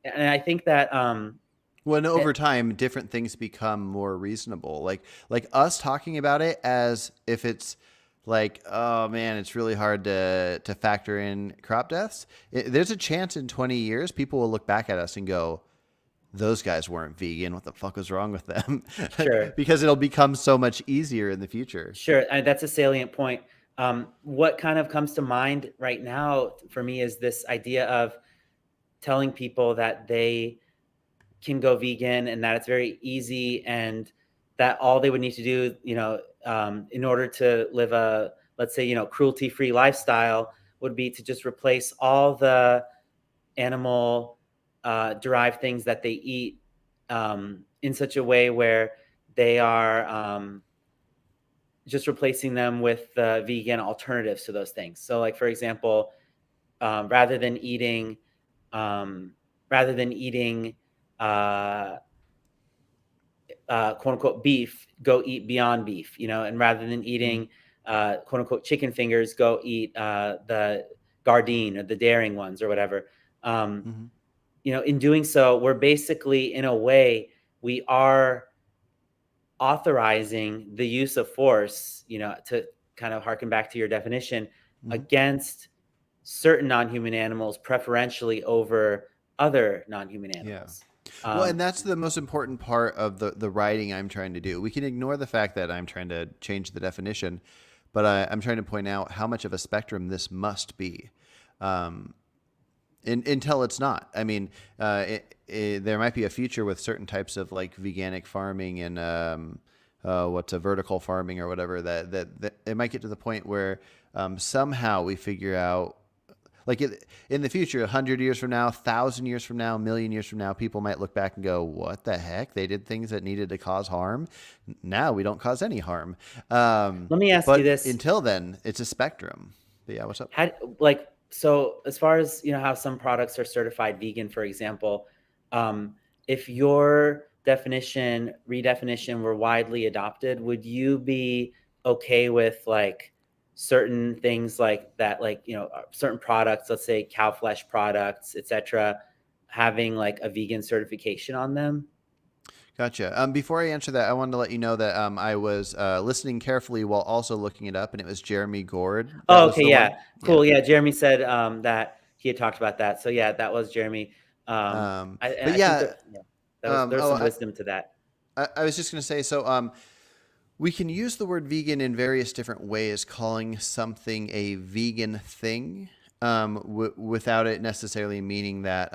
Speaker 2: And I think that
Speaker 1: when over time different things become more reasonable, like us talking about it as if it's like, oh man, it's really hard to factor in crop deaths. There's a chance in 20 years people will look back at us and go, those guys weren't vegan. What the fuck was wrong with them?
Speaker 2: Sure.
Speaker 1: Because it'll become so much easier in the future.
Speaker 2: Sure. That's a salient point. What kind of comes to mind right now for me is this idea of telling people that they can go vegan, and that it's very easy, and that all they would need to do, in order to live a, let's say, cruelty-free lifestyle, would be to just replace all the animal derived things that they eat in such a way where they are just replacing them with the vegan alternatives to those things. So like, for example, rather than eating quote unquote beef, go eat Beyond Beef, and rather than eating quote unquote chicken fingers, go eat the Gardein or the Daring ones or whatever. In doing so, we're basically, in a way, we are authorizing the use of force, to kind of harken back to your definition, against certain non-human animals, preferentially over other non-human animals.
Speaker 1: Well, and that's the most important part of the writing I'm trying to do. We can ignore the fact that I'm trying to change the definition, but I'm trying to point out how much of a spectrum this must be, until it's not. I mean, there might be a future with certain types of like veganic farming and what's a vertical farming or whatever, that it might get to the point where somehow we figure out, like in the future, 100 years from now, 1,000 years from now, 1,000,000 years from now, people might look back and go, what the heck? They did things that needed to cause harm. Now we don't cause any harm.
Speaker 2: Let me ask you this.
Speaker 1: Until then, it's a spectrum. But yeah, what's up?
Speaker 2: So as far as, how some products are certified vegan, for example, if your redefinition were widely adopted, would you be okay with like certain things like that, like, certain products, let's say cow flesh products, etc., having like a vegan certification on them?
Speaker 1: Gotcha. Before I answer that, I wanted to let you know that I was listening carefully while also looking it up, and it was Jeremy Gord.
Speaker 2: Oh, okay, yeah, cool. Yeah, Jeremy said that he had talked about that. So yeah, that was Jeremy. I think there's some wisdom to that.
Speaker 1: I was just going to say, so we can use the word vegan in various different ways, calling something a vegan thing, without it necessarily meaning that,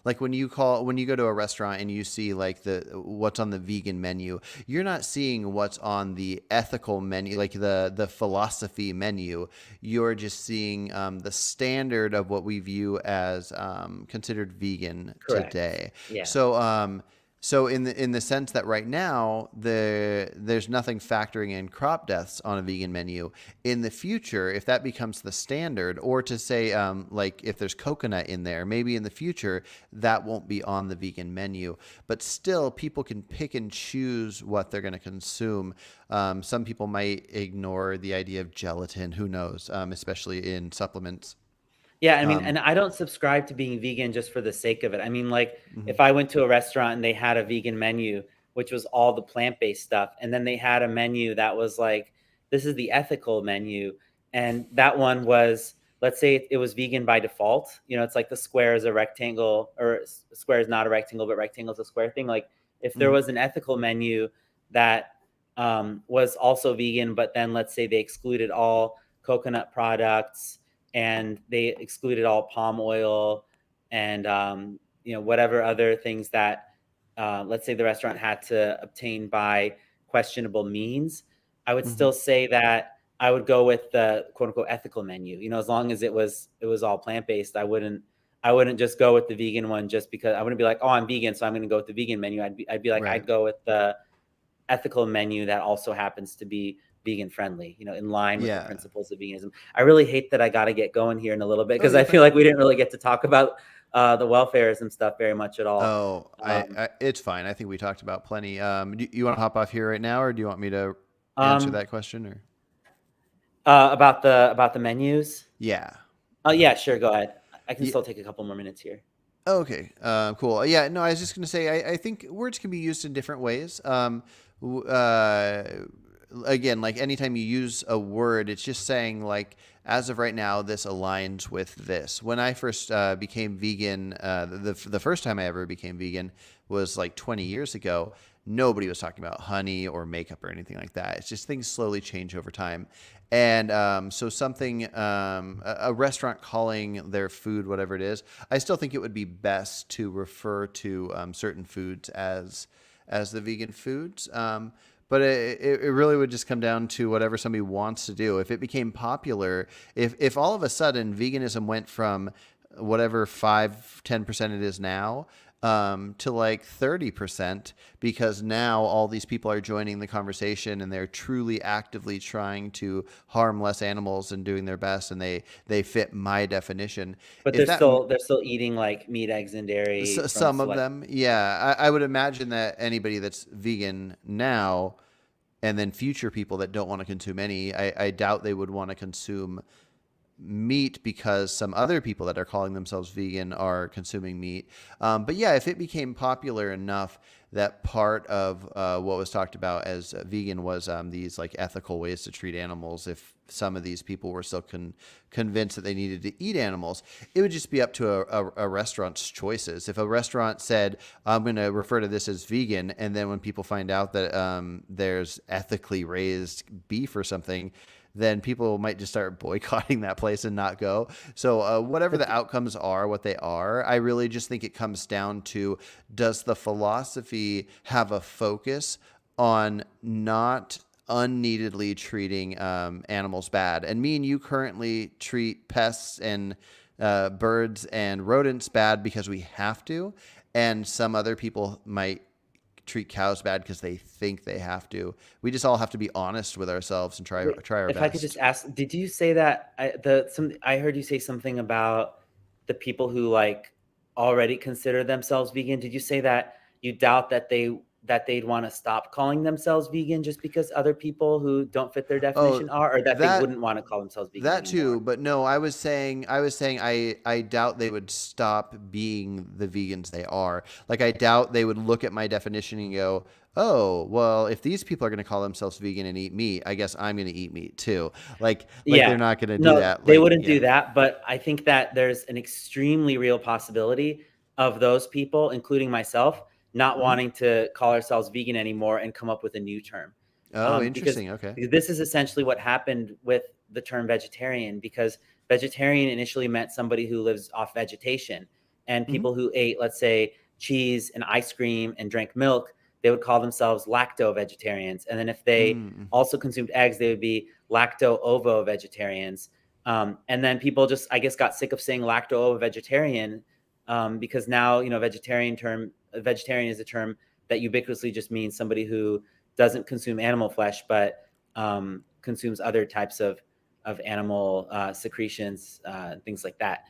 Speaker 1: like when you go to a restaurant and you see like what's on the vegan menu, you're not seeing what's on the ethical menu, like the philosophy menu. You're just seeing the standard of what we view as considered vegan today.
Speaker 2: Yeah.
Speaker 1: So in the sense that right now there's nothing factoring in crop deaths on a vegan menu. In the future, if that becomes the standard, or to say like if there's coconut in there, maybe in the future that won't be on the vegan menu. But still, people can pick and choose what they're going to consume. Some people might ignore the idea of gelatin. Who knows? Especially in supplements.
Speaker 2: Yeah, I mean, and I don't subscribe to being vegan just for the sake of it. I mean, like, if I went to a restaurant and they had a vegan menu, which was all the plant-based stuff, and then they had a menu that was like, this is the ethical menu, And that one was, let's say it was vegan by default. It's like the square is a rectangle, or square is not a rectangle, but rectangle is a square thing. Like if there
Speaker 1: Mhm.
Speaker 2: was an ethical menu that was also vegan, but then let's say they excluded all coconut products and they excluded all palm oil and whatever other things that let's say the restaurant had to obtain by questionable means, I would
Speaker 1: Mhm.
Speaker 2: still say that I would go with the quote unquote ethical menu. As long as it was all plant based, I wouldn't just go with the vegan one just because. I wouldn't be like, oh, I'm vegan, so I'm going to go with the vegan menu. I'd be like,
Speaker 1: Right.
Speaker 2: I'd go with the ethical menu that also happens to be vegan friendly, in line with the
Speaker 1: Yeah.
Speaker 2: principles of veganism. I really hate that I got to get going here in a little bit
Speaker 1: Oh,
Speaker 2: because
Speaker 1: you're
Speaker 2: I feel
Speaker 1: fine.
Speaker 2: like we didn't really get to talk about the welfarism stuff very much at all.
Speaker 1: Oh,
Speaker 2: Um,
Speaker 1: it's fine. I think we talked about plenty. Do you want to hop off here right now, or do you want me to answer
Speaker 2: um,
Speaker 1: that question? Or
Speaker 2: about the menus.
Speaker 1: yeah,
Speaker 2: Oh yeah, sure. Go ahead. I can
Speaker 1: yeah.
Speaker 2: still take a couple more minutes here.
Speaker 1: Okay, cool. Yeah, no, I was just gonna say, I think words can be used in different ways. W- uh, Again, like anytime you use a word, it's just saying like, as of right now, this aligns with this. When I first became vegan, the first time I ever became vegan was like 20 years ago. Nobody was talking about honey or makeup or anything like that. It's just things slowly change over time. And so something, a restaurant calling their food whatever it is, I still think it would be best to refer to certain foods as the vegan foods. But it really would just come down to whatever somebody wants to do. If it became popular, if all of a sudden veganism went from whatever 5-10% it is now to like 30%, because now all these people are joining the conversation and they're truly actively trying to harm less animals and doing their best, and they fit my definition.
Speaker 2: But
Speaker 1: If
Speaker 2: they're
Speaker 1: that
Speaker 2: still eating like meat, eggs, and dairy from
Speaker 1: Some of
Speaker 2: select.
Speaker 1: them, yeah, I would imagine that anybody that's vegan now and then future people that don't want to consume any, I doubt they would want to consume meat because some other people that are calling themselves vegan are consuming meat. But yeah, if it became popular enough that part of what was talked about as vegan was these like ethical ways to treat animals, if some of these people were still convinced that they needed to eat animals, it would just be up to a restaurant's choices. If a restaurant said, I'm going to refer to this as vegan, and then when people find out that there's ethically raised beef or something, then people might just start boycotting that place and not go. So whatever
Speaker 2: But
Speaker 1: the outcomes are, what they are, I really just think it comes down to, does the philosophy have a focus on not unneededly treating animals bad? And me and you currently treat pests and birds and rodents bad because we have to, and some other people might treat cows bad because they think they have to. We just all have to be honest with ourselves and
Speaker 2: wait,
Speaker 1: try our
Speaker 2: if I could just
Speaker 1: best.
Speaker 2: ask, did you say that I heard you say something about the people who like already consider themselves vegan? Did you say that you doubt that they'd want to stop calling themselves vegan just because other people who don't fit their
Speaker 1: Oh,
Speaker 2: definition are, or that they
Speaker 1: that
Speaker 2: wouldn't want to call themselves vegan
Speaker 1: that too,
Speaker 2: anymore?
Speaker 1: but no, I was saying I doubt they would stop being the vegans they are. Like I doubt they would look at my definition and go, "Oh, well, if these people are going to call themselves vegan and eat meat, I guess I'm going to eat meat too." Like they're
Speaker 2: Yeah.
Speaker 1: not going to do
Speaker 2: No,
Speaker 1: that.
Speaker 2: they
Speaker 1: Like,
Speaker 2: wouldn't
Speaker 1: yeah.
Speaker 2: do that, but I think that there's an extremely real possibility of those people, including myself, not
Speaker 1: Mhm.
Speaker 2: wanting to call ourselves vegan anymore and come up with a new term.
Speaker 1: Oh,
Speaker 2: Because
Speaker 1: interesting. Okay.
Speaker 2: this is essentially what happened with the term vegetarian, because vegetarian initially meant somebody who lives off vegetation, and
Speaker 1: Mhm.
Speaker 2: people who ate, let's say, cheese and ice cream and drank milk, they would call themselves lacto vegetarians. And then if they
Speaker 1: Mm.
Speaker 2: also consumed eggs, they would be lacto ovo vegetarians. And then people just, I guess, got sick of saying lacto ovo vegetarian, because now, vegetarian is a term that ubiquitously just means somebody who doesn't consume animal flesh, but consumes other types of animal secretions, things like that.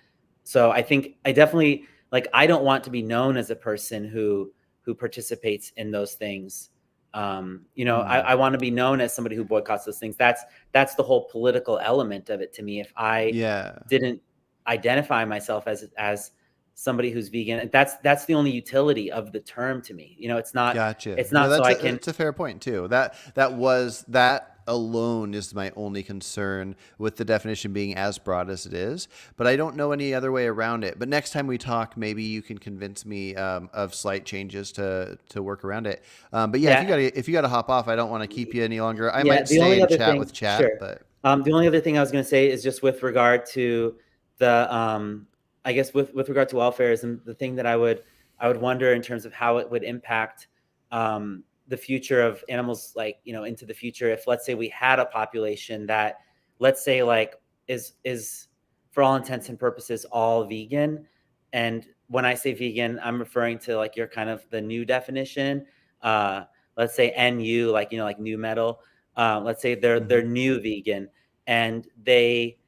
Speaker 2: So I think I definitely, like, I don't want to be known as a person who participates in those things.
Speaker 1: Mm.
Speaker 2: I want to be known as somebody who boycotts those things. That's the whole political element of it to me. If I
Speaker 1: Yeah.
Speaker 2: didn't identify myself as somebody who's vegan, that's the only utility of the term to me. It's not
Speaker 1: Gotcha.
Speaker 2: it's
Speaker 1: No,
Speaker 2: not so I can.
Speaker 1: that's a fair point too. That alone is my only concern with the definition being as broad as it is. But I don't know any other way around it. But next time we talk, maybe you can convince me of slight changes to work around it. But yeah,
Speaker 2: Yeah,
Speaker 1: if you gotta hop off, I don't want to keep you any longer. I
Speaker 2: yeah.
Speaker 1: might
Speaker 2: The
Speaker 1: stay
Speaker 2: only
Speaker 1: and
Speaker 2: other
Speaker 1: chat
Speaker 2: thing,
Speaker 1: with chat,
Speaker 2: sure.
Speaker 1: but
Speaker 2: The only other thing I was going to say is just with regard to the, I guess with regard to welfarism, the thing that I would wonder in terms of how it would impact the future of animals, like, into the future. If, let's say, we had a population that, let's say, like, is for all intents and purposes all vegan. And when I say vegan, I'm referring to, like, your kind of the new definition. Uh, let's say NU, like, like new metal. Let's say they're
Speaker 1: mhm,
Speaker 2: new vegan, and they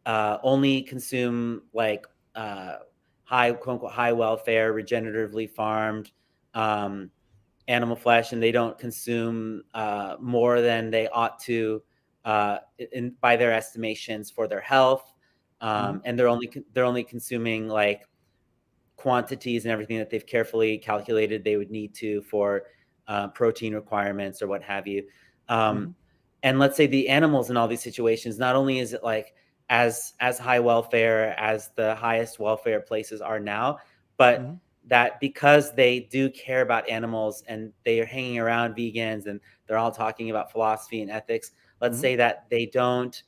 Speaker 2: only consume, like, uh, high, quote unquote, high welfare, regeneratively farmed um, animal flesh, and they don't consume more than they ought to, by their estimations, for their health.
Speaker 1: mhm,
Speaker 2: And they're only consuming, like, quantities and everything that they've carefully calculated they would need to for protein requirements or what have you. Um,
Speaker 1: mhm,
Speaker 2: and let's say the animals in all these situations, not only is it, like, as high welfare as the highest welfare places are now, but
Speaker 1: mhm,
Speaker 2: that because they do care about animals and they are hanging around vegans and they're all talking about philosophy and ethics, let's
Speaker 1: mhm,
Speaker 2: say that they don't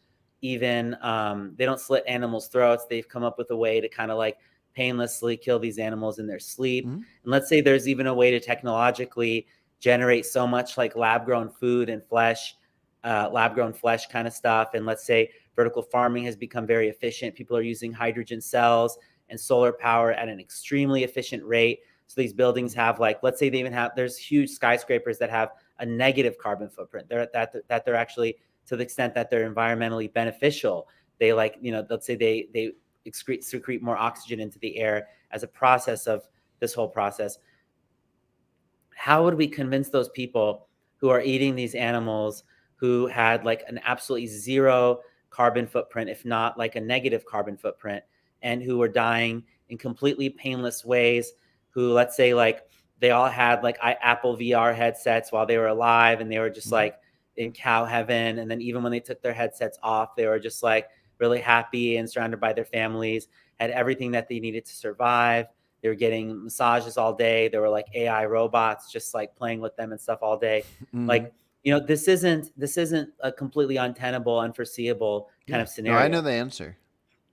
Speaker 2: slit animals' throats. They've come up with a way to kind of, like, painlessly kill these animals in their sleep.
Speaker 1: mhm,
Speaker 2: And let's say there's even a way to technologically generate so much, like, lab-grown food and flesh, lab-grown flesh kind of stuff. And let's say vertical farming has become very efficient. People are using hydrogen cells and solar power at an extremely efficient rate. So these buildings
Speaker 1: mhm,
Speaker 2: have, like, let's say they even have, there's huge skyscrapers that have a negative carbon footprint. They're actually, to the extent that they're environmentally beneficial. They, like, let's say they secrete more oxygen into the air as a process of this whole process. How would we convince those people who are eating these animals, who had, like, an absolutely zero carbon footprint, if not, like, a negative carbon footprint, and who were dying in completely painless ways, who, let's say, like, they all had, like, Apple VR headsets while they were alive, and they were just,
Speaker 1: mhm,
Speaker 2: like, in cow heaven. And then even when they took their headsets off, they were just, like, really happy and surrounded by their families, had everything that they needed to survive. They were getting massages all day. There were, like, AI robots just, like, playing with them and stuff all day.
Speaker 1: mhm.
Speaker 2: Like, this isn't a completely untenable, unforeseeable kind
Speaker 1: Yeah.
Speaker 2: of
Speaker 1: No, I know
Speaker 2: scenario.
Speaker 1: the answer.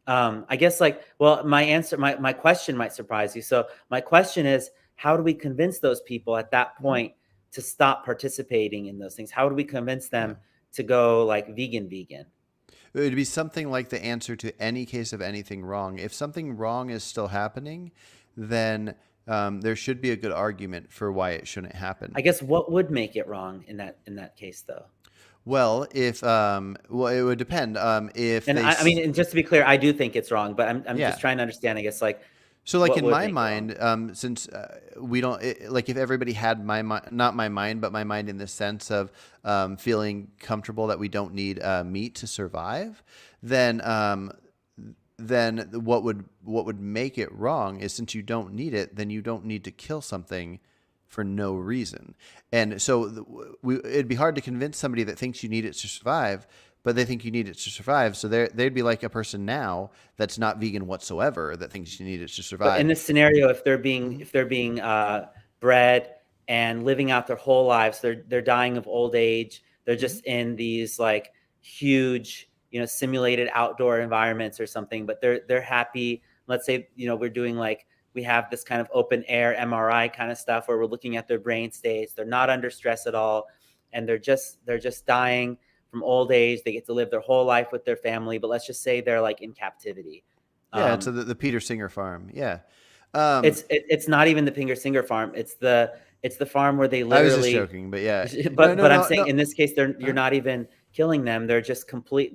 Speaker 2: I guess, like, well, my question might surprise you. So my question is, how do we convince those people at that
Speaker 1: Mhm.
Speaker 2: point to stop participating in those things? How do we convince
Speaker 1: Yeah.
Speaker 2: them to go, like, vegan?
Speaker 1: It would be something like the answer to any case of anything wrong. If something wrong is still happening, then there should be a good argument for why it shouldn't happen.
Speaker 2: I guess what would make it wrong in that case, though?
Speaker 1: Well, if well, it would depend. If
Speaker 2: And
Speaker 1: they,
Speaker 2: I mean, and just to be clear, I do think it's wrong, but I'm just
Speaker 1: yeah.
Speaker 2: trying to understand, I guess, like,
Speaker 1: So, like
Speaker 2: what
Speaker 1: in
Speaker 2: would
Speaker 1: my
Speaker 2: make it wrong.
Speaker 1: mind, since we don't like if everybody had my mind, not my mind, but my mind in the sense of feeling comfortable that we don't need meat to survive, then what would make it wrong is since you don't need it, then you don't need to kill something for no reason. And so it'd be hard to convince somebody that thinks you need it to survive, but they think you need it to survive. So they'd be like a person now that's not vegan whatsoever that thinks you need it to
Speaker 2: But
Speaker 1: survive.
Speaker 2: in this scenario, if they're being
Speaker 1: Mhm,
Speaker 2: if they're being bred and living out their whole lives, they're dying of old age. They're
Speaker 1: mhm,
Speaker 2: just in these, like, huge, simulated outdoor environments or something, but they're happy. Let's say, we're doing, like, we have this kind of open air MRI kind of stuff where we're looking at their brain states. They're not under stress at all, and they're just dying from old age. They get to live their whole life with their family, but let's just say they're, like, in captivity.
Speaker 1: yeah, it's
Speaker 2: Um,
Speaker 1: the Peter Singer farm. Yeah. Um,
Speaker 2: it's not even the Pinger Singer farm. It's the farm where they
Speaker 1: I was just
Speaker 2: literally.
Speaker 1: joking, but yeah. No, no,
Speaker 2: But I'm
Speaker 1: no,
Speaker 2: saying
Speaker 1: no.
Speaker 2: in this case, you're
Speaker 1: Huh?
Speaker 2: not even killing them. They're just complete.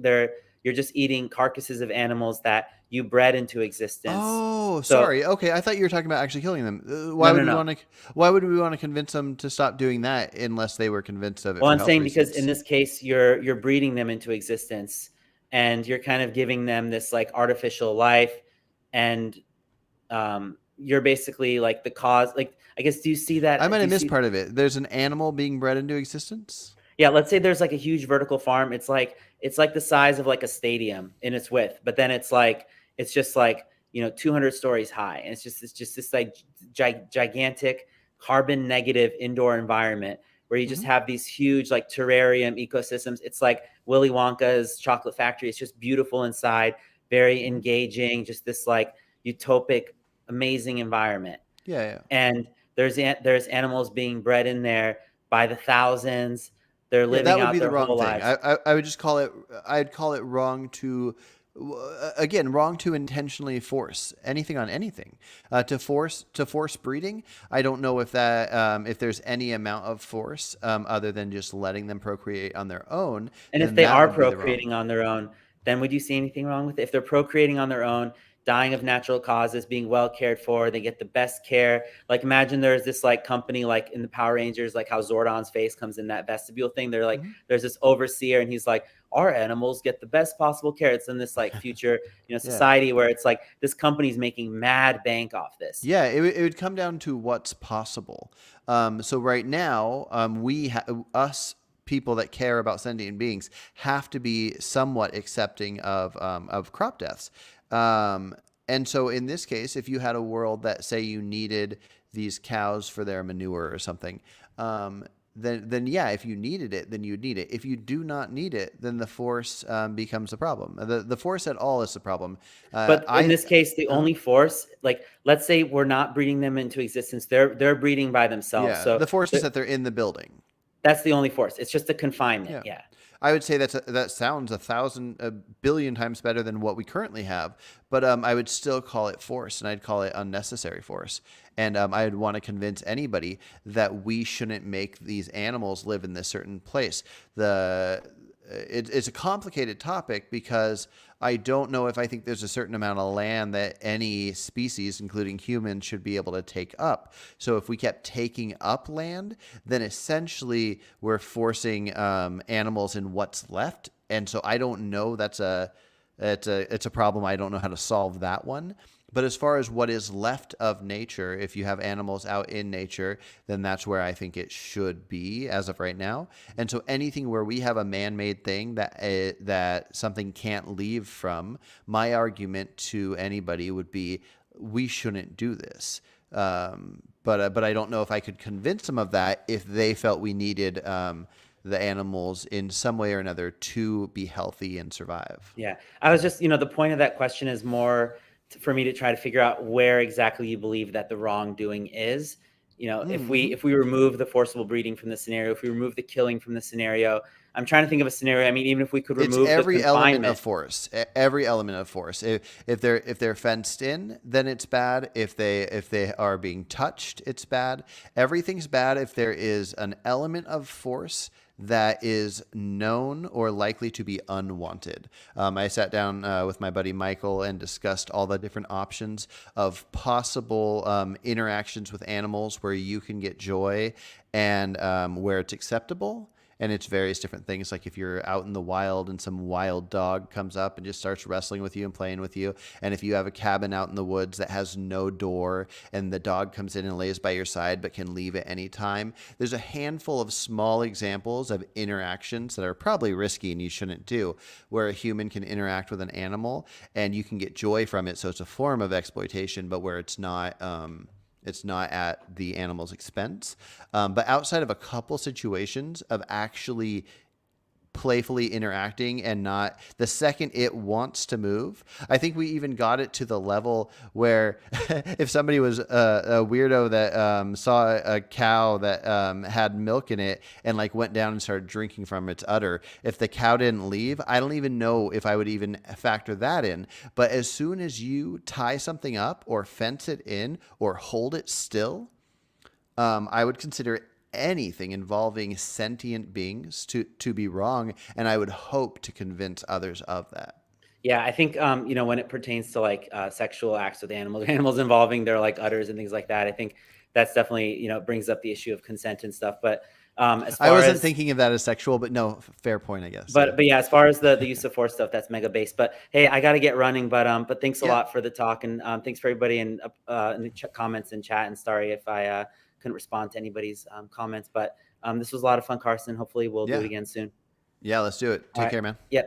Speaker 2: You're just eating carcasses of animals that you bred into existence.
Speaker 1: Oh,
Speaker 2: So
Speaker 1: sorry. Okay, I thought you were talking about actually killing them.
Speaker 2: no, no, no.
Speaker 1: Why would we want to convince them to stop doing that unless they were convinced of it
Speaker 2: Well,
Speaker 1: for
Speaker 2: I'm
Speaker 1: health
Speaker 2: saying because in
Speaker 1: reasons?
Speaker 2: this case, you're breeding them into existence, and you're kind of giving them this, like, artificial life, and you're basically, like, the cause. Like, I guess, do you see
Speaker 1: I
Speaker 2: that?
Speaker 1: might
Speaker 2: Do
Speaker 1: have
Speaker 2: you
Speaker 1: missed
Speaker 2: see?
Speaker 1: part of it. There's an animal being bred into existence.
Speaker 2: Yeah, let's say there's like a huge vertical farm. It's like the size of like a stadium in its width, but then it's just like 200 stories high, and it's just this like gigantic carbon negative indoor environment where you just
Speaker 1: Hmm.
Speaker 2: have these huge like terrarium ecosystems. It's like Willy Wonka's chocolate factory. It's just beautiful inside, very
Speaker 1: Hmm.
Speaker 2: engaging, just this like utopic, amazing environment.
Speaker 1: Yeah, yeah.
Speaker 2: And there's animals being bred in there by the thousands. They're
Speaker 1: Yeah, that
Speaker 2: living
Speaker 1: would
Speaker 2: out
Speaker 1: be the
Speaker 2: their
Speaker 1: wrong
Speaker 2: whole
Speaker 1: thing.
Speaker 2: lives.
Speaker 1: I would just call it. I'd call it wrong to, again, wrong to intentionally force anything on anything. To force breeding. I don't know if that if there's any amount of force other than just letting them procreate on their own.
Speaker 2: And if
Speaker 1: Then
Speaker 2: they
Speaker 1: that
Speaker 2: are
Speaker 1: would be the wrong.
Speaker 2: procreating on their own, then would you see anything wrong with it? If they're procreating on their own, dying of natural causes, being well cared for, they get the best care. Like imagine there's this like company like in the Power Rangers, like how Zordon's face comes in that vestibule thing. They're like,
Speaker 1: Mhm.
Speaker 2: there's this overseer, and he's like, our animals get the best possible care. It's in this like future,
Speaker 1: Yeah.
Speaker 2: society where it's like this company's making mad bank off this.
Speaker 1: Yeah, it would come down to what's possible. So right now, us people that care about sentient beings have to be somewhat accepting of crop deaths. Um, and so in this case, if you had a world that say you needed these cows for their manure or something, then yeah, if you needed it, then you'd need it. If you do not need it, then the force becomes the problem. The force at all is the problem.
Speaker 2: But in
Speaker 1: I
Speaker 2: this case, the
Speaker 1: uh
Speaker 2: only force, like let's say we're not breeding them into existence, they're breeding by themselves.
Speaker 1: Yeah,
Speaker 2: So
Speaker 1: the force is that they're in the building.
Speaker 2: that's the only force. It's just a confinement.
Speaker 1: Yeah.
Speaker 2: Yeah.
Speaker 1: I would say that sounds a billion times better than what we currently have, but I would still call it force, and I'd call it unnecessary force. And I'd want to convince anybody that we shouldn't make these animals live in this certain place. It's a complicated topic because I don't know if I think there's a certain amount of land that any species, including humans, should be able to take up. So if we kept taking up land, then essentially we're forcing animals in what's left. And so I don't know. It's a problem. I don't know how to solve that one. But as far as what is left of nature, if you have animals out in nature, then that's where I think it should be as of right now. And so anything where we have a man-made thing that something can't leave from, my argument to anybody would be we shouldn't do this. But I don't know if I could convince them of that if they felt we needed the animals in some way or another to be healthy and survive.
Speaker 2: Yeah. I was just, the point of that question is more for me to try to figure out where exactly you believe that the wrongdoing is.
Speaker 1: Mm-hmm.
Speaker 2: If we remove the forcible breeding from the scenario, if we remove the killing from the scenario, I'm trying to think of a scenario. I mean, even if we could
Speaker 1: It's
Speaker 2: remove the
Speaker 1: every element of
Speaker 2: confinement.
Speaker 1: force. Every element of force. If they're fenced in, then it's bad. If they are being touched, it's bad. Everything's bad if there is an element of force that is known or likely to be unwanted. I sat down with my buddy Michael and discussed all the different options of possible interactions with animals where you can get joy and where it's acceptable. And it's various different things. Like if you're out in the wild and some wild dog comes up and just starts wrestling with you and playing with you. And if you have a cabin out in the woods that has no door and the dog comes in and lays by your side but can leave at any time. There's a handful of small examples of interactions that are probably risky and you shouldn't do, where a human can interact with an animal and you can get joy from it. So it's a form of exploitation, but where it's not at the animal's expense. But outside of a couple situations of actually playfully interacting and not the second it wants to move. I think we even got it to the level where if somebody was a weirdo that saw a cow that had milk in it and like went down and started drinking from its udder, if the cow didn't leave, I don't even know if I would even factor that in. But as soon as you tie something up or fence it in or hold it still, I would consider anything involving sentient beings to be wrong, and I would hope to convince others of that.
Speaker 2: Yeah, I think when it pertains to like sexual acts with animals, animals involving their like udders and things like that, I think that's definitely brings up the issue of consent and stuff. But as
Speaker 1: I
Speaker 2: far
Speaker 1: wasn't
Speaker 2: as
Speaker 1: thinking of that as sexual, but no, fair point, I guess. Yeah.
Speaker 2: but yeah, as far as the use of force stuff, that's mega base. But hey, I got to get running. But thanks a
Speaker 1: Yeah.
Speaker 2: lot for the talk, and thanks for everybody in the comments and chat. And sorry if I couldn't respond to anybody's comments, but This was a lot of fun, Carson. Hopefully we'll do it
Speaker 1: Yeah.
Speaker 2: again soon.
Speaker 1: Yeah, let's do it.
Speaker 2: All
Speaker 1: Take
Speaker 2: right.
Speaker 1: care, man.
Speaker 2: Yep.